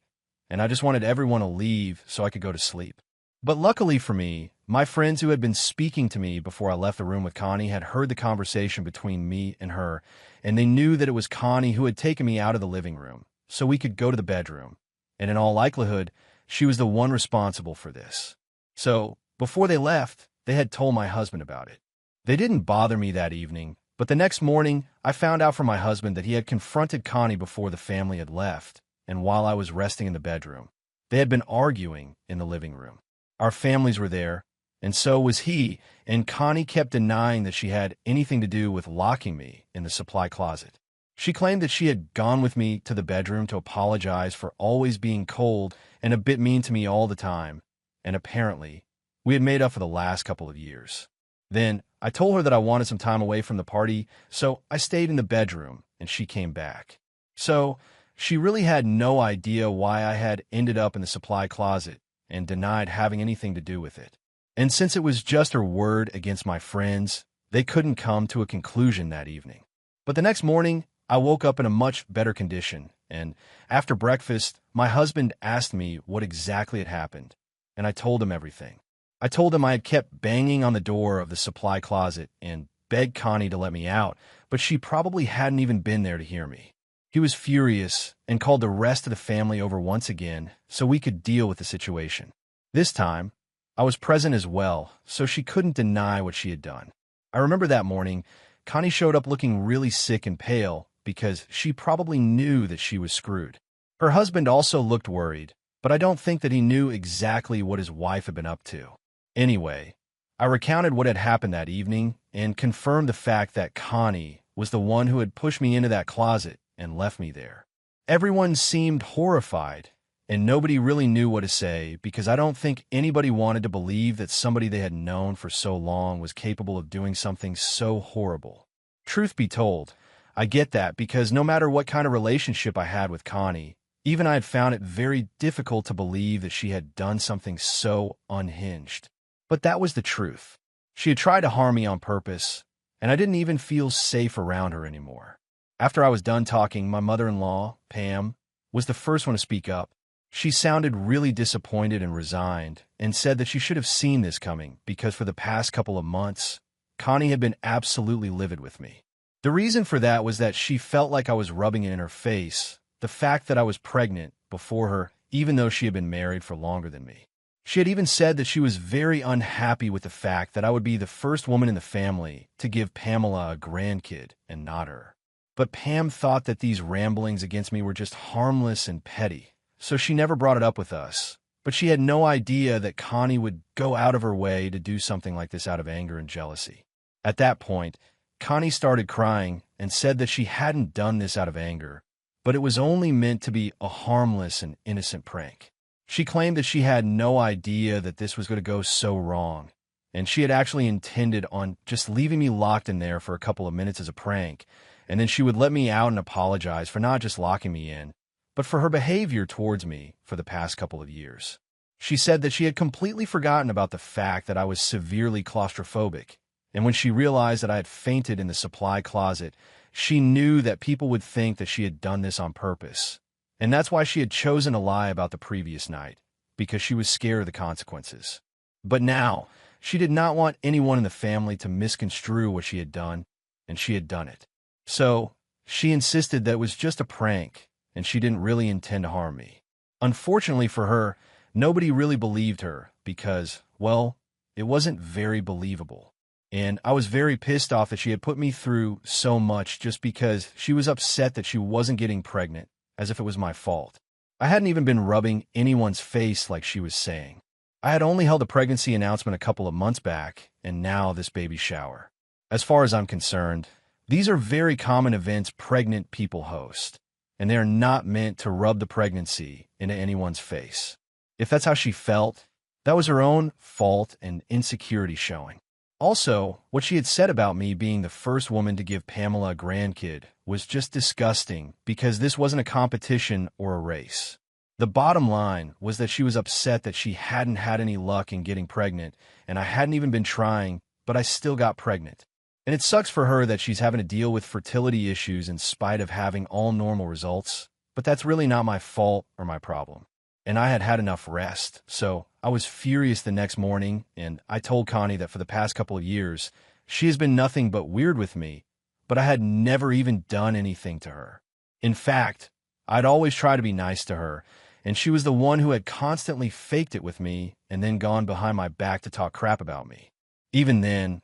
and I just wanted everyone to leave so I could go to sleep. But luckily for me, my friends who had been speaking to me before I left the room with Connie had heard the conversation between me and her, and they knew that it was Connie who had taken me out of the living room so we could go to the bedroom. And in all likelihood, she was the one responsible for this. So, before they left, they had told my husband about it. They didn't bother me that evening, but the next morning, I found out from my husband that he had confronted Connie before the family had left, and while I was resting in the bedroom. They had been arguing in the living room. Our families were there, and so was he, and Connie kept denying that she had anything to do with locking me in the supply closet. She claimed that she had gone with me to the bedroom to apologize for always being cold and a bit mean to me all the time, and apparently, we had made up for the last couple of years. Then, I told her that I wanted some time away from the party, so I stayed in the bedroom, and she came back. So, she really had no idea why I had ended up in the supply closet and denied having anything to do with it. And since it was just her word against my friends, they couldn't come to a conclusion that evening. But the next morning, I woke up in a much better condition, and after breakfast, my husband asked me what exactly had happened, and I told him everything. I told him I had kept banging on the door of the supply closet and begged Connie to let me out, but she probably hadn't even been there to hear me. He was furious and called the rest of the family over once again so we could deal with the situation. This time, I was present as well, so she couldn't deny what she had done. I remember that morning, Connie showed up looking really sick and pale because she probably knew that she was screwed. Her husband also looked worried, but I don't think that he knew exactly what his wife had been up to. Anyway, I recounted what had happened that evening and confirmed the fact that Connie was the one who had pushed me into that closet and left me there. Everyone seemed horrified, and nobody really knew what to say because I don't think anybody wanted to believe that somebody they had known for so long was capable of doing something so horrible. Truth be told, I get that because no matter what kind of relationship I had with Connie, even I had found it very difficult to believe that she had done something so unhinged. But that was the truth. She had tried to harm me on purpose, and I didn't even feel safe around her anymore. After I was done talking, my mother-in-law, Pam, was the first one to speak up. She sounded really disappointed and resigned, and said that she should have seen this coming because for the past couple of months, Connie had been absolutely livid with me. The reason for that was that she felt like I was rubbing it in her face, the fact that I was pregnant before her, even though she had been married for longer than me. She had even said that she was very unhappy with the fact that I would be the first woman in the family to give Pamela a grandkid and not her. But Pam thought that these ramblings against me were just harmless and petty, so she never brought it up with us. But she had no idea that Connie would go out of her way to do something like this out of anger and jealousy. At that point, Connie started crying and said that she hadn't done this out of anger, but it was only meant to be a harmless and innocent prank. She claimed that she had no idea that this was going to go so wrong, and she had actually intended on just leaving me locked in there for a couple of minutes as a prank, and then she would let me out and apologize for not just locking me in, but for her behavior towards me for the past couple of years. She said that she had completely forgotten about the fact that I was severely claustrophobic, and when she realized that I had fainted in the supply closet, she knew that people would think that she had done this on purpose. And that's why she had chosen to lie about the previous night, because she was scared of the consequences. But now, she did not want anyone in the family to misconstrue what she had done, and she had done it. So, she insisted that it was just a prank, and she didn't really intend to harm me. Unfortunately for her, nobody really believed her because, well, it wasn't very believable. And I was very pissed off that she had put me through so much just because she was upset that she wasn't getting pregnant, as if it was my fault. I hadn't even been rubbing anyone's face like she was saying. I had only held a pregnancy announcement a couple of months back, and now this baby shower. As far as I'm concerned, these are very common events pregnant people host, and they are not meant to rub the pregnancy into anyone's face. If that's how she felt, that was her own fault and insecurity showing. Also, what she had said about me being the first woman to give Pamela a grandkid was just disgusting because this wasn't a competition or a race. The bottom line was that she was upset that she hadn't had any luck in getting pregnant, and I hadn't even been trying, but I still got pregnant. And it sucks for her that she's having to deal with fertility issues in spite of having all normal results, but that's really not my fault or my problem. And I had had enough rest, so I was furious the next morning, and I told Connie that for the past couple of years, she has been nothing but weird with me, but I had never even done anything to her. In fact, I'd always tried to be nice to her, and she was the one who had constantly faked it with me and then gone behind my back to talk crap about me. Even then,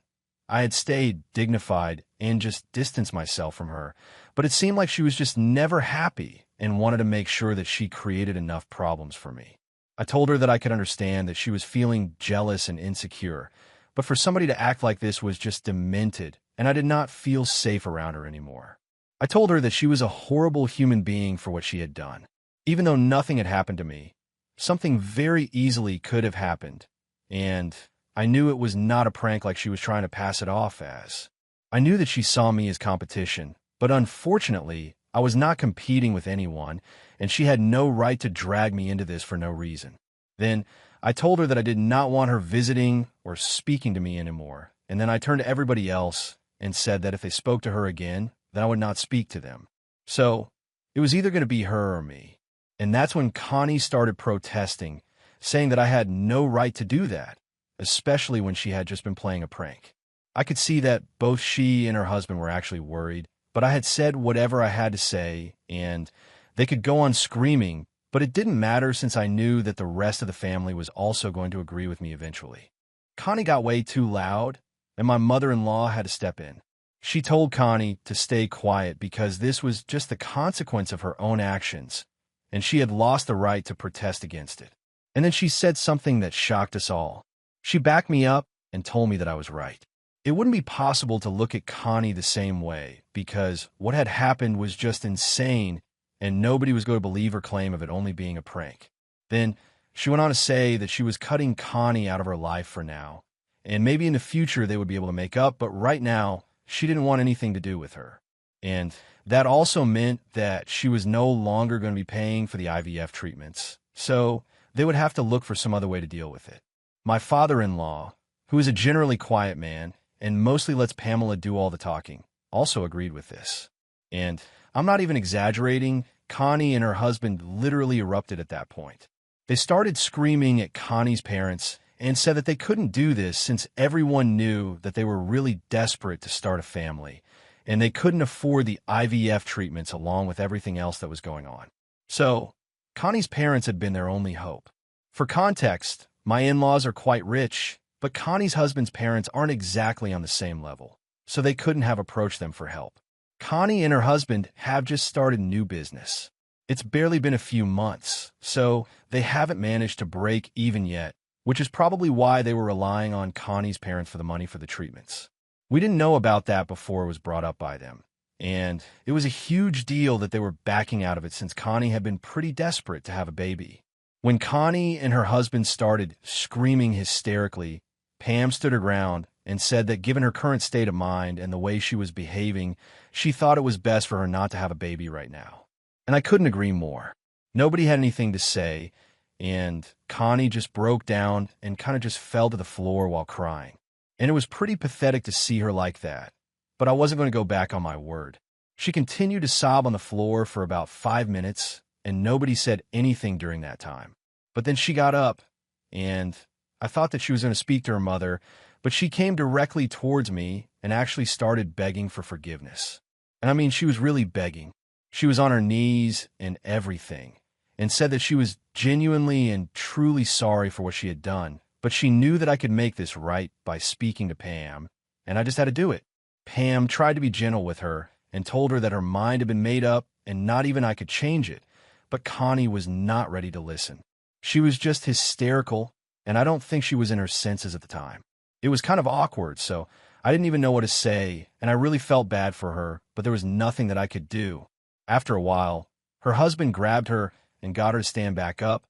I had stayed dignified and just distanced myself from her, but it seemed like she was just never happy and wanted to make sure that she created enough problems for me. I told her that I could understand that she was feeling jealous and insecure, but for somebody to act like this was just demented, and I did not feel safe around her anymore. I told her that she was a horrible human being for what she had done. Even though nothing had happened to me, something very easily could have happened, and I knew it was not a prank like she was trying to pass it off as. I knew that she saw me as competition, but unfortunately, I was not competing with anyone, and she had no right to drag me into this for no reason. Then, I told her that I did not want her visiting or speaking to me anymore, and then I turned to everybody else and said that if they spoke to her again, then I would not speak to them. So, it was either going to be her or me. And that's when Connie started protesting, saying that I had no right to do that, especially when she had just been playing a prank. I could see that both she and her husband were actually worried, but I had said whatever I had to say, and they could go on screaming, but it didn't matter since I knew that the rest of the family was also going to agree with me eventually. Connie got way too loud, and my mother-in-law had to step in. She told Connie to stay quiet because this was just the consequence of her own actions, and she had lost the right to protest against it. And then she said something that shocked us all. She backed me up and told me that I was right. It wouldn't be possible to look at Connie the same way because what had happened was just insane and nobody was going to believe her claim of it only being a prank. Then she went on to say that she was cutting Connie out of her life for now, and maybe in the future they would be able to make up, but right now she didn't want anything to do with her. And that also meant that she was no longer going to be paying for the IVF treatments, so they would have to look for some other way to deal with it. My father-in-law, who is a generally quiet man and mostly lets Pamela do all the talking, also agreed with this. And I'm not even exaggerating, Connie and her husband literally erupted at that point. They started screaming at Connie's parents and said that they couldn't do this since everyone knew that they were really desperate to start a family, and they couldn't afford the IVF treatments along with everything else that was going on. So, Connie's parents had been their only hope. For context, my in-laws are quite rich, but Connie's husband's parents aren't exactly on the same level, so they couldn't have approached them for help. Connie and her husband have just started new business. It's barely been a few months, so they haven't managed to break even yet, which is probably why they were relying on Connie's parents for the money for the treatments. We didn't know about that before it was brought up by them, and it was a huge deal that they were backing out of it since Connie had been pretty desperate to have a baby. When Connie and her husband started screaming hysterically, Pam stood her ground and said that given her current state of mind and the way she was behaving, she thought it was best for her not to have a baby right now. And I couldn't agree more. Nobody had anything to say, and Connie just broke down and kind of just fell to the floor while crying. And it was pretty pathetic to see her like that, but I wasn't going to go back on my word. She continued to sob on the floor for about 5 minutes, and nobody said anything during that time. But then she got up, and I thought that she was going to speak to her mother, but she came directly towards me and actually started begging for forgiveness. And I mean, she was really begging. She was on her knees and everything, and said that she was genuinely and truly sorry for what she had done, but she knew that I could make this right by speaking to Pam, and I just had to do it. Pam tried to be gentle with her and told her that her mind had been made up and not even I could change it, but Connie was not ready to listen. She was just hysterical, and I don't think she was in her senses at the time. It was kind of awkward, so I didn't even know what to say, and I really felt bad for her, but there was nothing that I could do. After a while, her husband grabbed her and got her to stand back up,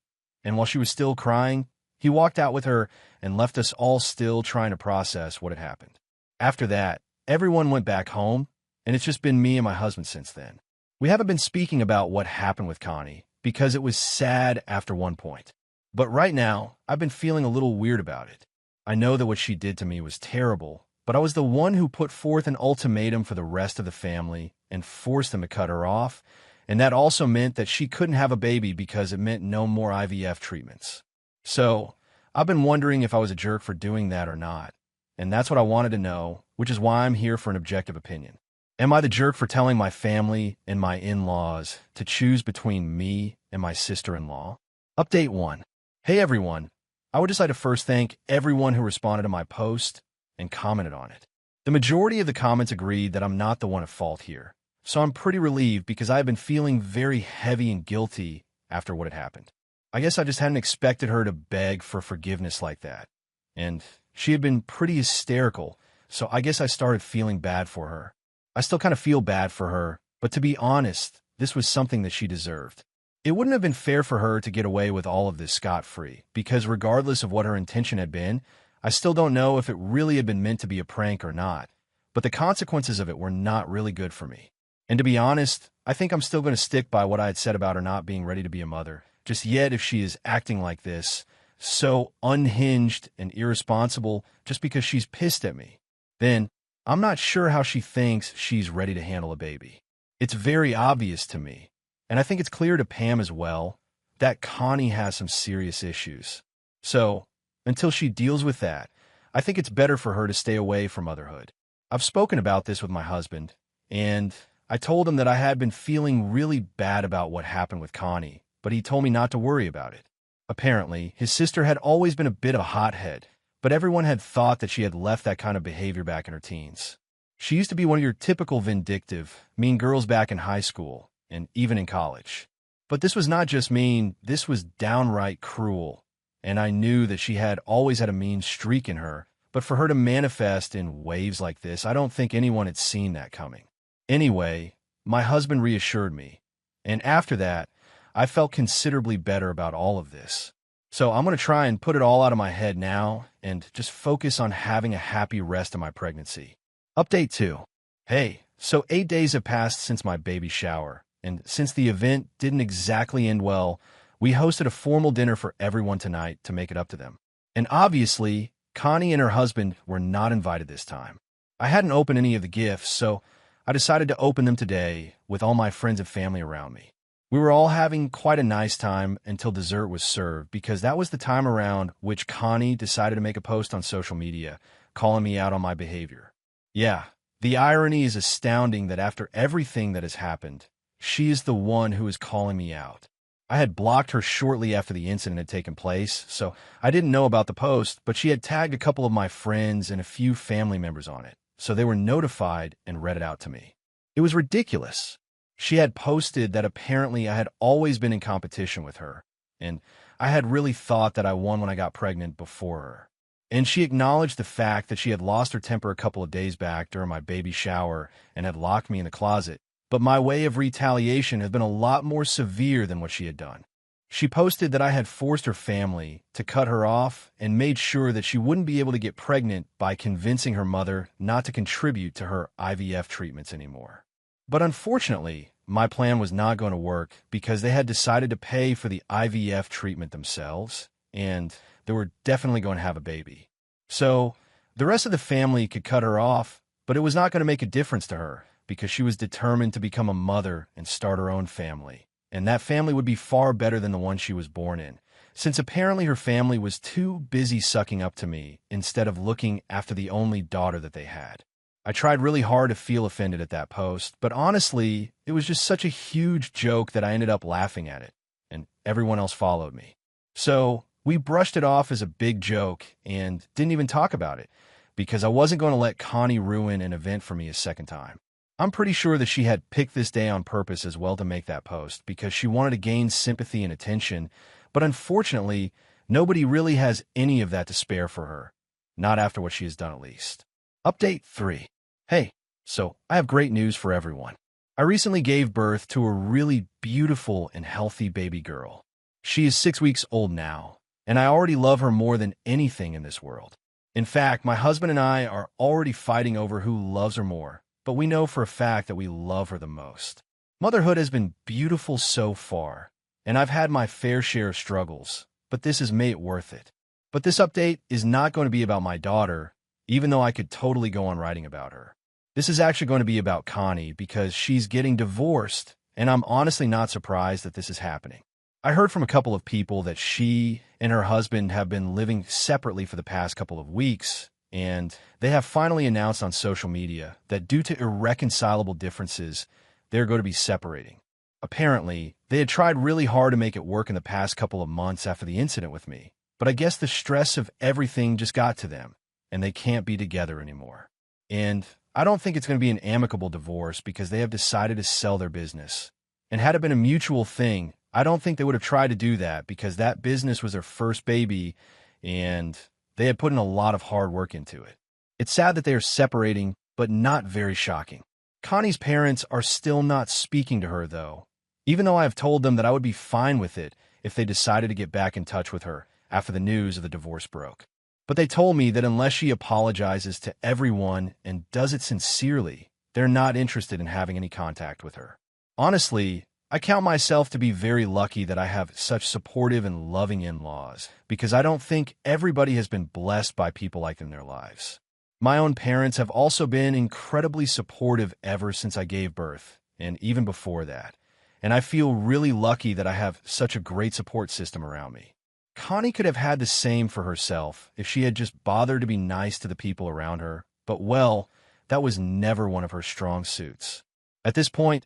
and while she was still crying, he walked out with her and left us all still trying to process what had happened. After that, everyone went back home, and it's just been me and my husband since then. We haven't been speaking about what happened with Connie because it was sad after one point. But right now, I've been feeling a little weird about it. I know that what she did to me was terrible, but I was the one who put forth an ultimatum for the rest of the family and forced them to cut her off, and that also meant that she couldn't have a baby because it meant no more IVF treatments. So, I've been wondering if I was a jerk for doing that or not, and that's what I wanted to know, which is why I'm here for an objective opinion. Am I the jerk for telling my family and my in-laws to choose between me and my sister-in-law? Update 1. Hey everyone, I would just like to first thank everyone who responded to my post and commented on it. The majority of the comments agreed that I'm not the one at fault here, so I'm pretty relieved because I've been feeling very heavy and guilty after what had happened. I guess I just hadn't expected her to beg for forgiveness like that, and she had been pretty hysterical, so I guess I started feeling bad for her. I still kind of feel bad for her, but to be honest, this was something that she deserved. It wouldn't have been fair for her to get away with all of this scot-free, because regardless of what her intention had been, I still don't know if it really had been meant to be a prank or not, but the consequences of it were not really good for me. And to be honest, I think I'm still going to stick by what I had said about her not being ready to be a mother. Just yet if she is acting like this, so unhinged and irresponsible just because she's pissed at me, then I'm not sure how she thinks she's ready to handle a baby. It's very obvious to me, and I think it's clear to Pam as well, that Connie has some serious issues. So, until she deals with that, I think it's better for her to stay away from motherhood. I've spoken about this with my husband, and I told him that I had been feeling really bad about what happened with Connie, but he told me not to worry about it. Apparently, his sister had always been a bit of a hothead, but everyone had thought that she had left that kind of behavior back in her teens. She used to be one of your typical vindictive, mean girls back in high school, and even in college. But this was not just mean, this was downright cruel, and I knew that she had always had a mean streak in her, but for her to manifest in waves like this, I don't think anyone had seen that coming. Anyway, my husband reassured me, and after that, I felt considerably better about all of this. So I'm going to try and put it all out of my head now and just focus on having a happy rest of my pregnancy. Update 2. Hey, so 8 days have passed since my baby shower, and since the event didn't exactly end well, we hosted a formal dinner for everyone tonight to make it up to them. And obviously, Connie and her husband were not invited this time. I hadn't opened any of the gifts, so I decided to open them today with all my friends and family around me. We were all having quite a nice time until dessert was served, because that was the time around which Connie decided to make a post on social media, calling me out on my behavior. Yeah, the irony is astounding that after everything that has happened, she is the one who is calling me out. I had blocked her shortly after the incident had taken place, so I didn't know about the post, but she had tagged a couple of my friends and a few family members on it, so they were notified and read it out to me. It was ridiculous. She had posted that apparently I had always been in competition with her, and I had really thought that I won when I got pregnant before her. And she acknowledged the fact that she had lost her temper a couple of days back during my baby shower and had locked me in the closet, but my way of retaliation has been a lot more severe than what she had done. She posted that I had forced her family to cut her off and made sure that she wouldn't be able to get pregnant by convincing her mother not to contribute to her IVF treatments anymore. But unfortunately, my plan was not going to work because they had decided to pay for the IVF treatment themselves, and they were definitely going to have a baby. So the rest of the family could cut her off, but it was not going to make a difference to her because she was determined to become a mother and start her own family. And that family would be far better than the one she was born in, since apparently her family was too busy sucking up to me instead of looking after the only daughter that they had. I tried really hard to feel offended at that post, but honestly, it was just such a huge joke that I ended up laughing at it, and everyone else followed me. So we brushed it off as a big joke and didn't even talk about it, because I wasn't going to let Connie ruin an event for me a second time. I'm pretty sure that she had picked this day on purpose as well to make that post, because she wanted to gain sympathy and attention, but unfortunately, nobody really has any of that to spare for her. Not after what she has done, at least. Update 3. Hey, so I have great news for everyone. I recently gave birth to a really beautiful and healthy baby girl. She is 6 weeks old now, and I already love her more than anything in this world. In fact, my husband and I are already fighting over who loves her more, but we know for a fact that we love her the most. Motherhood has been beautiful so far, and I've had my fair share of struggles, but this has made it worth it. But this update is not going to be about my daughter, even though I could totally go on writing about her. This is actually going to be about Connie because she's getting divorced, and I'm honestly not surprised that this is happening. I heard from a couple of people that she and her husband have been living separately for the past couple of weeks, and they have finally announced on social media that due to irreconcilable differences, they're going to be separating. Apparently, they had tried really hard to make it work in the past couple of months after the incident with me, but I guess the stress of everything just got to them, and they can't be together anymore. And I don't think it's going to be an amicable divorce because they have decided to sell their business. And had it been a mutual thing, I don't think they would have tried to do that because that business was their first baby and they had put in a lot of hard work into it. It's sad that they are separating, but not very shocking. Connie's parents are still not speaking to her, though, even though I have told them that I would be fine with it if they decided to get back in touch with her after the news of the divorce broke. But they told me that unless she apologizes to everyone and does it sincerely, they're not interested in having any contact with her. Honestly, I count myself to be very lucky that I have such supportive and loving in-laws, because I don't think everybody has been blessed by people like them in their lives. My own parents have also been incredibly supportive ever since I gave birth, and even before that. And I feel really lucky that I have such a great support system around me. Connie could have had the same for herself if she had just bothered to be nice to the people around her, but well, that was never one of her strong suits. At this point,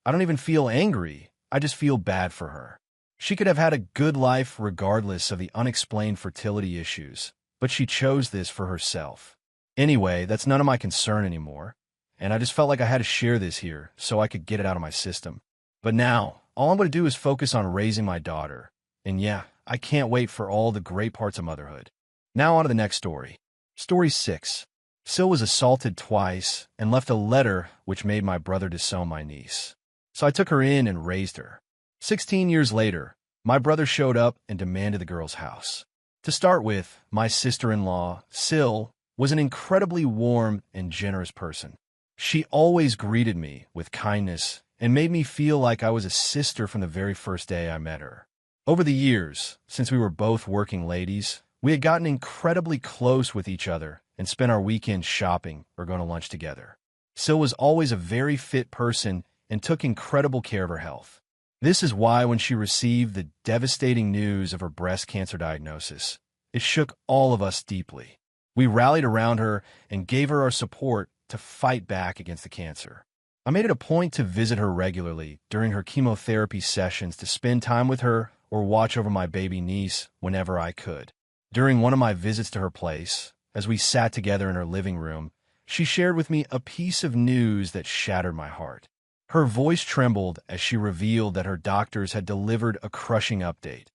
I don't even feel angry, I just feel bad for her. She could have had a good life regardless of the unexplained fertility issues, but she chose this for herself. Anyway, that's none of my concern anymore, and I just felt like I had to share this here so I could get it out of my system. But now, all I'm going to do is focus on raising my daughter, and yeah, I can't wait for all the great parts of motherhood. Now on to the next story. Story 6. Sil was assaulted twice and left a letter which made my brother disown my niece. So I took her in and raised her. 16 years later, my brother showed up and demanded the girl's house. To start with, my sister-in-law, Sil, was an incredibly warm and generous person. She always greeted me with kindness and made me feel like I was a sister from the very first day I met her. Over the years, since we were both working ladies, we had gotten incredibly close with each other and spent our weekends shopping or going to lunch together. Sil was always a very fit person and took incredible care of her health. This is why when she received the devastating news of her breast cancer diagnosis, it shook all of us deeply. We rallied around her and gave her our support to fight back against the cancer. I made it a point to visit her regularly during her chemotherapy sessions to spend time with her or watch over my baby niece whenever I could. During one of my visits to her place, as we sat together in her living room, she shared with me a piece of news that shattered my heart. Her voice trembled as she revealed that her doctors had delivered a crushing update.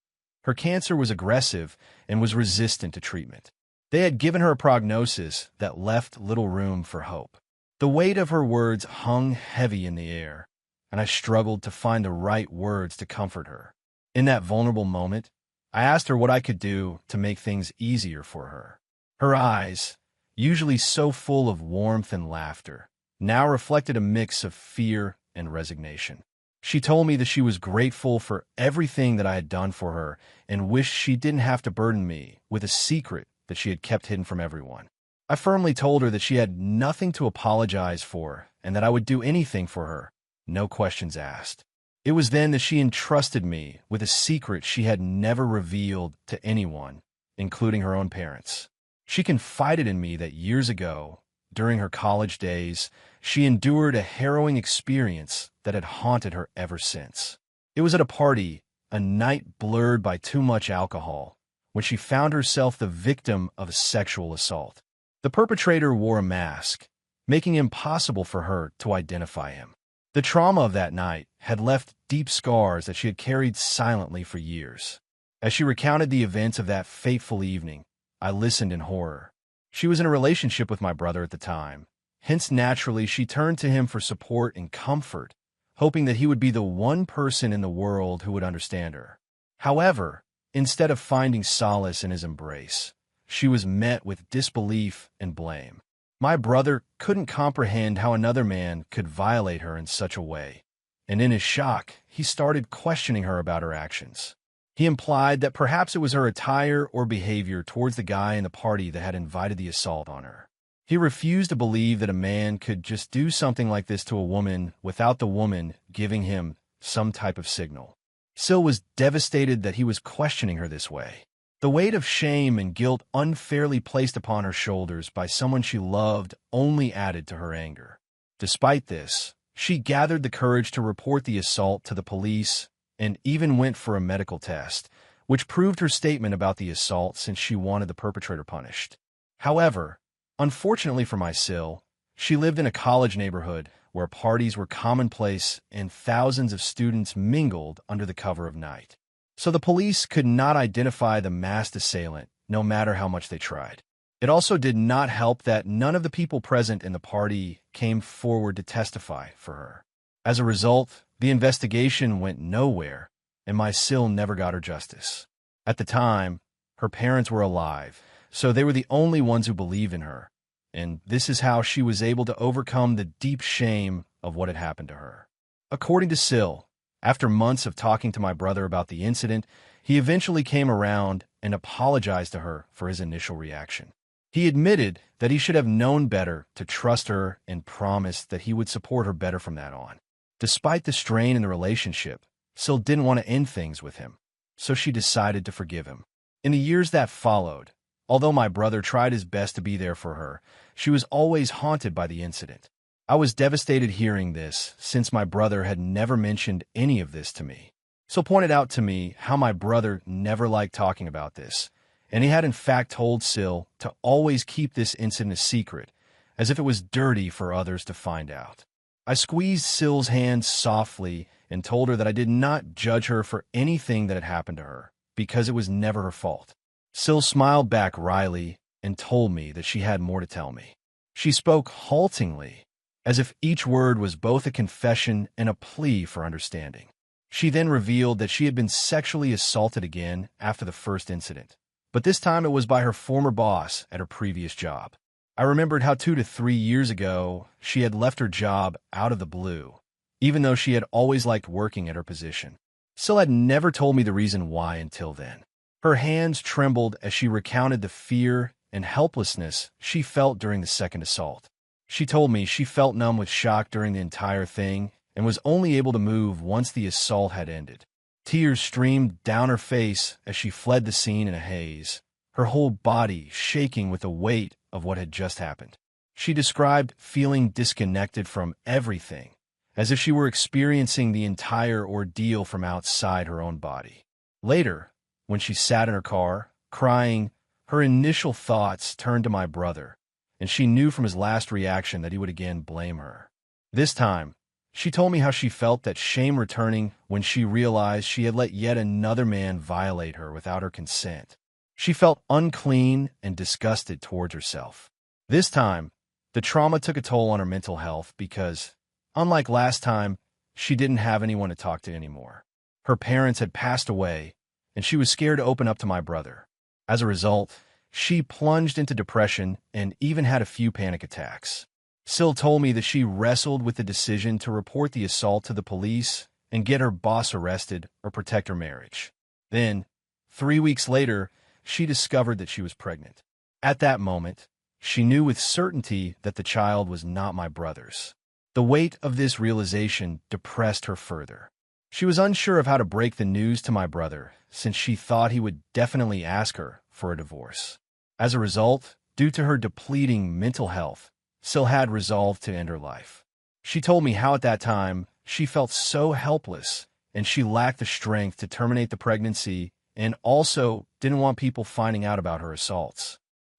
Her cancer was aggressive and was resistant to treatment. They had given her a prognosis that left little room for hope. The weight of her words hung heavy in the air, and I struggled to find the right words to comfort her. In that vulnerable moment, I asked her what I could do to make things easier for her. Her eyes, usually so full of warmth and laughter, now reflected a mix of fear and resignation. She told me that she was grateful for everything that I had done for her and wished she didn't have to burden me with a secret that she had kept hidden from everyone. I firmly told her that she had nothing to apologize for and that I would do anything for her, no questions asked. It was then that she entrusted me with a secret she had never revealed to anyone, including her own parents. She confided in me that years ago, during her college days, she endured a harrowing experience that had haunted her ever since. It was at a party, a night blurred by too much alcohol, when she found herself the victim of a sexual assault. The perpetrator wore a mask, making it impossible for her to identify him. The trauma of that night had left deep scars that she had carried silently for years. As she recounted the events of that fateful evening, I listened in horror. She was in a relationship with my brother at the time. Hence, naturally, she turned to him for support and comfort, hoping that he would be the one person in the world who would understand her. However, instead of finding solace in his embrace, she was met with disbelief and blame. My brother couldn't comprehend how another man could violate her in such a way, and in his shock, he started questioning her about her actions. He implied that perhaps it was her attire or behavior towards the guy in the party that had invited the assault on her. He refused to believe that a man could just do something like this to a woman without the woman giving him some type of signal. Sil was devastated that he was questioning her this way. The weight of shame and guilt unfairly placed upon her shoulders by someone she loved only added to her anger. Despite this, she gathered the courage to report the assault to the police and even went for a medical test, which proved her statement about the assault since she wanted the perpetrator punished. However, unfortunately for my Sil, she lived in a college neighborhood where parties were commonplace and thousands of students mingled under the cover of night. So the police could not identify the masked assailant, no matter how much they tried. It also did not help that none of the people present in the party came forward to testify for her. As a result, the investigation went nowhere, and my Sil never got her justice. At the time, her parents were alive, so they were the only ones who believed in her, and this is how she was able to overcome the deep shame of what had happened to her. According to Sil, after months of talking to my brother about the incident, he eventually came around and apologized to her for his initial reaction. He admitted that he should have known better to trust her and promised that he would support her better from that on. Despite the strain in the relationship, Sil didn't want to end things with him, so she decided to forgive him. In the years that followed, although my brother tried his best to be there for her, she was always haunted by the incident. I was devastated hearing this, since my brother had never mentioned any of this to me. Sil pointed out to me how my brother never liked talking about this, and he had in fact told Sil to always keep this incident a secret, as if it was dirty for others to find out. I squeezed Sil's hand softly and told her that I did not judge her for anything that had happened to her, because it was never her fault. Sil smiled back wryly and told me that she had more to tell me. She spoke haltingly, as if each word was both a confession and a plea for understanding. She then revealed that she had been sexually assaulted again after the first incident, but this time it was by her former boss at her previous job. I remembered how 2 to 3 years ago she had left her job out of the blue, even though she had always liked working at her position. Syl had never told me the reason why until then. Her hands trembled as she recounted the fear and helplessness she felt during the second assault. She told me she felt numb with shock during the entire thing and was only able to move once the assault had ended. Tears streamed down her face as she fled the scene in a haze, her whole body shaking with the weight of what had just happened. She described feeling disconnected from everything, as if she were experiencing the entire ordeal from outside her own body. Later, when she sat in her car, crying, her initial thoughts turned to my brother, and she knew from his last reaction that he would again blame her. This time, she told me how she felt that shame returning when she realized she had let yet another man violate her without her consent. She felt unclean and disgusted towards herself. This time, the trauma took a toll on her mental health because, unlike last time, she didn't have anyone to talk to anymore. Her parents had passed away, and she was scared to open up to my brother. As a result, she plunged into depression and even had a few panic attacks. Syl told me that she wrestled with the decision to report the assault to the police and get her boss arrested or protect her marriage. Then, 3 weeks later, she discovered that she was pregnant. At that moment, she knew with certainty that the child was not my brother's. The weight of this realization depressed her further. She was unsure of how to break the news to my brother, since she thought he would definitely ask her for a divorce. As a result, due to her depleting mental health, Syl had resolved to end her life. She told me how at that time she felt so helpless and she lacked the strength to terminate the pregnancy and also didn't want people finding out about her assaults.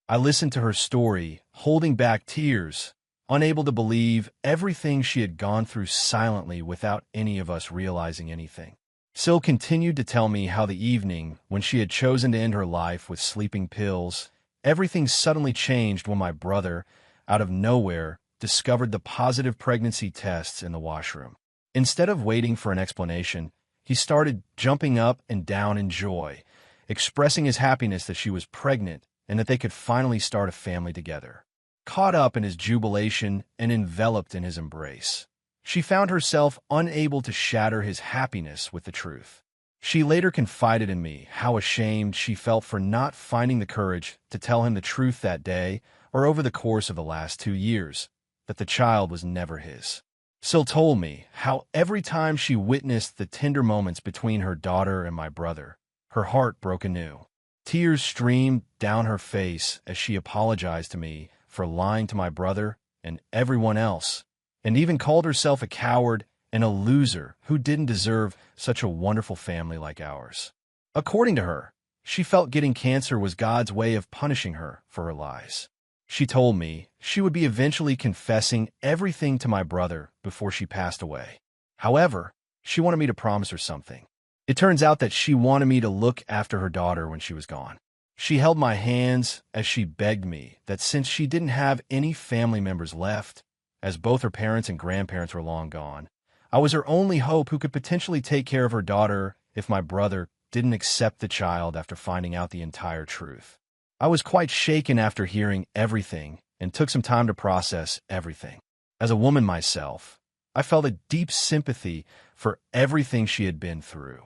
I listened to her story, holding back tears, unable to believe everything she had gone through silently without any of us realizing anything. Syl continued to tell me how the evening when she had chosen to end her life with sleeping pills, everything suddenly changed when my brother, out of nowhere, discovered the positive pregnancy tests in the washroom. Instead of waiting for an explanation, he started jumping up and down in joy, expressing his happiness that she was pregnant and that they could finally start a family together. Caught up in his jubilation and enveloped in his embrace, she found herself unable to shatter his happiness with the truth. She later confided in me how ashamed she felt for not finding the courage to tell him the truth that day or over the course of the last 2 years, that the child was never his. Syl told me how every time she witnessed the tender moments between her daughter and my brother, her heart broke anew. Tears streamed down her face as she apologized to me for lying to my brother and everyone else, and even called herself a coward and a loser who didn't deserve such a wonderful family like ours. According to her, she felt getting cancer was God's way of punishing her for her lies. She told me she would be eventually confessing everything to my brother before she passed away. However, she wanted me to promise her something. It turns out that she wanted me to look after her daughter when she was gone. She held my hands as she begged me that since she didn't have any family members left, as both her parents and grandparents were long gone, I was her only hope who could potentially take care of her daughter if my brother didn't accept the child after finding out the entire truth. I was quite shaken after hearing everything and took some time to process everything. As a woman myself, I felt a deep sympathy for everything she had been through.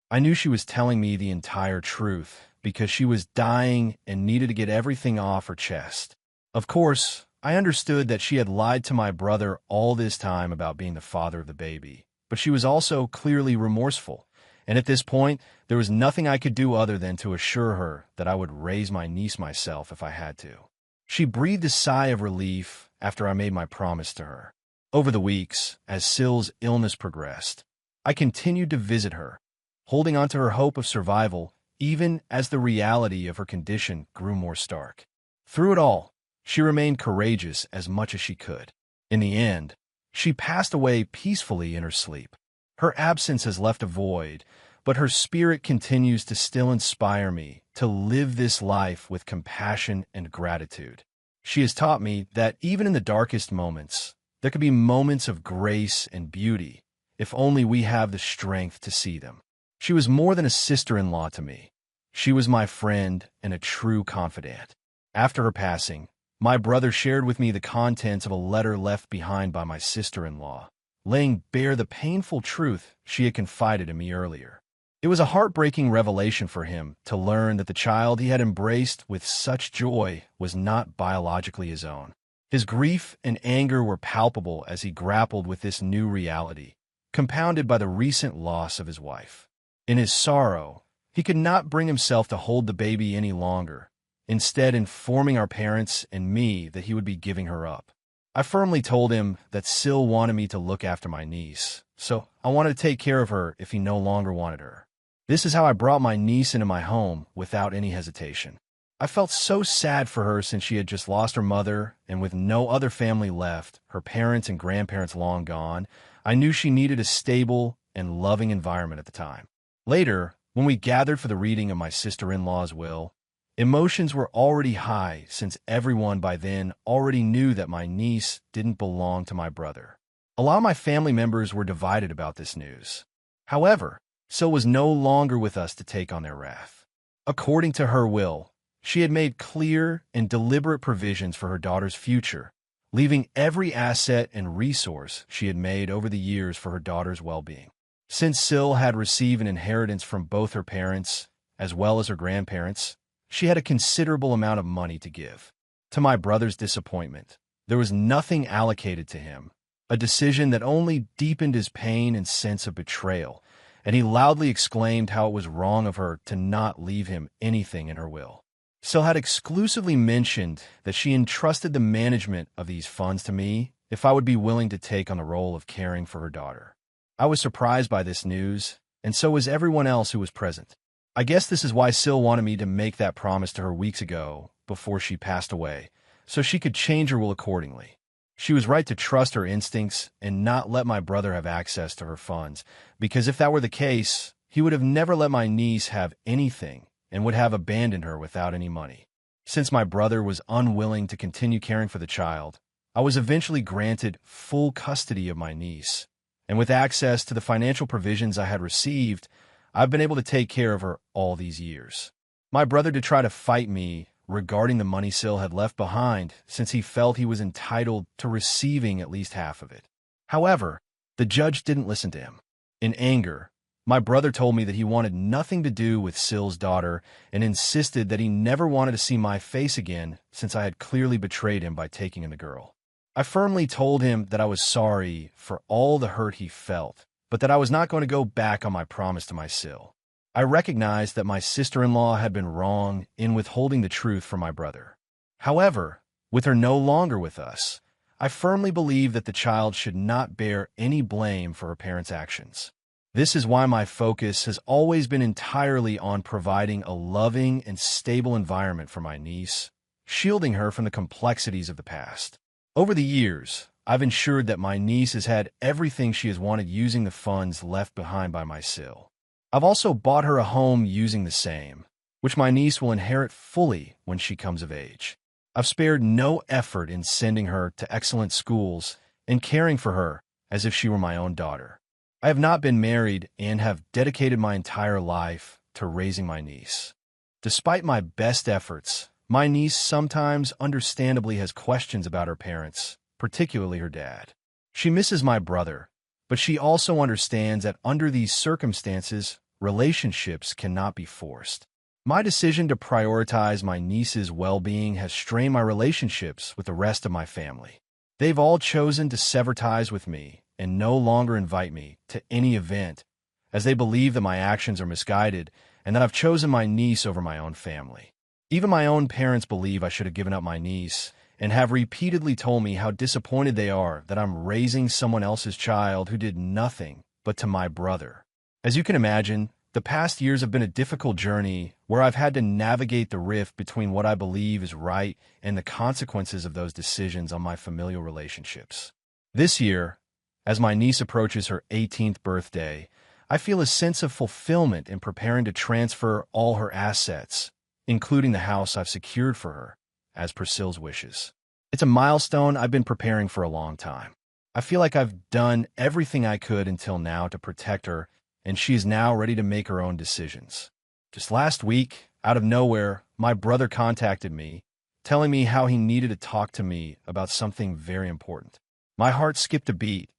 I knew she was telling me the entire truth because she was dying and needed to get everything off her chest. Of course, I understood that she had lied to my brother all this time about being the father of the baby, but she was also clearly remorseful, and at this point, there was nothing I could do other than to assure her that I would raise my niece myself if I had to. She breathed a sigh of relief after I made my promise to her. Over the weeks, as Syl's illness progressed, I continued to visit her, holding on to her hope of survival even as the reality of her condition grew more stark. Through it all, she remained courageous as much as she could. In the end, she passed away peacefully in her sleep. Her absence has left a void, but her spirit continues to still inspire me to live this life with compassion and gratitude. She has taught me that even in the darkest moments, there can be moments of grace and beauty, if only we have the strength to see them. She was more than a sister-in-law to me. She was my friend and a true confidant. After her passing, my brother shared with me the contents of a letter left behind by my sister-in-law, laying bare the painful truth she had confided in me earlier. It was a heartbreaking revelation for him to learn that the child he had embraced with such joy was not biologically his own. His grief and anger were palpable as he grappled with this new reality, compounded by the recent loss of his wife. In his sorrow, he could not bring himself to hold the baby any longer, instead informing our parents and me that he would be giving her up. I firmly told him that Sil wanted me to look after my niece, so I wanted to take care of her if he no longer wanted her. This is how I brought my niece into my home without any hesitation. I felt so sad for her since she had just lost her mother, and with no other family left, her parents and grandparents long gone, I knew she needed a stable and loving environment at the time. Later, when we gathered for the reading of my sister-in-law's will, emotions were already high since everyone by then already knew that my niece didn't belong to my brother. A lot of my family members were divided about this news. However, Sil was no longer with us to take on their wrath. According to her will, she had made clear and deliberate provisions for her daughter's future, leaving every asset and resource she had made over the years for her daughter's well-being. Since Sil had received an inheritance from both her parents, as well as her grandparents, she had a considerable amount of money to give. To my brother's disappointment, there was nothing allocated to him, a decision that only deepened his pain and sense of betrayal, and he loudly exclaimed how it was wrong of her to not leave him anything in her will. Sil had exclusively mentioned that she entrusted the management of these funds to me if I would be willing to take on the role of caring for her daughter. I was surprised by this news, and so was everyone else who was present. I guess this is why Sil wanted me to make that promise to her weeks ago, before she passed away, so she could change her will accordingly. She was right to trust her instincts and not let my brother have access to her funds, because if that were the case, he would have never let my niece have anything and would have abandoned her without any money. Since my brother was unwilling to continue caring for the child, I was eventually granted full custody of my niece, and with access to the financial provisions I had received, I've been able to take care of her all these years. My brother did try to fight me regarding the money Sil had left behind, since he felt he was entitled to receiving at least half of it. However, the judge didn't listen to him. In anger, my brother told me that he wanted nothing to do with Sil's daughter and insisted that he never wanted to see my face again since I had clearly betrayed him by taking in the girl. I firmly told him that I was sorry for all the hurt he felt, but that I was not going to go back on my promise to my Sil. I recognized that my sister-in-law had been wrong in withholding the truth from my brother. However, with her no longer with us, I firmly believe that the child should not bear any blame for her parents' actions. This is why my focus has always been entirely on providing a loving and stable environment for my niece, shielding her from the complexities of the past. Over the years, I've ensured that my niece has had everything she has wanted using the funds left behind by my Sil. I've also bought her a home using the same, which my niece will inherit fully when she comes of age. I've spared no effort in sending her to excellent schools and caring for her as if she were my own daughter. I have not been married and have dedicated my entire life to raising my niece. Despite my best efforts, my niece sometimes understandably has questions about her parents, particularly her dad. She misses my brother, but she also understands that under these circumstances, relationships cannot be forced. My decision to prioritize my niece's well-being has strained my relationships with the rest of my family. They've all chosen to sever ties with me and no longer invite me to any event, as they believe that my actions are misguided and that I've chosen my niece over my own family. Even my own parents believe I should have given up my niece and have repeatedly told me how disappointed they are that I'm raising someone else's child who did nothing but to my brother. As you can imagine, the past years have been a difficult journey where I've had to navigate the rift between what I believe is right and the consequences of those decisions on my familial relationships. This year, as my niece approaches her 18th birthday, I feel a sense of fulfillment in preparing to transfer all her assets, including the house I've secured for her, as per Sil's wishes. It's a milestone I've been preparing for a long time. I feel like I've done everything I could until now to protect her, and she is now ready to make her own decisions. Just last week, out of nowhere, my brother contacted me, telling me how he needed to talk to me about something very important. My heart skipped a beat,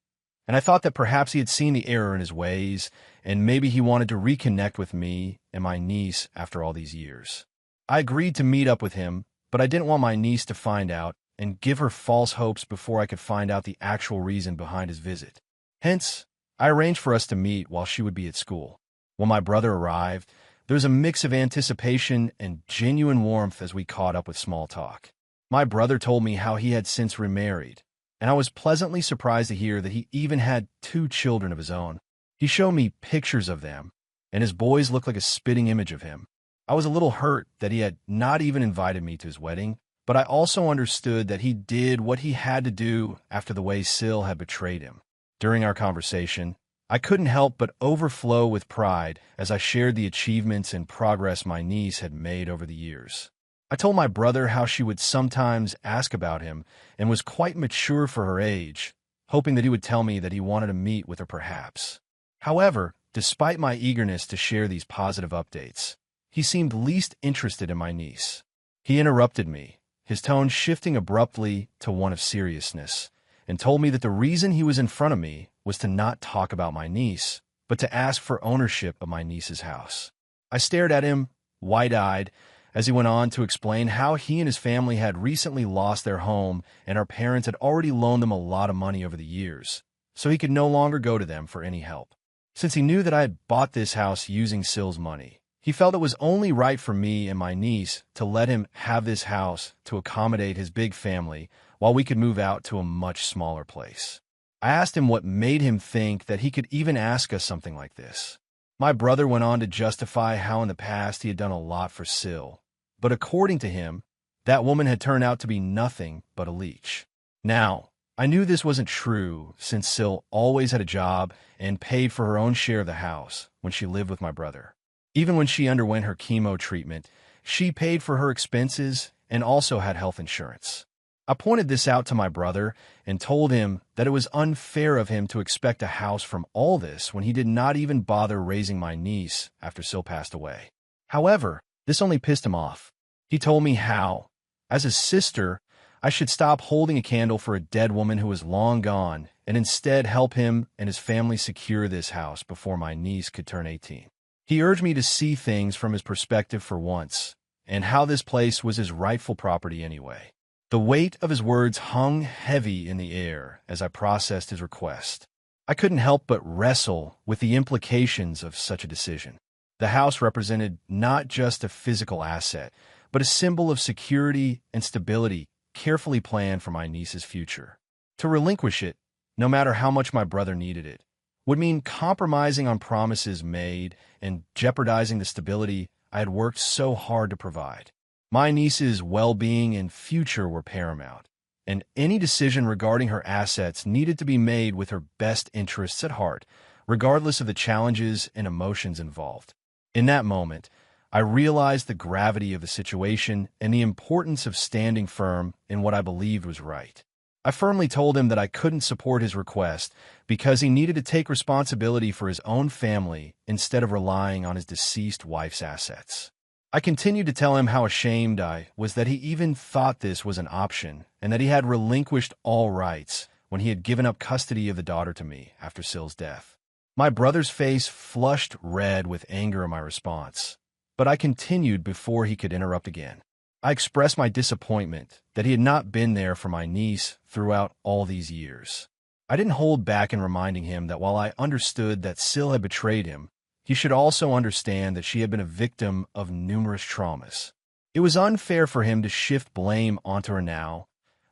and I thought that perhaps he had seen the error in his ways, and maybe he wanted to reconnect with me and my niece after all these years. I agreed to meet up with him, but I didn't want my niece to find out and give her false hopes before I could find out the actual reason behind his visit. Hence, I arranged for us to meet while she would be at school. When my brother arrived, there was a mix of anticipation and genuine warmth as we caught up with small talk. My brother told me how he had since remarried, and I was pleasantly surprised to hear that he even had 2 children of his own. He showed me pictures of them, and his boys looked like a spitting image of him. I was a little hurt that he had not even invited me to his wedding, but I also understood that he did what he had to do after the way Sil had betrayed him. During our conversation, I couldn't help but overflow with pride as I shared the achievements and progress my niece had made over the years. I told my brother how she would sometimes ask about him and was quite mature for her age, hoping that he would tell me that he wanted to meet with her perhaps. However, despite my eagerness to share these positive updates, he seemed least interested in my niece. He interrupted me, his tone shifting abruptly to one of seriousness, and told me that the reason he was in front of me was to not talk about my niece, but to ask for ownership of my niece's house. I stared at him, wide-eyed, as he went on to explain how he and his family had recently lost their home and our parents had already loaned them a lot of money over the years, so he could no longer go to them for any help. Since he knew that I had bought this house using Sil's money, he felt it was only right for me and my niece to let him have this house to accommodate his big family while we could move out to a much smaller place. I asked him what made him think that he could even ask us something like this. My brother went on to justify how in the past he had done a lot for Sil, but according to him, that woman had turned out to be nothing but a leech. Now, I knew this wasn't true since Sil always had a job and paid for her own share of the house when she lived with my brother. Even when she underwent her chemo treatment, she paid for her expenses and also had health insurance. I pointed this out to my brother and told him that it was unfair of him to expect a house from all this when he did not even bother raising my niece after Sil passed away. However, this only pissed him off. He told me how, as his sister, I should stop holding a candle for a dead woman who was long gone and instead help him and his family secure this house before my niece could turn 18. He urged me to see things from his perspective for once, and how this place was his rightful property anyway. The weight of his words hung heavy in the air as I processed his request. I couldn't help but wrestle with the implications of such a decision. The house represented not just a physical asset, but a symbol of security and stability carefully planned for my niece's future. To relinquish it, no matter how much my brother needed it, would mean compromising on promises made and jeopardizing the stability I had worked so hard to provide. My niece's well-being and future were paramount, and any decision regarding her assets needed to be made with her best interests at heart, regardless of the challenges and emotions involved. In that moment, I realized the gravity of the situation and the importance of standing firm in what I believed was right. I firmly told him that I couldn't support his request because he needed to take responsibility for his own family instead of relying on his deceased wife's assets. I continued to tell him how ashamed I was that he even thought this was an option and that he had relinquished all rights when he had given up custody of the daughter to me after Sil's death. My brother's face flushed red with anger at my response, but I continued before he could interrupt again. I expressed my disappointment that he had not been there for my niece throughout all these years. I didn't hold back in reminding him that while I understood that Sil had betrayed him, he should also understand that she had been a victim of numerous traumas. It was unfair for him to shift blame onto her now,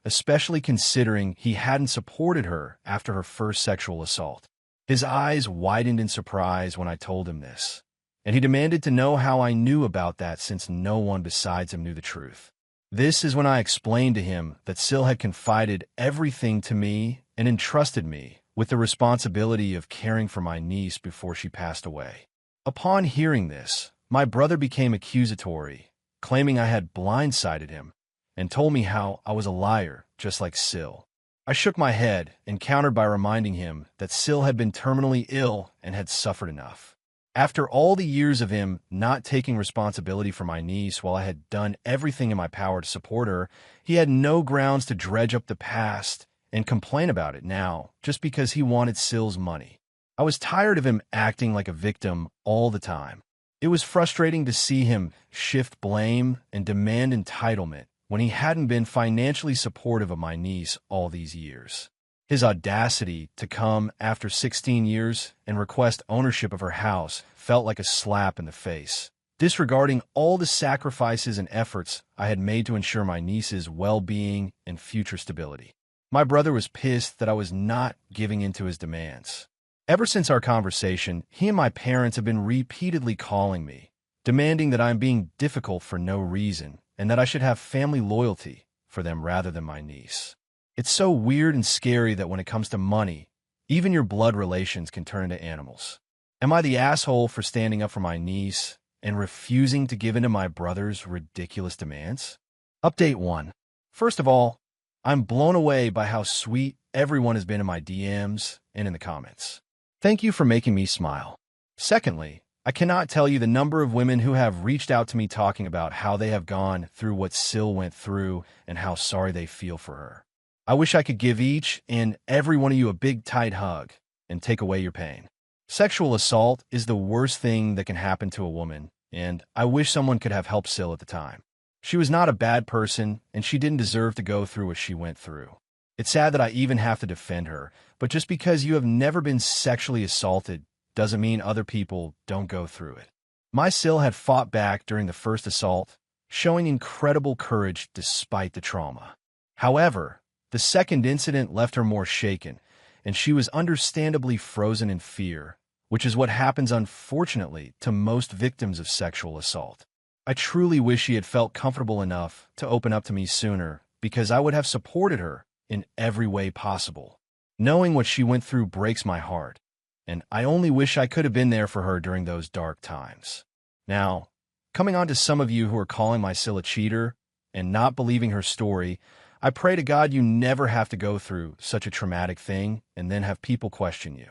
especially considering he hadn't supported her after her first sexual assault. His eyes widened in surprise when I told him this, and he demanded to know how I knew about that since no one besides him knew the truth. This is when I explained to him that Sil had confided everything to me and entrusted me with the responsibility of caring for my niece before she passed away. Upon hearing this, my brother became accusatory, claiming I had blindsided him, and told me how I was a liar just like Sil. I shook my head and countered by reminding him that Sil had been terminally ill and had suffered enough. After all the years of him not taking responsibility for my niece while I had done everything in my power to support her, he had no grounds to dredge up the past and complain about it now just because he wanted Sil's money. I was tired of him acting like a victim all the time. It was frustrating to see him shift blame and demand entitlement when he hadn't been financially supportive of my niece all these years. His audacity to come after 16 years and request ownership of her house felt like a slap in the face, disregarding all the sacrifices and efforts I had made to ensure my niece's well-being and future stability. My brother was pissed that I was not giving in to his demands. Ever since our conversation, he and my parents have been repeatedly calling me, demanding that I am being difficult for no reason and that I should have family loyalty for them rather than my niece. It's so weird and scary that when it comes to money, even your blood relations can turn into animals. Am I the asshole for standing up for my niece and refusing to give in to my brother's ridiculous demands? Update 1. First of all, I'm blown away by how sweet everyone has been in my DMs and in the comments. Thank you for making me smile. Secondly, I cannot tell you the number of women who have reached out to me talking about how they have gone through what Sil went through and how sorry they feel for her. I wish I could give each and every one of you a big tight hug and take away your pain. Sexual assault is the worst thing that can happen to a woman, and I wish someone could have helped Sil at the time. She was not a bad person, and she didn't deserve to go through what she went through. It's sad that I even have to defend her, but just because you have never been sexually assaulted doesn't mean other people don't go through it. My Sil had fought back during the first assault, showing incredible courage despite the trauma. However, the second incident left her more shaken, and she was understandably frozen in fear, which is what happens unfortunately to most victims of sexual assault. I truly wish she had felt comfortable enough to open up to me sooner, because I would have supported her in every way possible. Knowing what she went through breaks my heart, and I only wish I could have been there for her during those dark times. Now, coming on to some of you who are calling my Sil a cheater and not believing her story, I pray to God you never have to go through such a traumatic thing and then have people question you.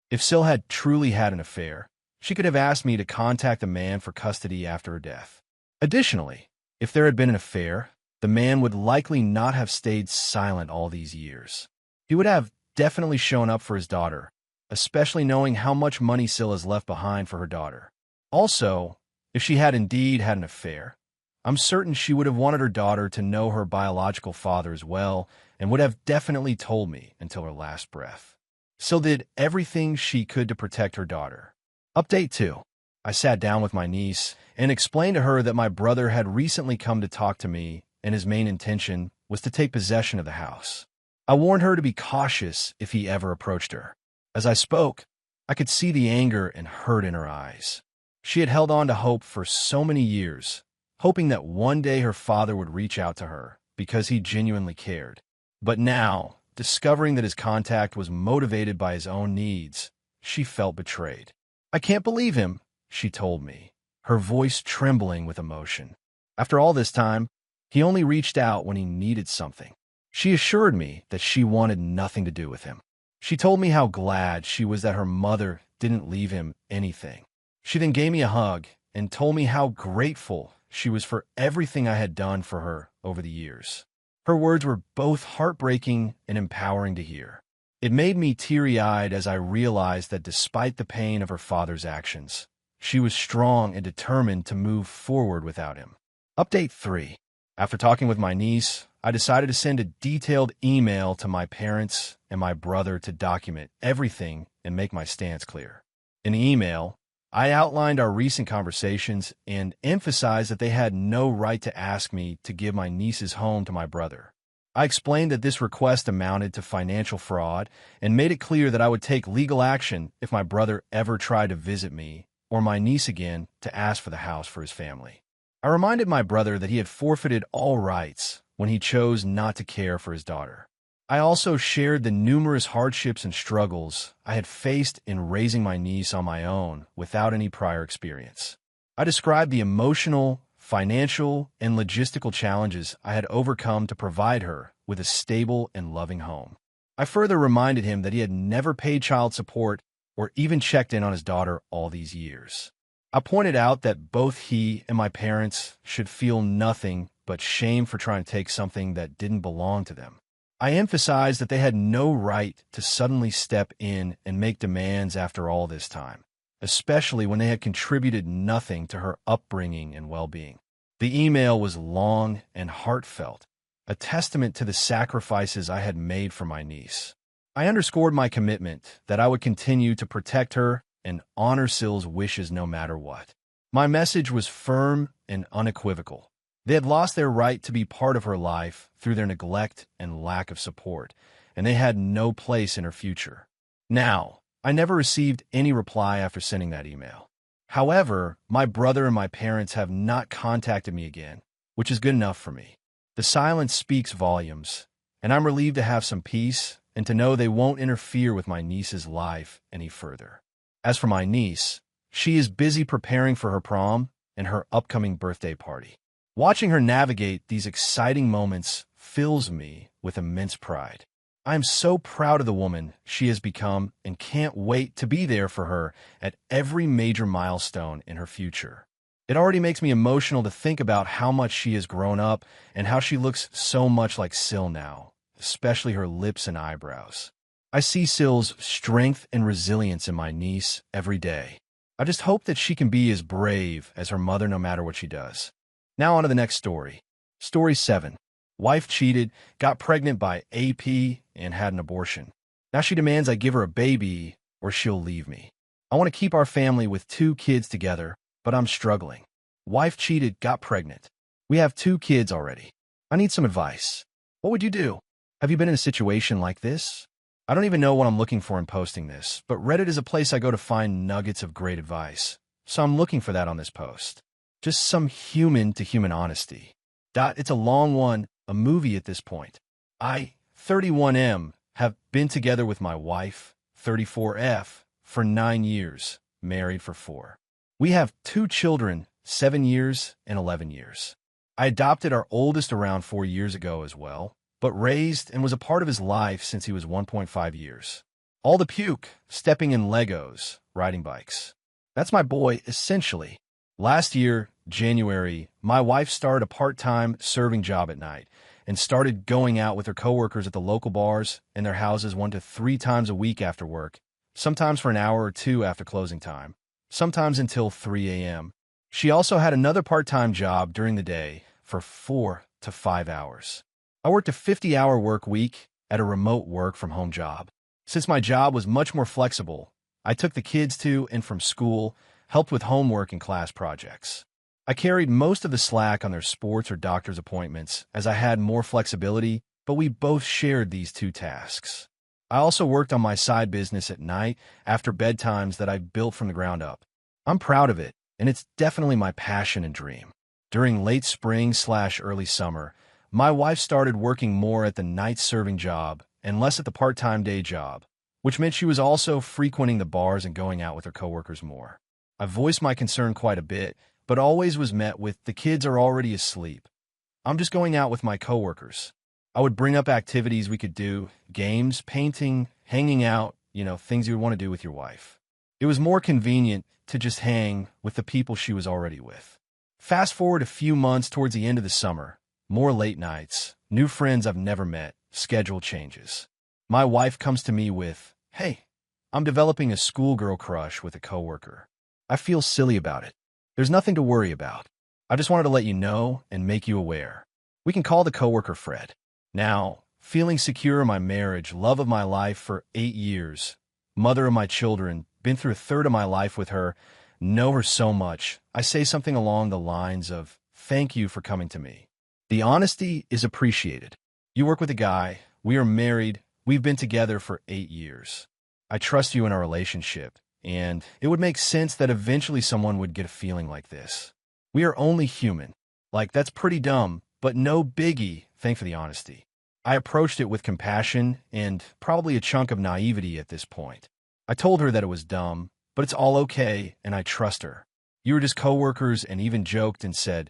If Sil had truly had an affair, she could have asked me to contact the man for custody after her death. Additionally, if there had been an affair, the man would likely not have stayed silent all these years. He would have definitely shown up for his daughter, especially knowing how much money Sil has left behind for her daughter. Also, if she had indeed had an affair, I'm certain she would have wanted her daughter to know her biological father as well and would have definitely told me until her last breath. Sil did everything she could to protect her daughter. Update 2. I sat down with my niece and explained to her that my brother had recently come to talk to me and his main intention was to take possession of the house. I warned her to be cautious if he ever approached her. As I spoke, I could see the anger and hurt in her eyes. She had held on to hope for so many years, hoping that one day her father would reach out to her because he genuinely cared. But now, discovering that his contact was motivated by his own needs, she felt betrayed. "I can't believe him," she told me, her voice trembling with emotion. After all this time, he only reached out when he needed something. She assured me that she wanted nothing to do with him. She told me how glad she was that her mother didn't leave him anything. She then gave me a hug and told me how grateful she was for everything I had done for her over the years. Her words were both heartbreaking and empowering to hear. It made me teary-eyed as I realized that despite the pain of her father's actions, she was strong and determined to move forward without him. Update 3. After talking with my niece, I decided to send a detailed email to my parents and my brother to document everything and make my stance clear. In the email, I outlined our recent conversations and emphasized that they had no right to ask me to give my niece's home to my brother. I explained that this request amounted to financial fraud and made it clear that I would take legal action if my brother ever tried to visit me or my niece again to ask for the house for his family. I reminded my brother that he had forfeited all rights when he chose not to care for his daughter. I also shared the numerous hardships and struggles I had faced in raising my niece on my own without any prior experience. I described the emotional, financial, and logistical challenges I had overcome to provide her with a stable and loving home. I further reminded him that he had never paid child support or even checked in on his daughter all these years. I pointed out that both he and my parents should feel nothing but shame for trying to take something that didn't belong to them. I emphasized that they had no right to suddenly step in and make demands after all this time, especially when they had contributed nothing to her upbringing and well-being. The email was long and heartfelt, a testament to the sacrifices I had made for my niece. I underscored my commitment that I would continue to protect her and honor Syl's wishes no matter what. My message was firm and unequivocal. They had lost their right to be part of her life through their neglect and lack of support, and they had no place in her future. Now, I never received any reply after sending that email. However, my brother and my parents have not contacted me again, which is good enough for me. The silence speaks volumes, and I'm relieved to have some peace and to know they won't interfere with my niece's life any further. As for my niece, she is busy preparing for her prom and her upcoming birthday party. Watching her navigate these exciting moments fills me with immense pride. I am so proud of the woman she has become and can't wait to be there for her at every major milestone in her future. It already makes me emotional to think about how much she has grown up and how she looks so much like Syl now, especially her lips and eyebrows. I see Syl's strength and resilience in my niece every day. I just hope that she can be as brave as her mother no matter what she does. Now on to the next story. Story 7. Wife cheated, got pregnant by AP, and had an abortion. Now she demands I give her a baby or she'll leave me. I want to keep our family with 2 kids together, but I'm struggling. Wife cheated, got pregnant. We have 2 kids already. I need some advice. What would you do? Have you been in a situation like this? I don't even know what I'm looking for in posting this, but Reddit is a place I go to find nuggets of great advice, so I'm looking for that on this post. Just some human-to-human honesty. It's a long one, a movie at this point. I, 31M, have been together with my wife, 34F, for 9 years, married for 4. We have 2 children, 7 years and 11 years. I adopted our oldest around 4 years ago as well, but raised and was a part of his life since he was 1.5 years. All the puke, stepping in Legos, riding bikes. That's my boy, essentially. Last year, January, my wife started a part-time serving job at night and started going out with her coworkers at the local bars and their houses 1 to 3 times a week after work, sometimes for an hour or 2 after closing time, sometimes until 3 a.m. She also had another part-time job during the day for 4 to 5 hours. I worked a 50-hour work week at a remote work-from-home job. Since my job was much more flexible, I took the kids to and from school, helped with homework and class projects. I carried most of the slack on their sports or doctor's appointments as I had more flexibility, but we both shared these 2 tasks. I also worked on my side business at night after bedtimes that I built from the ground up. I'm proud of it, and it's definitely my passion and dream. During late spring/early summer, my wife started working more at the night-serving job and less at the part-time day job, which meant she was also frequenting the bars and going out with her coworkers more. I voiced my concern quite a bit, but always was met with, "The kids are already asleep. I'm just going out with my coworkers." I would bring up activities we could do, games, painting, hanging out, things you would want to do with your wife. It was more convenient to just hang with the people she was already with. Fast forward a few months towards the end of the summer, more late nights, new friends I've never met, schedule changes. My wife comes to me with, "Hey, I'm developing a schoolgirl crush with a coworker. I feel silly about it. There's nothing to worry about. I just wanted to let you know and make you aware. We can call the coworker Fred." Now, feeling secure in my marriage, love of my life for 8 years, mother of my children, been through a third of my life with her, know her so much, I say something along the lines of, "Thank you for coming to me. The honesty is appreciated. You work with a guy, we are married, we've been together for 8 years. I trust you in our relationship, and it would make sense that eventually someone would get a feeling like this. We are only human. That's pretty dumb, but no biggie, thanks for the honesty." I approached it with compassion and probably a chunk of naivety at this point. I told her that it was dumb, but it's all okay, and I trust her. You were just coworkers and even joked and said,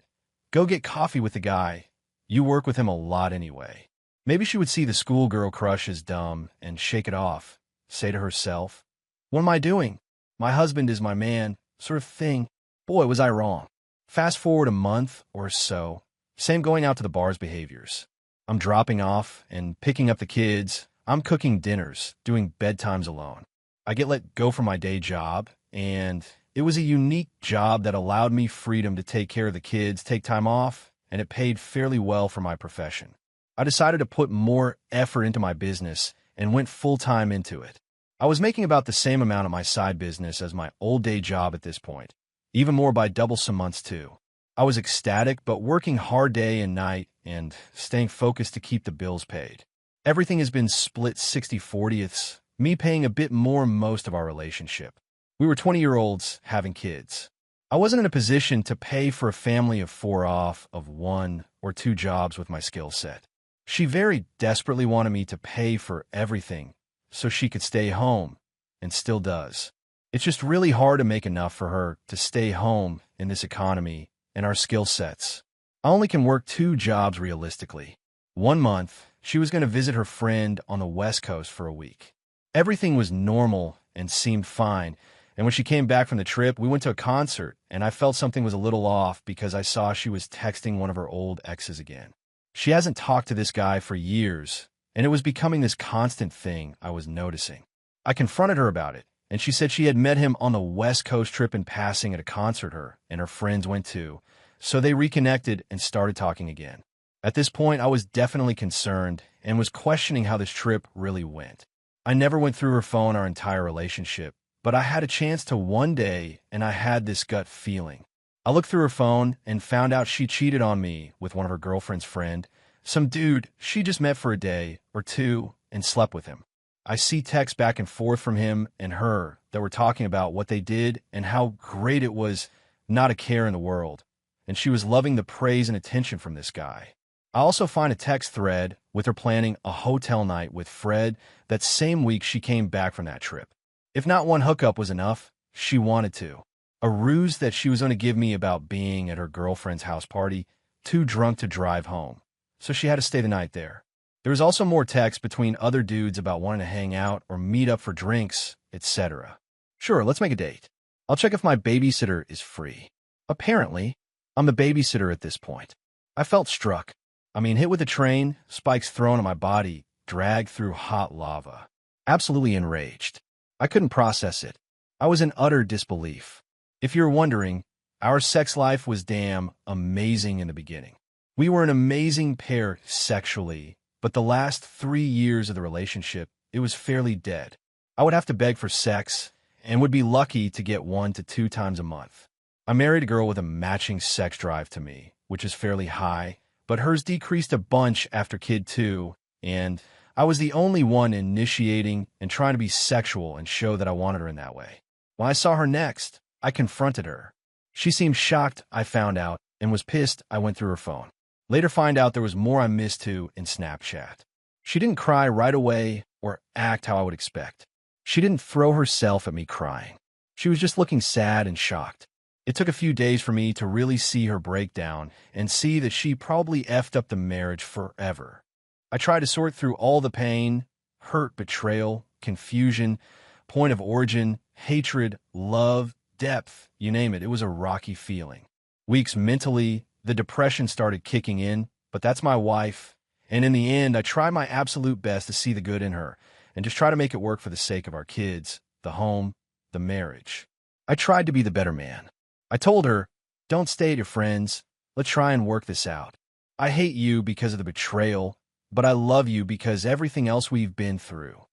"Go get coffee with the guy. You work with him a lot anyway." Maybe she would see the schoolgirl crush as dumb and shake it off, say to herself, "What am I doing? My husband is my man," sort of thing. Boy, was I wrong. Fast forward a month or so, same going out to the bars behaviors. I'm dropping off and picking up the kids. I'm cooking dinners, doing bedtimes alone. I get let go from my day job, and it was a unique job that allowed me freedom to take care of the kids, take time off, and it paid fairly well for my profession. I decided to put more effort into my business and went full-time into it. I was making about the same amount at my side business as my old day job at this point, even more by double some months too. I was ecstatic, but working hard day and night and staying focused to keep the bills paid. Everything has been split 60/40ths, me paying a bit more most of our relationship. We were 20-year-olds having kids. I wasn't in a position to pay for a family of 4 off of 1 or 2 jobs with my skill set. She very desperately wanted me to pay for everything so she could stay home, and still does. It's just really hard to make enough for her to stay home in this economy and our skill sets. I only can work 2 jobs realistically. 1 month, she was going to visit her friend on the West Coast for a week. Everything was normal and seemed fine, and when she came back from the trip, we went to a concert, and I felt something was a little off because I saw she was texting one of her old exes again. She hasn't talked to this guy for years, and it was becoming this constant thing I was noticing. I confronted her about it, and she said she had met him on the West Coast trip in passing at a concert her and her friends went to, so they reconnected and started talking again. At this point, I was definitely concerned and was questioning how this trip really went. I never went through her phone our entire relationship, but I had a chance to one day, and I had this gut feeling. I looked through her phone and found out she cheated on me with one of her girlfriend's friend, some dude she just met for a day or 2 and slept with him. I see texts back and forth from him and her that were talking about what they did and how great it was, not a care in the world, and she was loving the praise and attention from this guy. I also find a text thread with her planning a hotel night with Fred that same week she came back from that trip. If not one hookup was enough, she wanted to. A ruse that she was going to give me about being at her girlfriend's house party, too drunk to drive home, so she had to stay the night there. There was also more text between other dudes about wanting to hang out or meet up for drinks, etc. Sure, let's make a date. I'll check if my babysitter is free. Apparently, I'm the babysitter at this point. I felt struck. Hit with a train, spikes thrown on my body, dragged through hot lava. Absolutely enraged. I couldn't process it. I was in utter disbelief. If you're wondering, our sex life was damn amazing in the beginning. We were an amazing pair sexually, but the last 3 years of the relationship, it was fairly dead. I would have to beg for sex and would be lucky to get 1 to 2 times a month. I married a girl with a matching sex drive to me, which is fairly high, but hers decreased a bunch after kid 2, and I was the only one initiating and trying to be sexual and show that I wanted her in that way. When I saw her next, I confronted her. She seemed shocked, I found out, and was pissed I went through her phone. Later find out there was more I missed too in Snapchat. She didn't cry right away or act how I would expect. She didn't throw herself at me crying. She was just looking sad and shocked. It took a few days for me to really see her breakdown and see that she probably effed up the marriage forever. I tried to sort through all the pain, hurt, betrayal, confusion, point of origin, hatred, love, depth, you name it. It was a rocky feeling. Weeks mentally, the depression started kicking in, but that's my wife, and in the end, I try my absolute best to see the good in her and just try to make it work for the sake of our kids, the home, the marriage. I tried to be the better man. I told her, don't stay at your friends. Let's try and work this out. I hate you because of the betrayal, but I love you because everything else we've been through.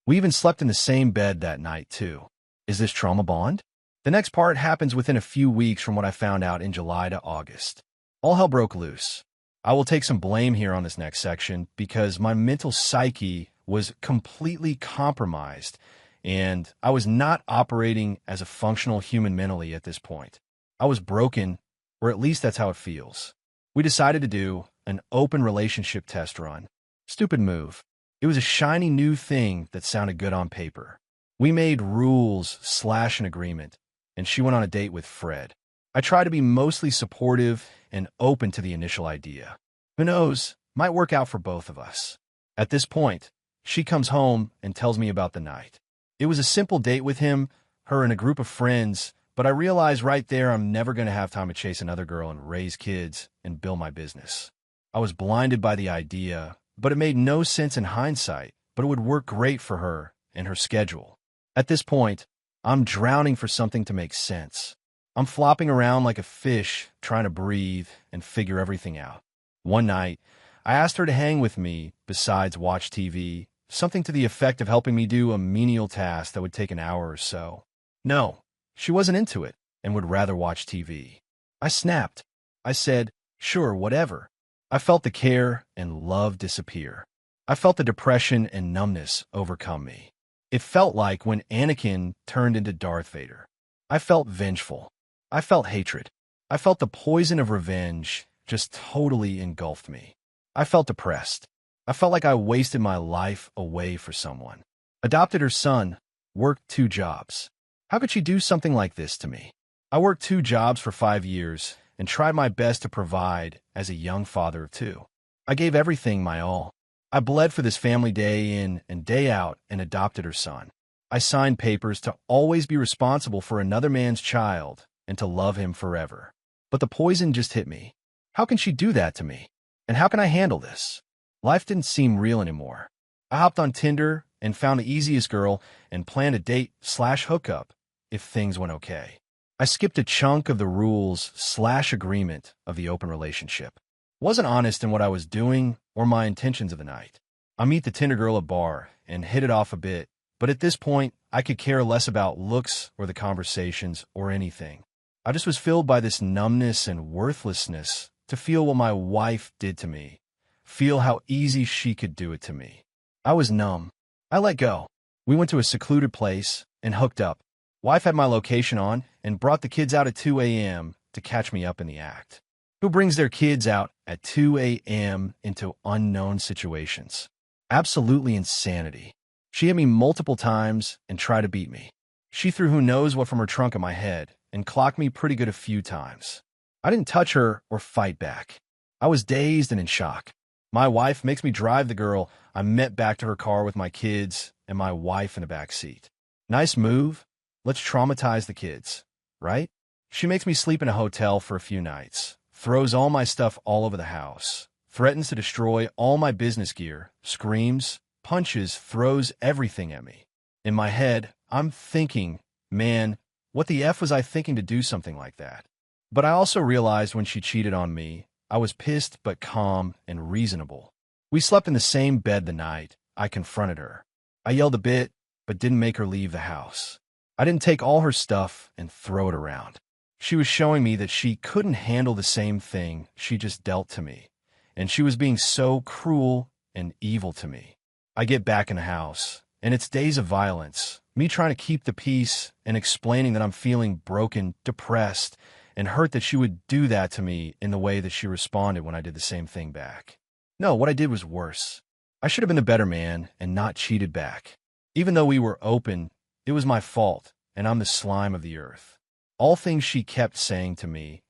We even slept in the same bed that night, too. Is this trauma bond? The next part happens within a few weeks from what I found out in July to August. All hell broke loose. I will take some blame here on this next section because my mental psyche was completely compromised and I was not operating as a functional human mentally at this point. I was broken, or at least that's how it feels. We decided to do an open relationship test run. Stupid move. It was a shiny new thing that sounded good on paper. We made rules / an agreement, and she went on a date with Fred. I tried to be mostly supportive and open to the initial idea. Who knows, might work out for both of us. At this point, she comes home and tells me about the night. It was a simple date with him, her and a group of friends, but I realized right there I'm never going to have time to chase another girl and raise kids and build my business. I was blinded by the idea, but it made no sense in hindsight, but it would work great for her and her schedule. At this point, I'm drowning for something to make sense. I'm flopping around like a fish, trying to breathe and figure everything out. One night, I asked her to hang with me besides watch TV, something to the effect of helping me do a menial task that would take an hour or so. No, she wasn't into it and would rather watch TV. I snapped. I said, sure, whatever. I felt the care and love disappear. I felt the depression and numbness overcome me. It felt like when Anakin turned into Darth Vader. I felt vengeful. I felt hatred. I felt the poison of revenge just totally engulfed me. I felt depressed. I felt like I wasted my life away for someone. Adopted her son, worked 2 jobs. How could she do something like this to me? I worked 2 jobs for 5 years and tried my best to provide as a young father of 2. I gave everything my all. I bled for this family day in and day out and adopted her son. I signed papers to always be responsible for another man's child and to love him forever. But the poison just hit me. How can she do that to me? And how can I handle this? Life didn't seem real anymore. I hopped on Tinder and found the easiest girl and planned a date/hookup if things went okay. I skipped a chunk of the rules/agreement of the open relationship. Wasn't honest in what I was doing or my intentions of the night. I meet the Tinder girl at bar and hit it off a bit, but at this point, I could care less about looks or the conversations or anything. I just was filled by this numbness and worthlessness to feel what my wife did to me, feel how easy she could do it to me. I was numb. I let go. We went to a secluded place and hooked up. Wife had my location on and brought the kids out at 2 a.m. to catch me up in the act. Who brings their kids out at 2 a.m. into unknown situations? Absolutely insanity. She hit me multiple times and tried to beat me. She threw who knows what from her trunk at my head and clocked me pretty good a few times. I didn't touch her or fight back. I was dazed and in shock. My wife makes me drive the girl I met back to her car with my kids and my wife in the back seat. Nice move. Let's traumatize the kids, right? She makes me sleep in a hotel for a few nights, throws all my stuff all over the house, threatens to destroy all my business gear, screams, punches, throws everything at me. In my head, I'm thinking, man, what the F was I thinking to do something like that? But I also realized when she cheated on me, I was pissed but calm and reasonable. We slept in the same bed the night I confronted her. I yelled a bit, but didn't make her leave the house. I didn't take all her stuff and throw it around. She was showing me that she couldn't handle the same thing she just dealt to me, and she was being so cruel and evil to me. I get back in the house, and it's days of violence, me trying to keep the peace and explaining that I'm feeling broken, depressed, and hurt that she would do that to me in the way that she responded when I did the same thing back. No, what I did was worse. I should have been the better man and not cheated back. Even though we were open, it was my fault, and I'm the slime of the earth. All things she kept saying to me,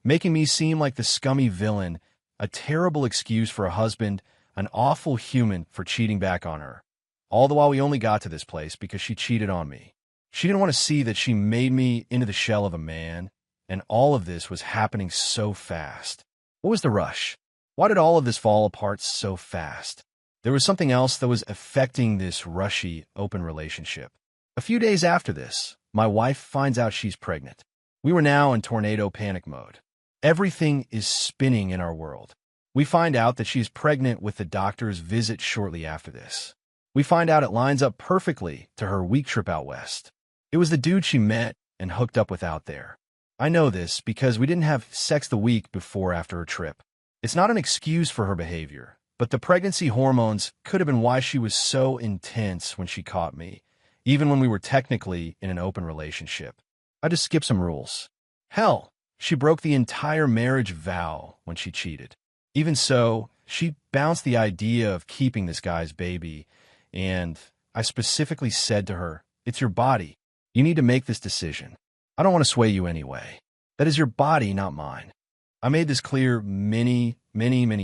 making me seem like the scummy villain, a terrible excuse for a husband, an awful human for cheating back on her. All the while we only got to this place because she cheated on me. She didn't want to see that she made me into the shell of a man, and all of this was happening so fast. What was the rush? Why did all of this fall apart so fast? There was something else that was affecting this rushy, open relationship. A few days after this, my wife finds out she's pregnant. We were now in tornado panic mode. Everything is spinning in our world. We find out that she's pregnant with the doctor's visit shortly after this. We find out it lines up perfectly to her week trip out west. It was the dude she met and hooked up with out there. I know this because we didn't have sex the week before after her trip. It's not an excuse for her behavior, but the pregnancy hormones could have been why she was so intense when she caught me, even when we were technically in an open relationship. I just skipped some rules. Hell, she broke the entire marriage vow when she cheated. Even so, she bounced the idea of keeping this guy's baby, and I specifically said to her, "It's your body. You need to make this decision. I don't want to sway you anyway. That is your body, not mine." I made this clear many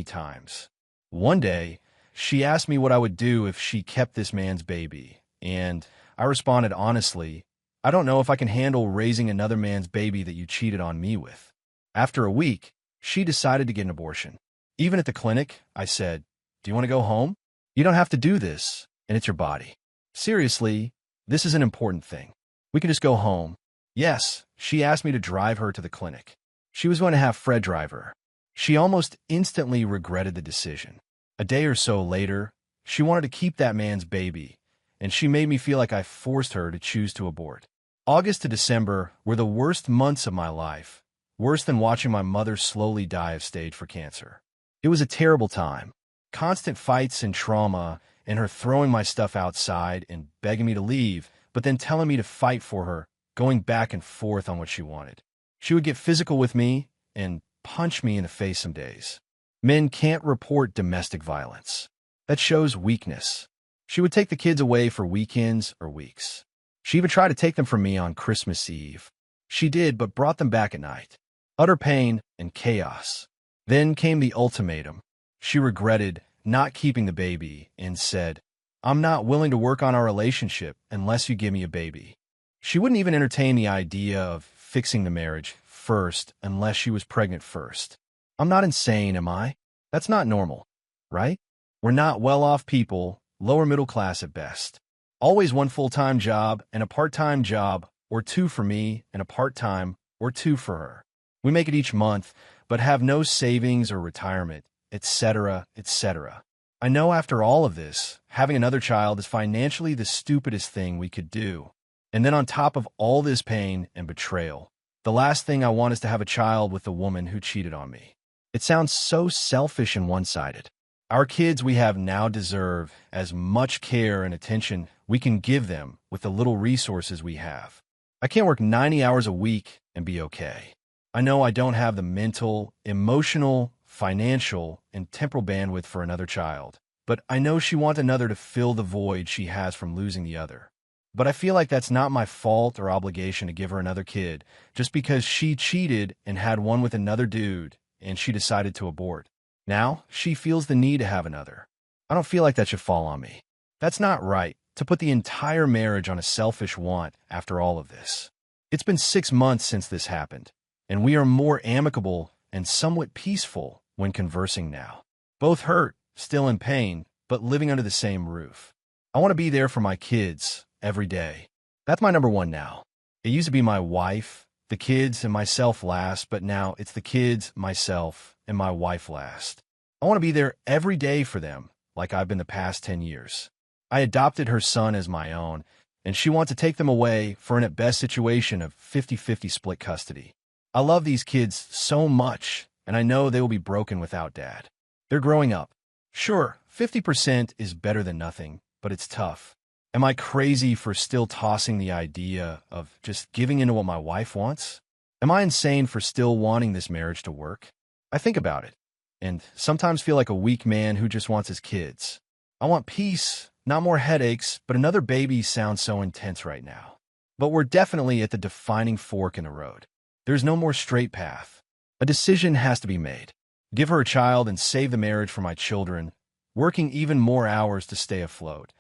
times. One day, she asked me what I would do if she kept this man's baby, and I responded honestly, I don't know if I can handle raising another man's baby that you cheated on me with. After a week, she decided to get an abortion. Even at the clinic, I said, do you want to go home? You don't have to do this, and it's your body. Seriously, this is an important thing. We can just go home. Yes, she asked me to drive her to the clinic. She was going to have Fred drive her. She almost instantly regretted the decision. A day or so later, she wanted to keep that man's baby, and she made me feel like I forced her to choose to abort. August to December were the worst months of my life, worse than watching my mother slowly die of stage 4 cancer. It was a terrible time. Constant fights and trauma, and her throwing my stuff outside and begging me to leave, but then telling me to fight for her, going back and forth on what she wanted. She would get physical with me and punch me in the face some days. Men can't report domestic violence. That shows weakness. She would take the kids away for weekends or weeks. She even tried to take them from me on Christmas Eve. She did, but brought them back at night. Utter pain and chaos. Then came the ultimatum. She regretted not keeping the baby and said, I'm not willing to work on our relationship unless you give me a baby. She wouldn't even entertain the idea of fixing the marriage first unless she was pregnant first. I'm not insane, am I? That's not normal, right? We're not well-off people, lower middle class at best. Always one full-time job and a part-time job, or two for me and a part-time, or two for her. We make it each month, but have no savings or retirement, etc., etc. I know after all of this, having another child is financially the stupidest thing we could do. And then on top of all this pain and betrayal, the last thing I want is to have a child with the woman who cheated on me. It sounds so selfish and one-sided. Our kids we have now deserve as much care and attention we can give them with the little resources we have. I can't work 90 hours a week and be okay. I know I don't have the mental, emotional, financial, and temporal bandwidth for another child, but I know she wants another to fill the void she has from losing the other. But I feel like that's not my fault or obligation to give her another kid just because she cheated and had one with another dude and she decided to abort. Now, she feels the need to have another. I don't feel like that should fall on me. That's not right, to put the entire marriage on a selfish want after all of this. It's been 6 months since this happened, and we are more amicable and somewhat peaceful when conversing now. Both hurt, still in pain, but living under the same roof. I want to be there for my kids every day. That's my number one now. It used to be my wife, the kids, and myself last, but now it's the kids, myself, and my wife last. I want to be there every day for them, like I've been the past 10 years. I adopted her son as my own, and she wants to take them away for an at best situation of 50-50 split custody. I love these kids so much, and I know they will be broken without Dad. They're growing up. Sure, 50% is better than nothing, but it's tough. Am I crazy for still tossing the idea of just giving into what my wife wants? Am I insane for still wanting this marriage to work? I think about it, and sometimes feel like a weak man who just wants his kids. I want peace, not more headaches, but another baby sounds so intense right now. But we're definitely at the defining fork in the road. There's no more straight path. A decision has to be made. Give her a child and save the marriage for my children, working even more hours to stay afloat,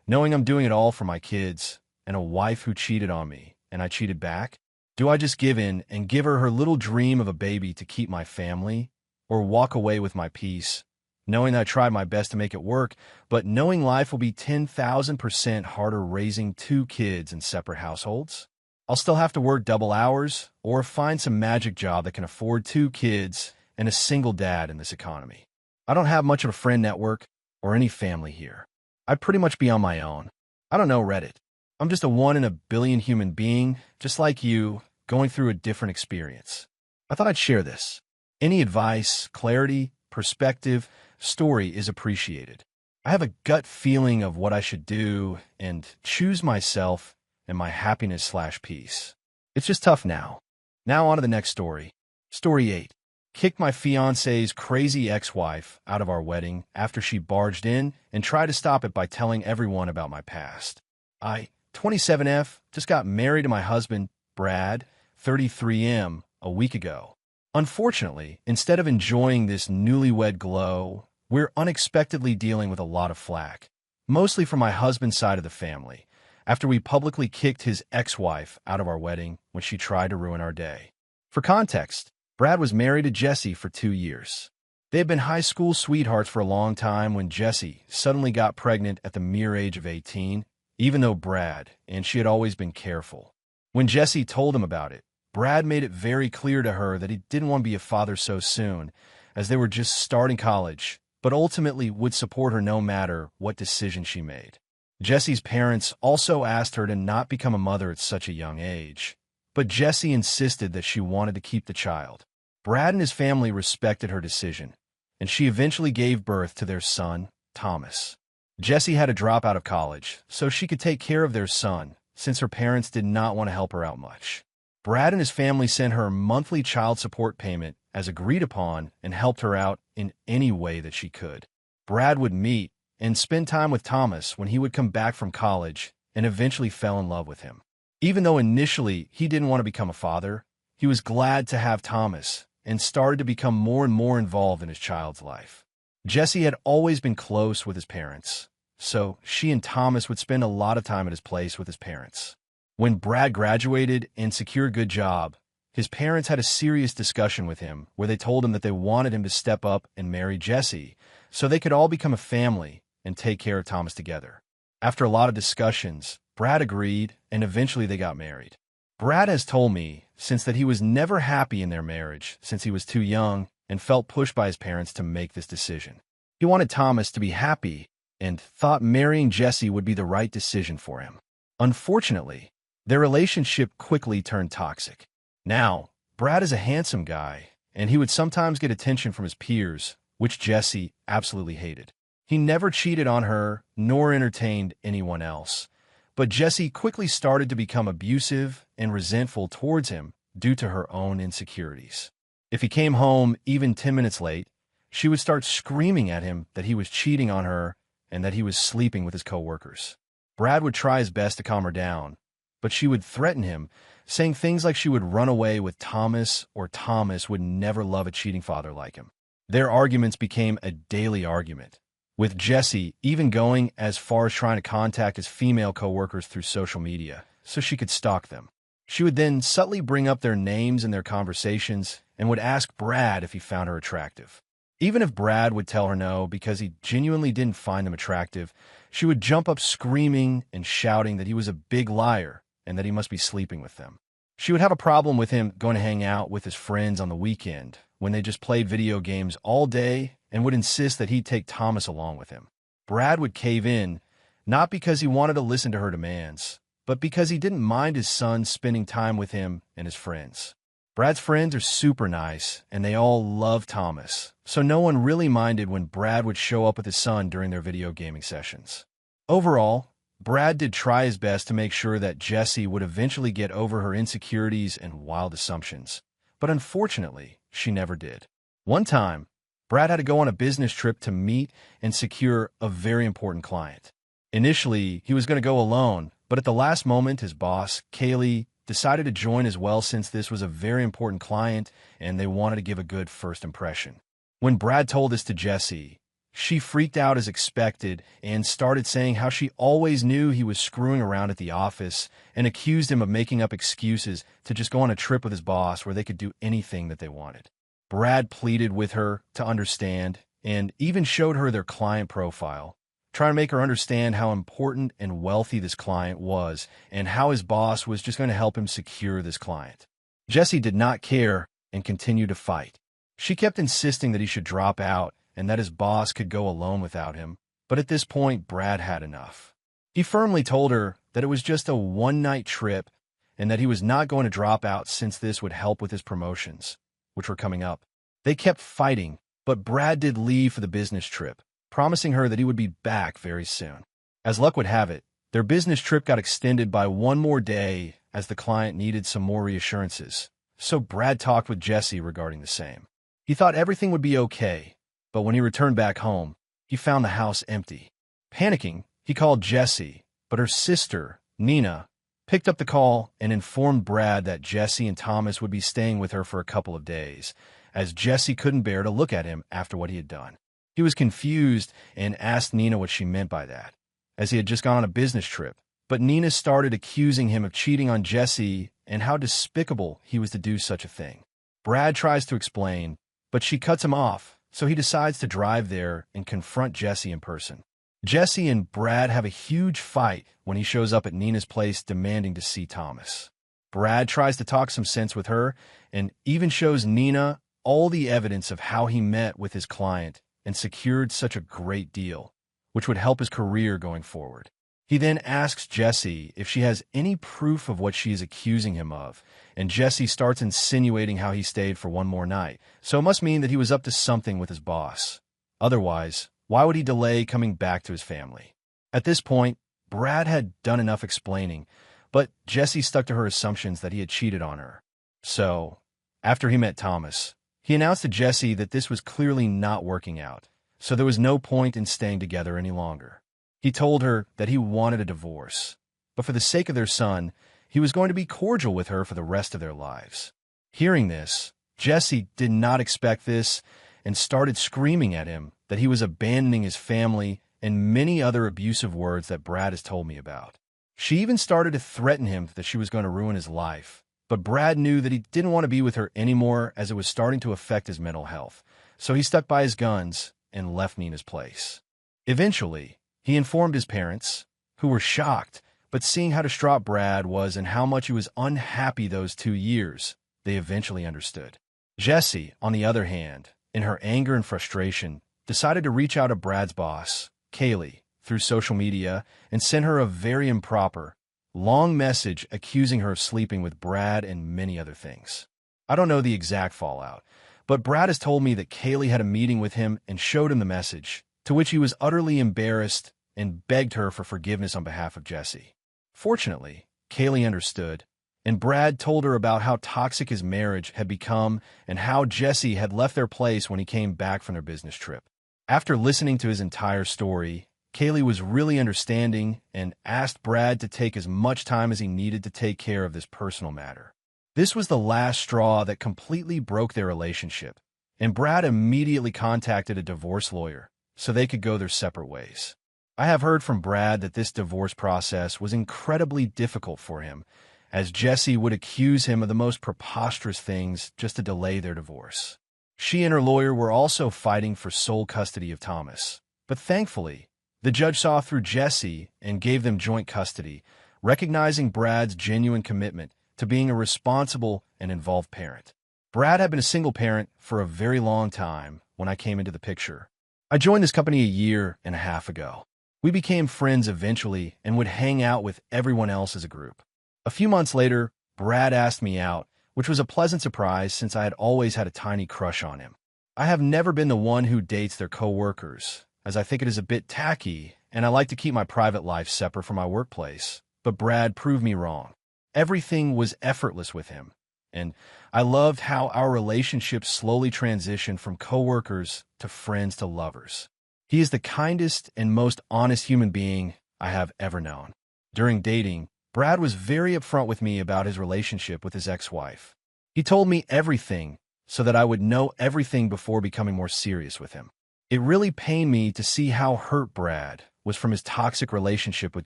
knowing I'm doing it all for my kids, and a wife who cheated on me, and I cheated back? Do I just give in and give her her little dream of a baby to keep my family, or walk away with my peace, knowing that I tried my best to make it work, but knowing life will be 10,000% harder raising 2 kids in separate households? I'll still have to work double hours, or find some magic job that can afford 2 kids and a single dad in this economy. I don't have much of a friend network or any family here. I'd pretty much be on my own. I don't know Reddit. I'm just a 1 in a billion human being, just like you, going through a different experience. I thought I'd share this. Any advice, clarity, perspective, story is appreciated. I have a gut feeling of what I should do and choose myself and my happiness/peace. It's just tough now. Now on to the next story. Story 8. Kicked my fiancé's crazy ex-wife out of our wedding after she barged in and tried to stop it by telling everyone about my past. I, 27F, just got married to my husband, Brad, 33M, a week ago. Unfortunately, instead of enjoying this newlywed glow, we're unexpectedly dealing with a lot of flack, mostly from my husband's side of the family, after we publicly kicked his ex-wife out of our wedding when she tried to ruin our day. For context, Brad was married to Jessie for 2 years. They had been high school sweethearts for a long time when Jessie suddenly got pregnant at the mere age of 18, even though Brad and she had always been careful. When Jessie told him about it, Brad made it very clear to her that he didn't want to be a father so soon, as they were just starting college, but ultimately would support her no matter what decision she made. Jessie's parents also asked her to not become a mother at such a young age, but Jessie insisted that she wanted to keep the child. Brad and his family respected her decision, and she eventually gave birth to their son, Thomas. Jessie had to drop out of college so she could take care of their son, since her parents did not want to help her out much. Brad and his family sent her a monthly child support payment as agreed upon and helped her out in any way that she could. Brad would meet and spend time with Thomas when he would come back from college and eventually fell in love with him. Even though initially he didn't want to become a father, he was glad to have Thomas and started to become more and more involved in his child's life. Jessie had always been close with his parents, so she and Thomas would spend a lot of time at his place with his parents. When Brad graduated and secured a good job, his parents had a serious discussion with him where they told him that they wanted him to step up and marry Jessie so they could all become a family and take care of Thomas together. After a lot of discussions, Brad agreed, and eventually they got married. Brad has told me since that he was never happy in their marriage since he was too young and felt pushed by his parents to make this decision. He wanted Thomas to be happy and thought marrying Jessie would be the right decision for him. Unfortunately, their relationship quickly turned toxic. Now, Brad is a handsome guy, and he would sometimes get attention from his peers, which Jessie absolutely hated. He never cheated on her, nor entertained anyone else. But Jessie quickly started to become abusive and resentful towards him due to her own insecurities. If he came home even 10 minutes late, she would start screaming at him that he was cheating on her and that he was sleeping with his coworkers. Brad would try his best to calm her down, but she would threaten him, saying things like she would run away with Thomas or Thomas would never love a cheating father like him. Their arguments became a daily argument, with Jessie even going as far as trying to contact his female coworkers through social media so she could stalk them. She would then subtly bring up their names in their conversations and would ask Brad if he found her attractive. Even if Brad would tell her no because he genuinely didn't find them attractive, she would jump up screaming and shouting that he was a big liar and that he must be sleeping with them. She would have a problem with him going to hang out with his friends on the weekend when they just played video games all day and would insist that he'd take Thomas along with him. Brad would cave in, not because he wanted to listen to her demands, but because he didn't mind his son spending time with him and his friends. Brad's friends are super nice, and they all love Thomas, so no one really minded when Brad would show up with his son during their video gaming sessions. Overall, Brad did try his best to make sure that Jessie would eventually get over her insecurities and wild assumptions, but unfortunately, she never did. One time, Brad had to go on a business trip to meet and secure a very important client. Initially, he was going to go alone, but at the last moment, his boss, Kaylee, decided to join as well since this was a very important client and they wanted to give a good first impression. When Brad told this to Jessie, she freaked out as expected and started saying how she always knew he was screwing around at the office and accused him of making up excuses to just go on a trip with his boss where they could do anything that they wanted. Brad pleaded with her to understand and even showed her their client profile, trying to make her understand how important and wealthy this client was and how his boss was just going to help him secure this client. Jessie did not care and continued to fight. She kept insisting that he should drop out and that his boss could go alone without him, but at this point, Brad had enough. He firmly told her that it was just a one-night trip and that he was not going to drop out since this would help with his promotions, which were coming up. They kept fighting, but Brad did leave for the business trip, promising her that he would be back very soon. As luck would have it, their business trip got extended by one more day as the client needed some more reassurances, so Brad talked with Jessie regarding the same. He thought everything would be okay, but when he returned back home, he found the house empty. Panicking, he called Jessie, but her sister, Nina, picked up the call and informed Brad that Jessie and Thomas would be staying with her for a couple of days, as Jessie couldn't bear to look at him after what he had done. He was confused and asked Nina what she meant by that, as he had just gone on a business trip. But Nina started accusing him of cheating on Jesse and how despicable he was to do such a thing. Brad tries to explain, but she cuts him off, so he decides to drive there and confront Jesse in person. Jesse and Brad have a huge fight when he shows up at Nina's place demanding to see Thomas. Brad tries to talk some sense with her and even shows Nina all the evidence of how he met with his client and secured such a great deal, which would help his career going forward. He then asks Jesse if she has any proof of what she is accusing him of, and Jesse starts insinuating how he stayed for one more night, so it must mean that he was up to something with his boss. Otherwise, why would he delay coming back to his family? At this point, Brad had done enough explaining, but Jesse stuck to her assumptions that he had cheated on her. So, after he met Thomas, he announced to Jesse that this was clearly not working out, so there was no point in staying together any longer. He told her that he wanted a divorce, but for the sake of their son, he was going to be cordial with her for the rest of their lives. Hearing this, Jesse did not expect this and started screaming at him that he was abandoning his family and many other abusive words that Brad has told me about. She even started to threaten him that she was going to ruin his life, but Brad knew that he didn't want to be with her anymore as it was starting to affect his mental health, so he stuck by his guns and left Nina's place. Eventually, he informed his parents, who were shocked, but seeing how distraught Brad was and how much he was unhappy those 2 years, they eventually understood. Jessie, on the other hand, in her anger and frustration, decided to reach out to Brad's boss, Kaylee, through social media and sent her a very improper, long message accusing her of sleeping with Brad and many other things. I don't know the exact fallout, but Brad has told me that Kaylee had a meeting with him and showed him the message, to which he was utterly embarrassed and begged her for forgiveness on behalf of Jesse. Fortunately, Kaylee understood, and Brad told her about how toxic his marriage had become and how Jesse had left their place when he came back from their business trip. After listening to his entire story, Kaylee was really understanding and asked Brad to take as much time as he needed to take care of this personal matter. This was the last straw that completely broke their relationship, and Brad immediately contacted a divorce lawyer so they could go their separate ways. I have heard from Brad that this divorce process was incredibly difficult for him, as Jesse would accuse him of the most preposterous things just to delay their divorce. She and her lawyer were also fighting for sole custody of Thomas, but thankfully, the judge saw through Jesse and gave them joint custody, recognizing Brad's genuine commitment to being a responsible and involved parent. Brad had been a single parent for a very long time when I came into the picture. I joined this company a year and a half ago. We became friends eventually and would hang out with everyone else as a group. A few months later, Brad asked me out, which was a pleasant surprise since I had always had a tiny crush on him. I have never been the one who dates their coworkers, as I think it is a bit tacky, and I like to keep my private life separate from my workplace. But Brad proved me wrong. Everything was effortless with him, and I loved how our relationship slowly transitioned from coworkers to friends to lovers. He is the kindest and most honest human being I have ever known. During dating, Brad was very upfront with me about his relationship with his ex-wife. He told me everything so that I would know everything before becoming more serious with him. It really pained me to see how hurt Brad was from his toxic relationship with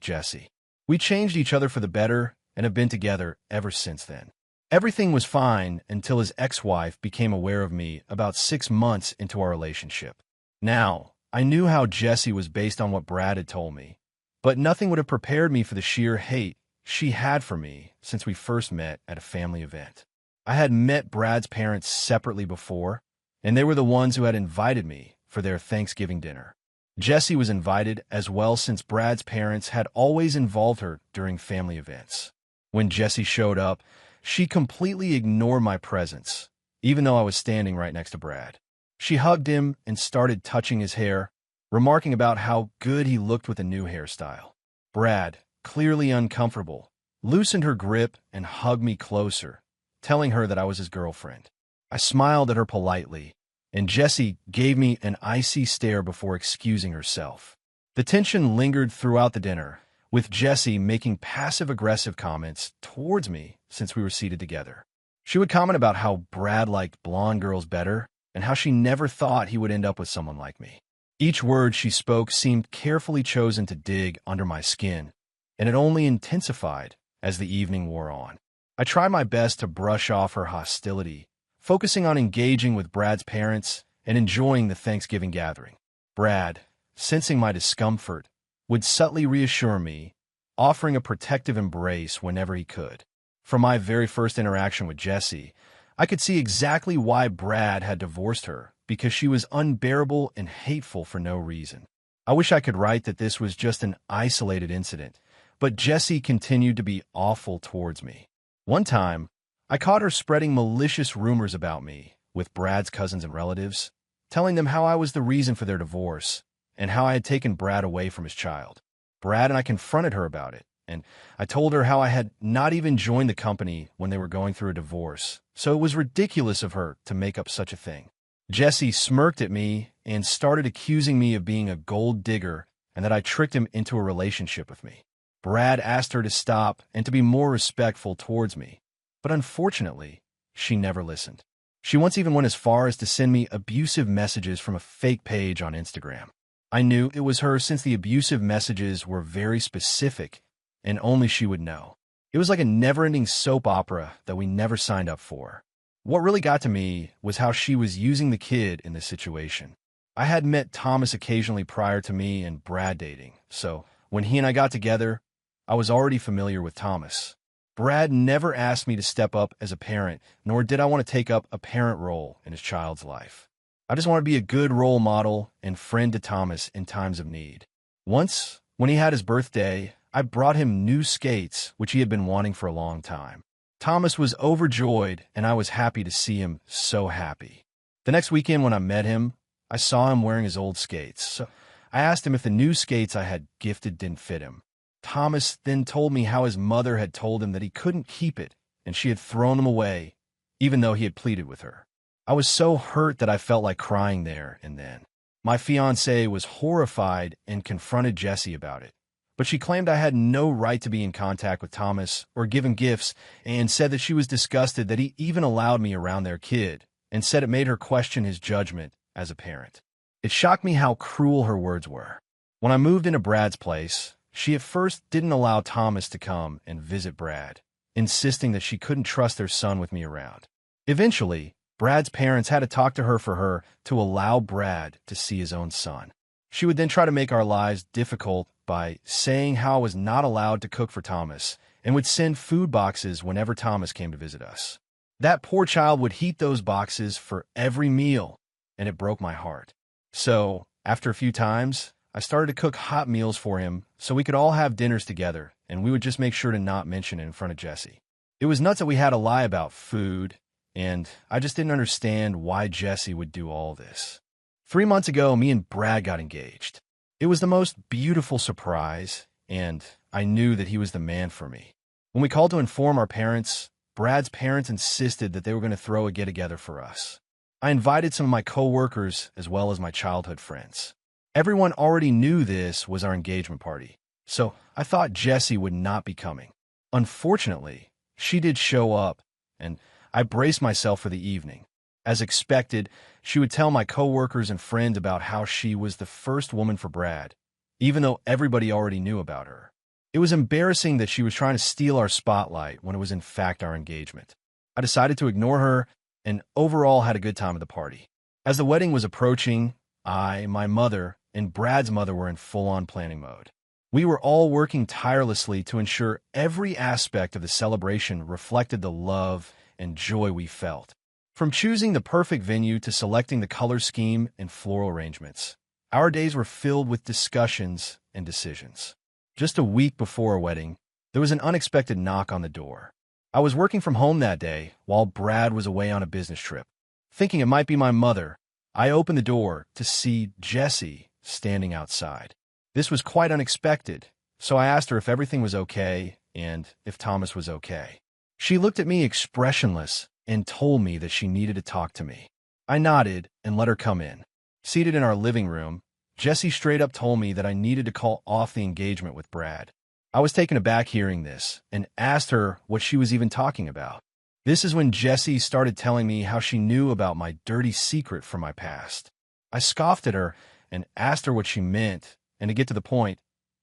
Jesse. We changed each other for the better and have been together ever since then. Everything was fine until his ex-wife became aware of me about 6 months into our relationship. Now, I knew how Jesse was based on what Brad had told me, but nothing would have prepared me for the sheer hate she had for me since we first met at a family event. I had met Brad's parents separately before, and they were the ones who had invited me for their Thanksgiving dinner. Jesse was invited as well since Brad's parents had always involved her during family events. When Jesse showed up, she completely ignored my presence, even though I was standing right next to Brad. She hugged him and started touching his hair, remarking about how good he looked with a new hairstyle. Brad, clearly uncomfortable, loosened her grip and hugged me closer, telling her that I was his girlfriend. I smiled at her politely, and Jessie gave me an icy stare before excusing herself. The tension lingered throughout the dinner, with Jessie making passive-aggressive comments towards me since we were seated together. She would comment about how Brad liked blonde girls better and how she never thought he would end up with someone like me. Each word she spoke seemed carefully chosen to dig under my skin, and it only intensified as the evening wore on. I tried my best to brush off her hostility, focusing on engaging with Brad's parents and enjoying the Thanksgiving gathering. Brad, sensing my discomfort, would subtly reassure me, offering a protective embrace whenever he could. From my very first interaction with Jessie, I could see exactly why Brad had divorced her, because she was unbearable and hateful for no reason. I wish I could write that this was just an isolated incident, but Jessie continued to be awful towards me. One time, I caught her spreading malicious rumors about me with Brad's cousins and relatives, telling them how I was the reason for their divorce and how I had taken Brad away from his child. Brad and I confronted her about it, and I told her how I had not even joined the company when they were going through a divorce, so it was ridiculous of her to make up such a thing. Jessie smirked at me and started accusing me of being a gold digger and that I tricked him into a relationship with me. Brad asked her to stop and to be more respectful towards me, but unfortunately, she never listened. She once even went as far as to send me abusive messages from a fake page on Instagram. I knew it was her since the abusive messages were very specific and only she would know. It was like a never-ending soap opera that we never signed up for. What really got to me was how she was using the kid in this situation. I had met Thomas occasionally prior to me and Brad dating, so when he and I got together, I was already familiar with Thomas. Brad never asked me to step up as a parent, nor did I want to take up a parent role in his child's life. I just wanted to be a good role model and friend to Thomas in times of need. Once, when he had his birthday, I brought him new skates, which he had been wanting for a long time. Thomas was overjoyed, and I was happy to see him so happy. The next weekend when I met him, I saw him wearing his old skates, so I asked him if the new skates I had gifted didn't fit him. Thomas then told me how his mother had told him that he couldn't keep it, and she had thrown them away, even though he had pleaded with her. I was so hurt that I felt like crying there and then. My fiancée was horrified and confronted Jessie about it, but she claimed I had no right to be in contact with Thomas or give him gifts and said that she was disgusted that he even allowed me around their kid and said it made her question his judgment as a parent. It shocked me how cruel her words were. When I moved into Brad's place, she at first didn't allow Thomas to come and visit Brad, insisting that she couldn't trust their son with me around. Eventually, Brad's parents had to talk to her to allow Brad to see his own son. She would then try to make our lives difficult by saying how I was not allowed to cook for Thomas and would send food boxes whenever Thomas came to visit us. That poor child would heat those boxes for every meal, and it broke my heart. So, after a few times, I started to cook hot meals for him so we could all have dinners together, and we would just make sure to not mention it in front of Jessie. It was nuts that we had to lie about food, and I just didn't understand why Jessie would do all this. 3 months ago, me and Brad got engaged. It was the most beautiful surprise, and I knew that he was the man for me. When we called to inform our parents, Brad's parents insisted that they were going to throw a get-together for us. I invited some of my co-workers as well as my childhood friends. Everyone already knew this was our engagement party, so I thought Jessie would not be coming. Unfortunately, she did show up, and I braced myself for the evening. As expected, she would tell my coworkers and friends about how she was the first woman for Brad, even though everybody already knew about her. It was embarrassing that she was trying to steal our spotlight when it was in fact our engagement. I decided to ignore her and overall had a good time at the party. As the wedding was approaching, I, my mother, and Brad's mother were in full-on planning mode. We were all working tirelessly to ensure every aspect of the celebration reflected the love and joy we felt. From choosing the perfect venue to selecting the color scheme and floral arrangements, our days were filled with discussions and decisions. Just a week before our wedding, there was an unexpected knock on the door. I was working from home that day while Brad was away on a business trip. Thinking it might be my mother, I opened the door to see Jessie standing outside. This was quite unexpected, so I asked her if everything was okay and if Thomas was okay. She looked at me expressionless and told me that she needed to talk to me. I nodded and let her come in. Seated in our living room, Jessie straight up told me that I needed to call off the engagement with Brad. I was taken aback hearing this and asked her what she was even talking about. This is when Jessie started telling me how she knew about my dirty secret from my past. I scoffed at her and asked her what she meant, and to get to the point,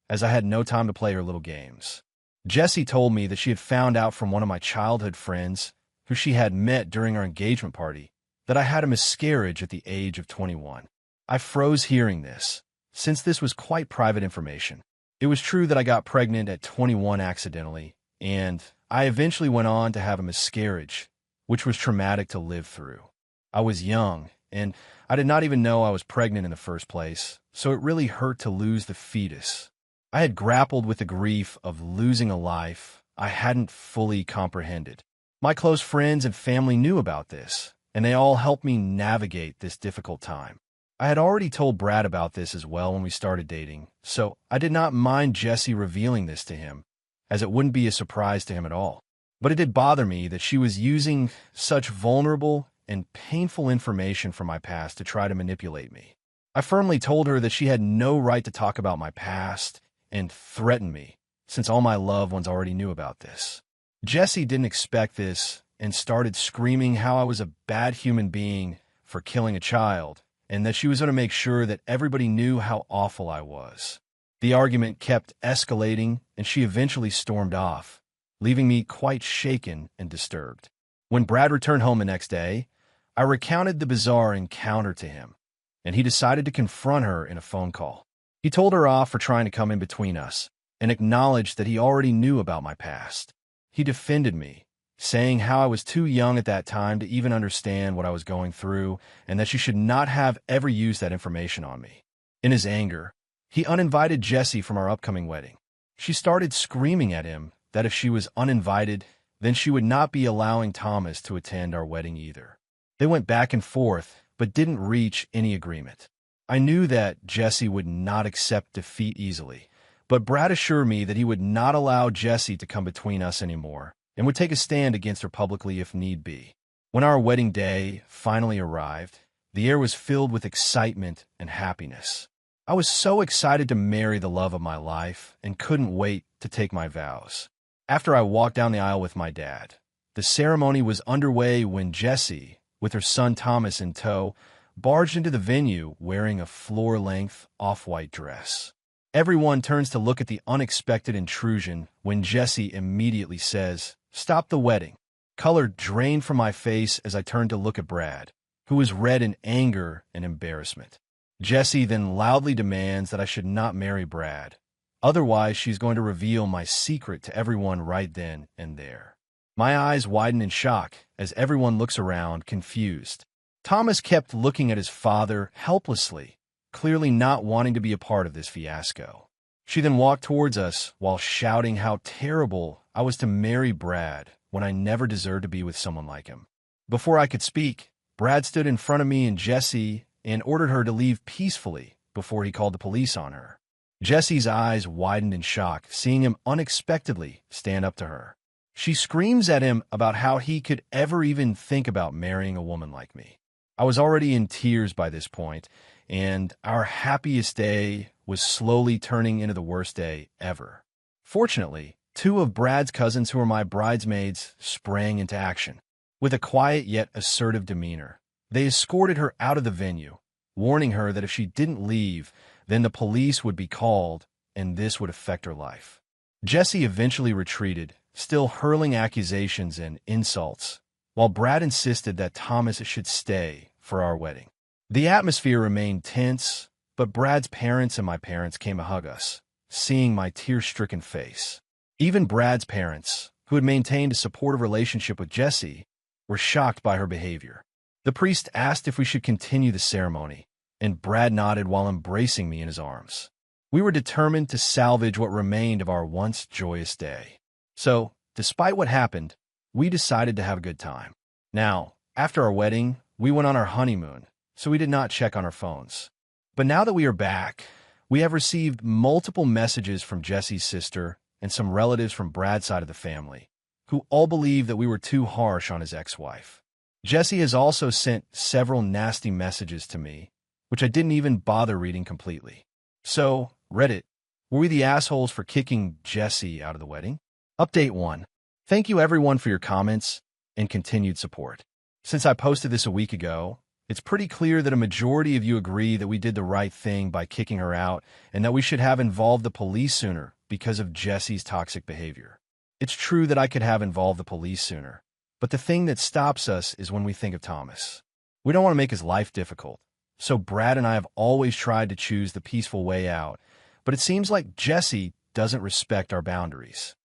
as I had no time to play her little games. Jessie told me that she had found out from one of my childhood friends, who she had met during our engagement party, that I had a miscarriage at the age of 21. I froze hearing this, since this was quite private information. It was true that I got pregnant at 21 accidentally, and I eventually went on to have a miscarriage, which was traumatic to live through. I was young, and I did not even know I was pregnant in the first place, so it really hurt to lose the fetus. I had grappled with the grief of losing a life I hadn't fully comprehended. My close friends and family knew about this, and they all helped me navigate this difficult time. I had already told Brad about this as well when we started dating, so I did not mind Jessie revealing this to him, as it wouldn't be a surprise to him at all. But it did bother me that she was using such vulnerable and painful information from my past to try to manipulate me. I firmly told her that she had no right to talk about my past and threaten me, since all my loved ones already knew about this. Jessie didn't expect this and started screaming how I was a bad human being for killing a child, and that she was going to make sure that everybody knew how awful I was. The argument kept escalating, and she eventually stormed off, leaving me quite shaken and disturbed. When Brad returned home the next day, I recounted the bizarre encounter to him, and he decided to confront her in a phone call. He told her off for trying to come in between us, and acknowledged that he already knew about my past. He defended me, saying how I was too young at that time to even understand what I was going through, and that she should not have ever used that information on me. In his anger, he uninvited Jessie from our upcoming wedding. She started screaming at him that if she was uninvited, then she would not be allowing Thomas to attend our wedding either. They went back and forth, but didn't reach any agreement. I knew that Jessie would not accept defeat easily, but Brad assured me that he would not allow Jessie to come between us anymore, and would take a stand against her publicly if need be. When our wedding day finally arrived, the air was filled with excitement and happiness. I was so excited to marry the love of my life and couldn't wait to take my vows. After I walked down the aisle with my dad, the ceremony was underway when Jessie, with her son Thomas in tow, barged into the venue wearing a floor-length off-white dress. Everyone turns to look at the unexpected intrusion when Jessie immediately says, "Stop the wedding." Color drained from my face as I turned to look at Brad, who was red in anger and embarrassment. Jessie then loudly demands that I should not marry Brad. Otherwise, she's going to reveal my secret to everyone right then and there. My eyes widen in shock as everyone looks around, confused. Thomas kept looking at his father helplessly, clearly not wanting to be a part of this fiasco. She then walked towards us while shouting how terrible I was to marry Brad when I never deserved to be with someone like him. Before I could speak, Brad stood in front of me and Jessie and ordered her to leave peacefully before he called the police on her. Jessie's eyes widened in shock, seeing him unexpectedly stand up to her. She screams at him about how he could ever even think about marrying a woman like me. I was already in tears by this point, and our happiest day was slowly turning into the worst day ever. Fortunately, two of Brad's cousins, who were my bridesmaids, sprang into action. With a quiet yet assertive demeanor, they escorted her out of the venue, warning her that if she didn't leave, then the police would be called, and this would affect her life. Jessie eventually retreated, still hurling accusations and insults, while Brad insisted that Thomas should stay for our wedding. The atmosphere remained tense, but Brad's parents and my parents came to hug us, seeing my tear-stricken face. Even Brad's parents, who had maintained a supportive relationship with Jessie, were shocked by her behavior. The priest asked if we should continue the ceremony, and Brad nodded while embracing me in his arms. We were determined to salvage what remained of our once joyous day. So, despite what happened, we decided to have a good time. Now, after our wedding, we went on our honeymoon, so we did not check on our phones. But now that we are back, we have received multiple messages from Jessie's sister and some relatives from Brad's side of the family, who all believe that we were too harsh on his ex-wife. Jessie has also sent several nasty messages to me, which I didn't even bother reading completely. So, Reddit, were we the assholes for kicking Jessie out of the wedding? Update 1. Thank you everyone for your comments and continued support. Since I posted this a week ago, It's pretty clear that a majority of you agree that we did the right thing by kicking her out and that we should have involved the police sooner because of Jesse's toxic behavior. It's true that I could have involved the police sooner, but the thing that stops us is when we think of Thomas. We don't want to make his life difficult, so Brad and I have always tried to choose the peaceful way out, but it seems like Jesse doesn't respect our boundaries.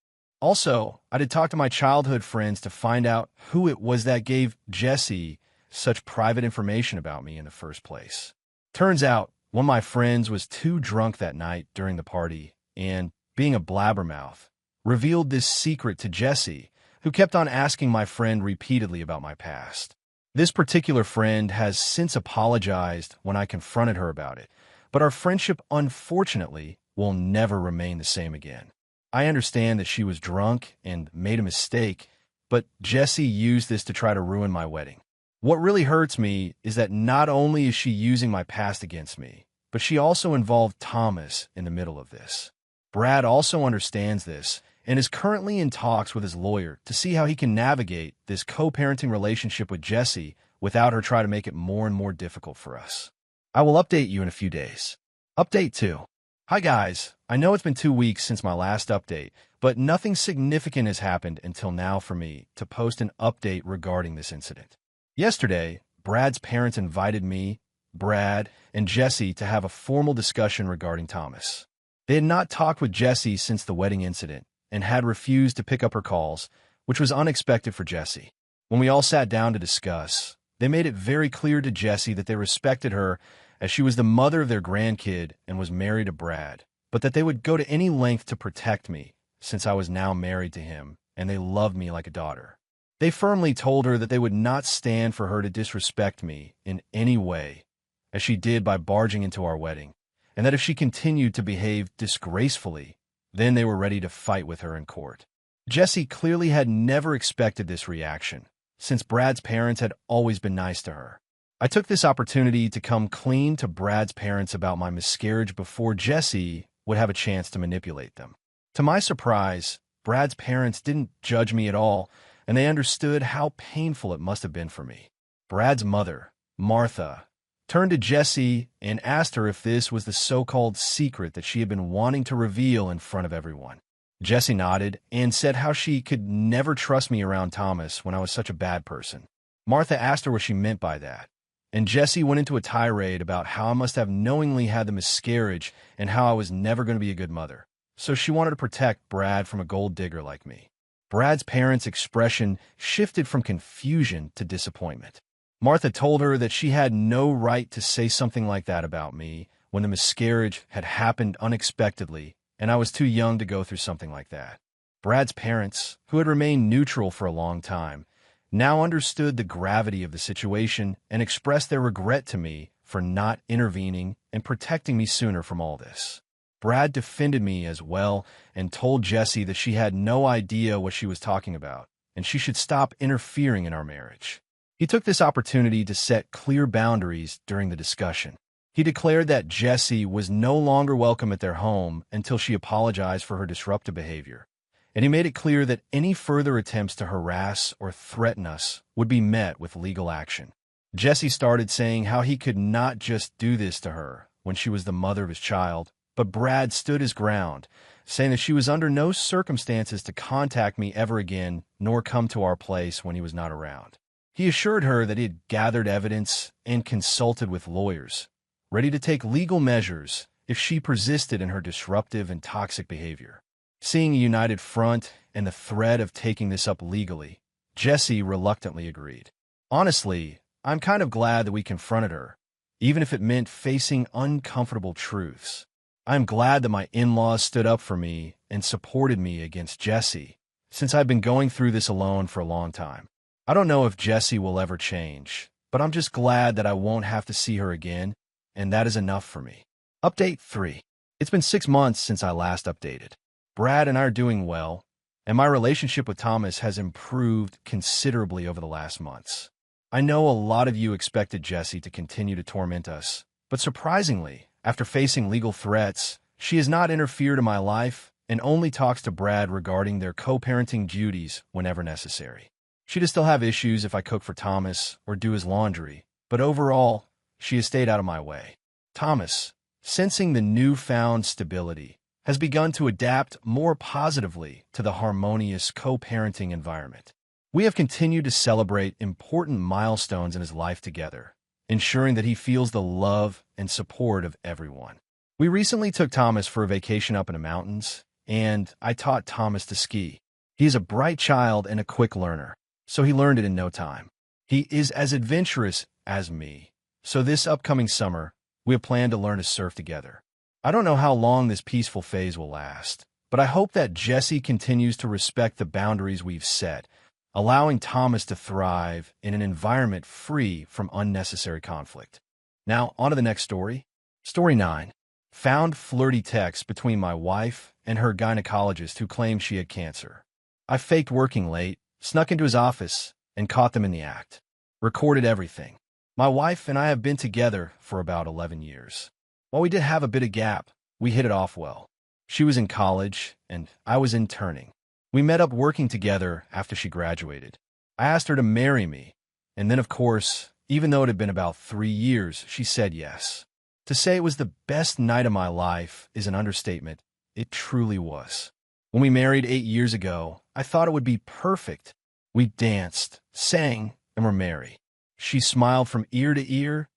Also, I did talk to my childhood friends to find out who it was that gave Jesse such private information about me in the first place. Turns out, one of my friends was too drunk that night during the party and, being a blabbermouth, revealed this secret to Jesse, who kept on asking my friend repeatedly about my past. This particular friend has since apologized when I confronted her about it, but our friendship, unfortunately, will never remain the same again. I understand that she was drunk and made a mistake, but Jesse used this to try to ruin my wedding. What really hurts me is that not only is she using my past against me, but she also involved Thomas in the middle of this. Brad also understands this and is currently in talks with his lawyer to see how he can navigate this co-parenting relationship with Jesse without her trying to make it more and more difficult for us. I will update you in a few days. Update 2. Hi guys, I know it's been 2 weeks since my last update, but nothing significant has happened until now for me to post an update regarding this incident. Yesterday, Brad's parents invited me, Brad, and Jesse to have a formal discussion regarding Thomas. They had not talked with Jesse since the wedding incident and had refused to pick up her calls, which was unexpected for Jesse. When we all sat down to discuss, they made it very clear to Jesse that they respected her as she was the mother of their grandkid and was married to Brad, but that they would go to any length to protect me since I was now married to him and they loved me like a daughter. They firmly told her that they would not stand for her to disrespect me in any way, as she did by barging into our wedding, and that if she continued to behave disgracefully, then they were ready to fight with her in court. Jesse clearly had never expected this reaction, since Brad's parents had always been nice to her. I took this opportunity to come clean to Brad's parents about my miscarriage before Jesse would have a chance to manipulate them. To my surprise, Brad's parents didn't judge me at all, and they understood how painful it must have been for me. Brad's mother, Martha, turned to Jesse and asked her if this was the so-called secret that she had been wanting to reveal in front of everyone. Jesse nodded and said how she could never trust me around Thomas when I was such a bad person. Martha asked her what she meant by that, and Jesse went into a tirade about how I must have knowingly had the miscarriage and how I was never going to be a good mother. So she wanted to protect Brad from a gold digger like me. Brad's parents' expression shifted from confusion to disappointment. Martha told her that she had no right to say something like that about me when the miscarriage had happened unexpectedly and I was too young to go through something like that. Brad's parents, who had remained neutral for a long time, now understood the gravity of the situation and expressed their regret to me for not intervening and protecting me sooner from all this. Brad defended me as well and told Jesse that she had no idea what she was talking about and she should stop interfering in our marriage. He took this opportunity to set clear boundaries during the discussion. He declared that Jesse was no longer welcome at their home until she apologized for her disruptive behavior, and he made it clear that any further attempts to harass or threaten us would be met with legal action. Jesse started saying how he could not just do this to her when she was the mother of his child, but Brad stood his ground, saying that she was under no circumstances to contact me ever again nor come to our place when he was not around. He assured her that he had gathered evidence and consulted with lawyers, ready to take legal measures if she persisted in her disruptive and toxic behavior. Seeing a united front and the threat of taking this up legally, Jesse reluctantly agreed. Honestly, I'm kind of glad that we confronted her, even if it meant facing uncomfortable truths. I'm glad that my in-laws stood up for me and supported me against Jesse, since I've been going through this alone for a long time. I don't know if Jesse will ever change, but I'm just glad that I won't have to see her again, and that is enough for me. Update 3. It's been 6 months since I last updated. Brad and I are doing well, and my relationship with Thomas has improved considerably over the last months. I know a lot of you expected Jesse to continue to torment us, but surprisingly, after facing legal threats, she has not interfered in my life and only talks to Brad regarding their co-parenting duties whenever necessary. She does still have issues if I cook for Thomas or do his laundry, but overall, she has stayed out of my way. Thomas, sensing the newfound stability, has begun to adapt more positively to the harmonious co-parenting environment. We have continued to celebrate important milestones in his life together, ensuring that he feels the love and support of everyone. We recently took Thomas for a vacation up in the mountains, and I taught Thomas to ski. He is a bright child and a quick learner, so he learned it in no time. He is as adventurous as me, so this upcoming summer, we have planned to learn to surf together. I don't know how long this peaceful phase will last, but I hope that Jesse continues to respect the boundaries we've set, allowing Thomas to thrive in an environment free from unnecessary conflict. Now, on to the next story. Story 9. Found flirty text between my wife and her gynecologist who claimed she had cancer. I faked working late, snuck into his office, and caught them in the act. Recorded everything. My wife and I have been together for about 11 years. While we did have a bit of gap, we hit it off well. She was in college, and I was interning. We met up working together after she graduated. I asked her to marry me, and then, of course, even though it had been about 3 years, she said yes. To say it was the best night of my life is an understatement. It truly was. When we married 8 years ago, I thought it would be perfect. We danced, sang, and were merry. She smiled from ear to ear,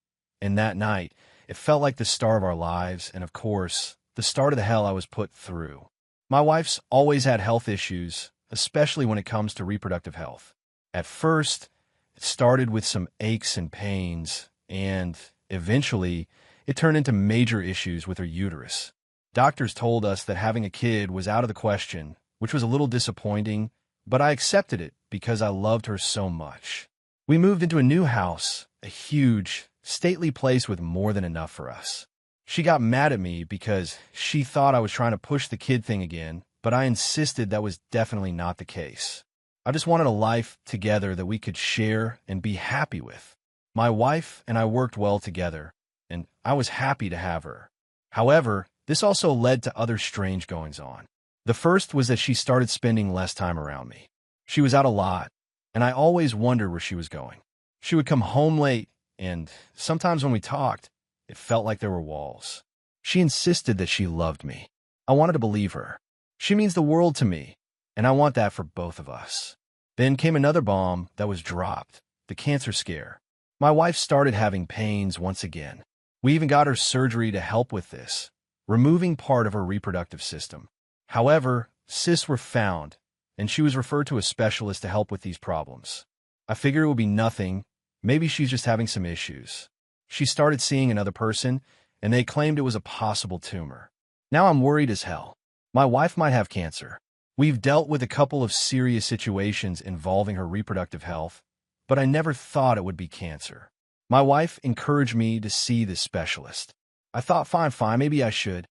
and that night, it felt like the start of our lives, and of course, the start of the hell I was put through. My wife's always had health issues, especially when it comes to reproductive health. At first, it started with some aches and pains, and eventually, it turned into major issues with her uterus. Doctors told us that having a kid was out of the question, which was a little disappointing, but I accepted it because I loved her so much. We moved into a new house, a huge, stately place with more than enough for us. She got mad at me because she thought I was trying to push the kid thing again, but I insisted that was definitely not the case. I just wanted a life together that we could share and be happy with. My wife and I worked well together, and I was happy to have her. However, this also led to other strange goings-on. The first was that she started spending less time around me. She was out a lot, and I always wondered where she was going. She would come home late, and sometimes when we talked, it felt like there were walls. She insisted that she loved me. I wanted to believe her. She means the world to me, and I want that for both of us. Then came another bomb that was dropped, the cancer scare. My wife started having pains once again. We even got her surgery to help with this, removing part of her reproductive system. However, cysts were found, and she was referred to a specialist to help with these problems. I figured it would be nothing. Maybe she's just having some issues. She started seeing another person, and they claimed it was a possible tumor. Now I'm worried as hell. My wife might have cancer. We've dealt with a couple of serious situations involving her reproductive health, but I never thought it would be cancer. My wife encouraged me to see this specialist. I thought, fine, maybe I should.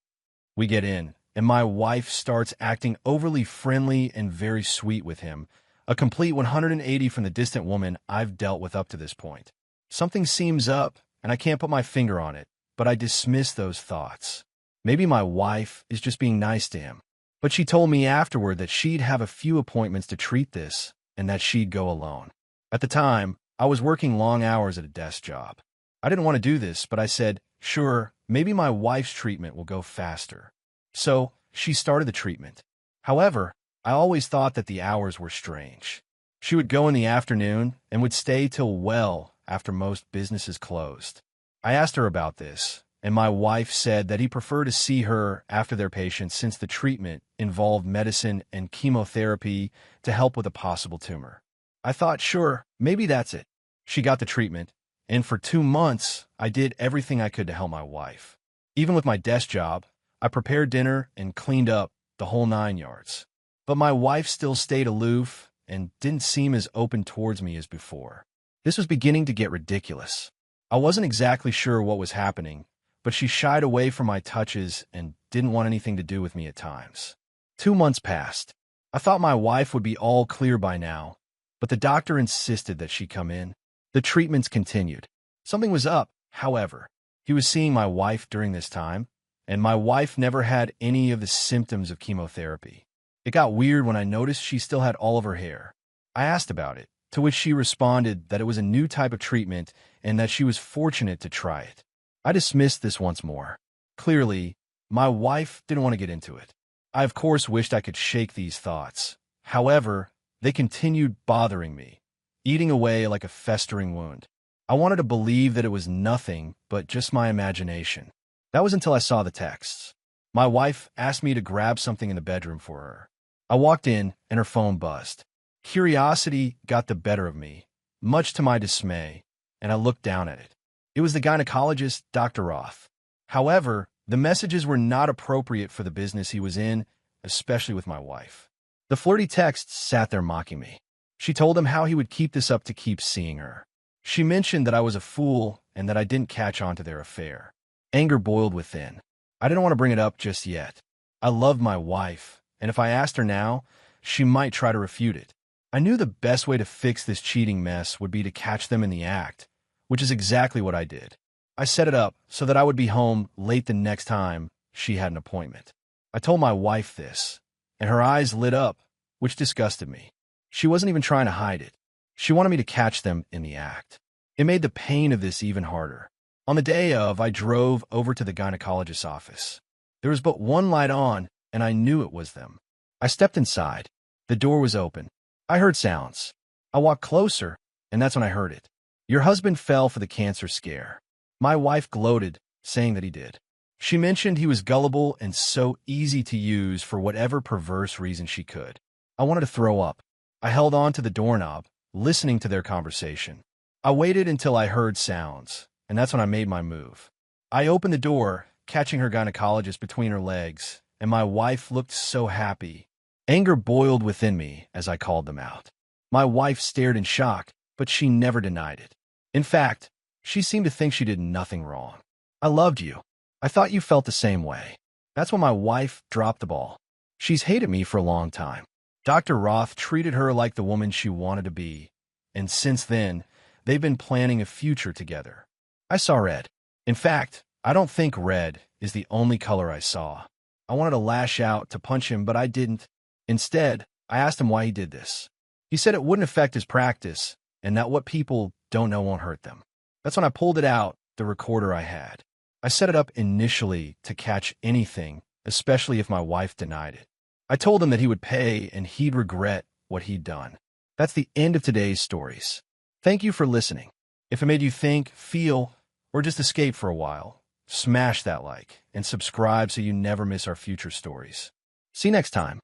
We get in, and my wife starts acting overly friendly and very sweet with him, a complete 180 from the distant woman I've dealt with up to this point. Something seems up, and I can't put my finger on it, but I dismiss those thoughts. Maybe my wife is just being nice to him. But she told me afterward that she'd have a few appointments to treat this, and that she'd go alone. At the time, I was working long hours at a desk job. I didn't want to do this, but I said, sure, maybe my wife's treatment will go faster. So, she started the treatment. However, I always thought that the hours were strange. She would go in the afternoon and would stay till well after most businesses closed. I asked her about this, and my wife said that he preferred to see her after their patients since the treatment involved medicine and chemotherapy to help with a possible tumor. I thought, sure, maybe that's it. She got the treatment, and for 2 months, I did everything I could to help my wife. Even with my desk job, I prepared dinner and cleaned up the whole 9 yards. But my wife still stayed aloof and didn't seem as open towards me as before. This was beginning to get ridiculous. I wasn't exactly sure what was happening, but she shied away from my touches and didn't want anything to do with me at times. 2 months passed. I thought my wife would be all clear by now, but the doctor insisted that she come in. The treatments continued. Something was up, however. He was seeing my wife during this time, and my wife never had any of the symptoms of chemotherapy. It got weird when I noticed she still had all of her hair. I asked about it, to which she responded that it was a new type of treatment and that she was fortunate to try it. I dismissed this once more. Clearly, my wife didn't want to get into it. I, of course, wished I could shake these thoughts. However, they continued bothering me, eating away like a festering wound. I wanted to believe that it was nothing but just my imagination. That was until I saw the texts. My wife asked me to grab something in the bedroom for her. I walked in, and her phone buzzed. Curiosity got the better of me, much to my dismay, and I looked down at it. It was the gynecologist, Dr. Roth. However, the messages were not appropriate for the business he was in, especially with my wife. The flirty texts sat there mocking me. She told him how he would keep this up to keep seeing her. She mentioned that I was a fool and that I didn't catch on to their affair. Anger boiled within. I didn't want to bring it up just yet. I loved my wife, and if I asked her now, she might try to refute it. I knew the best way to fix this cheating mess would be to catch them in the act, which is exactly what I did. I set it up so that I would be home late the next time she had an appointment. I told my wife this, and her eyes lit up, which disgusted me. She wasn't even trying to hide it. She wanted me to catch them in the act. It made the pain of this even harder. On the day of, I drove over to the gynecologist's office. There was but one light on, and I knew it was them. I stepped inside. The door was open. I heard sounds. I walked closer, and that's when I heard it. Your husband fell for the cancer scare. My wife gloated, saying that he did. She mentioned he was gullible and so easy to use for whatever perverse reason she could. I wanted to throw up. I held on to the doorknob, listening to their conversation. I waited until I heard sounds, and that's when I made my move. I opened the door, catching her gynecologist between her legs, and my wife looked so happy. Anger boiled within me as I called them out. My wife stared in shock, but she never denied it. In fact, she seemed to think she did nothing wrong. I loved you. I thought you felt the same way. That's when my wife dropped the ball. She's hated me for a long time. Dr. Roth treated her like the woman she wanted to be, and since then, they've been planning a future together. I saw red. In fact, I don't think red is the only color I saw. I wanted to lash out to punch him, but I didn't. Instead, I asked him why he did this. He said it wouldn't affect his practice, and that what people don't know won't hurt them. That's when I pulled it out, the recorder I had. I set it up initially to catch anything, especially if my wife denied it. I told him that he would pay and he'd regret what he'd done. That's the end of today's stories. Thank you for listening. If it made you think, feel, or just escape for a while, smash that like and subscribe so you never miss our future stories. See you next time.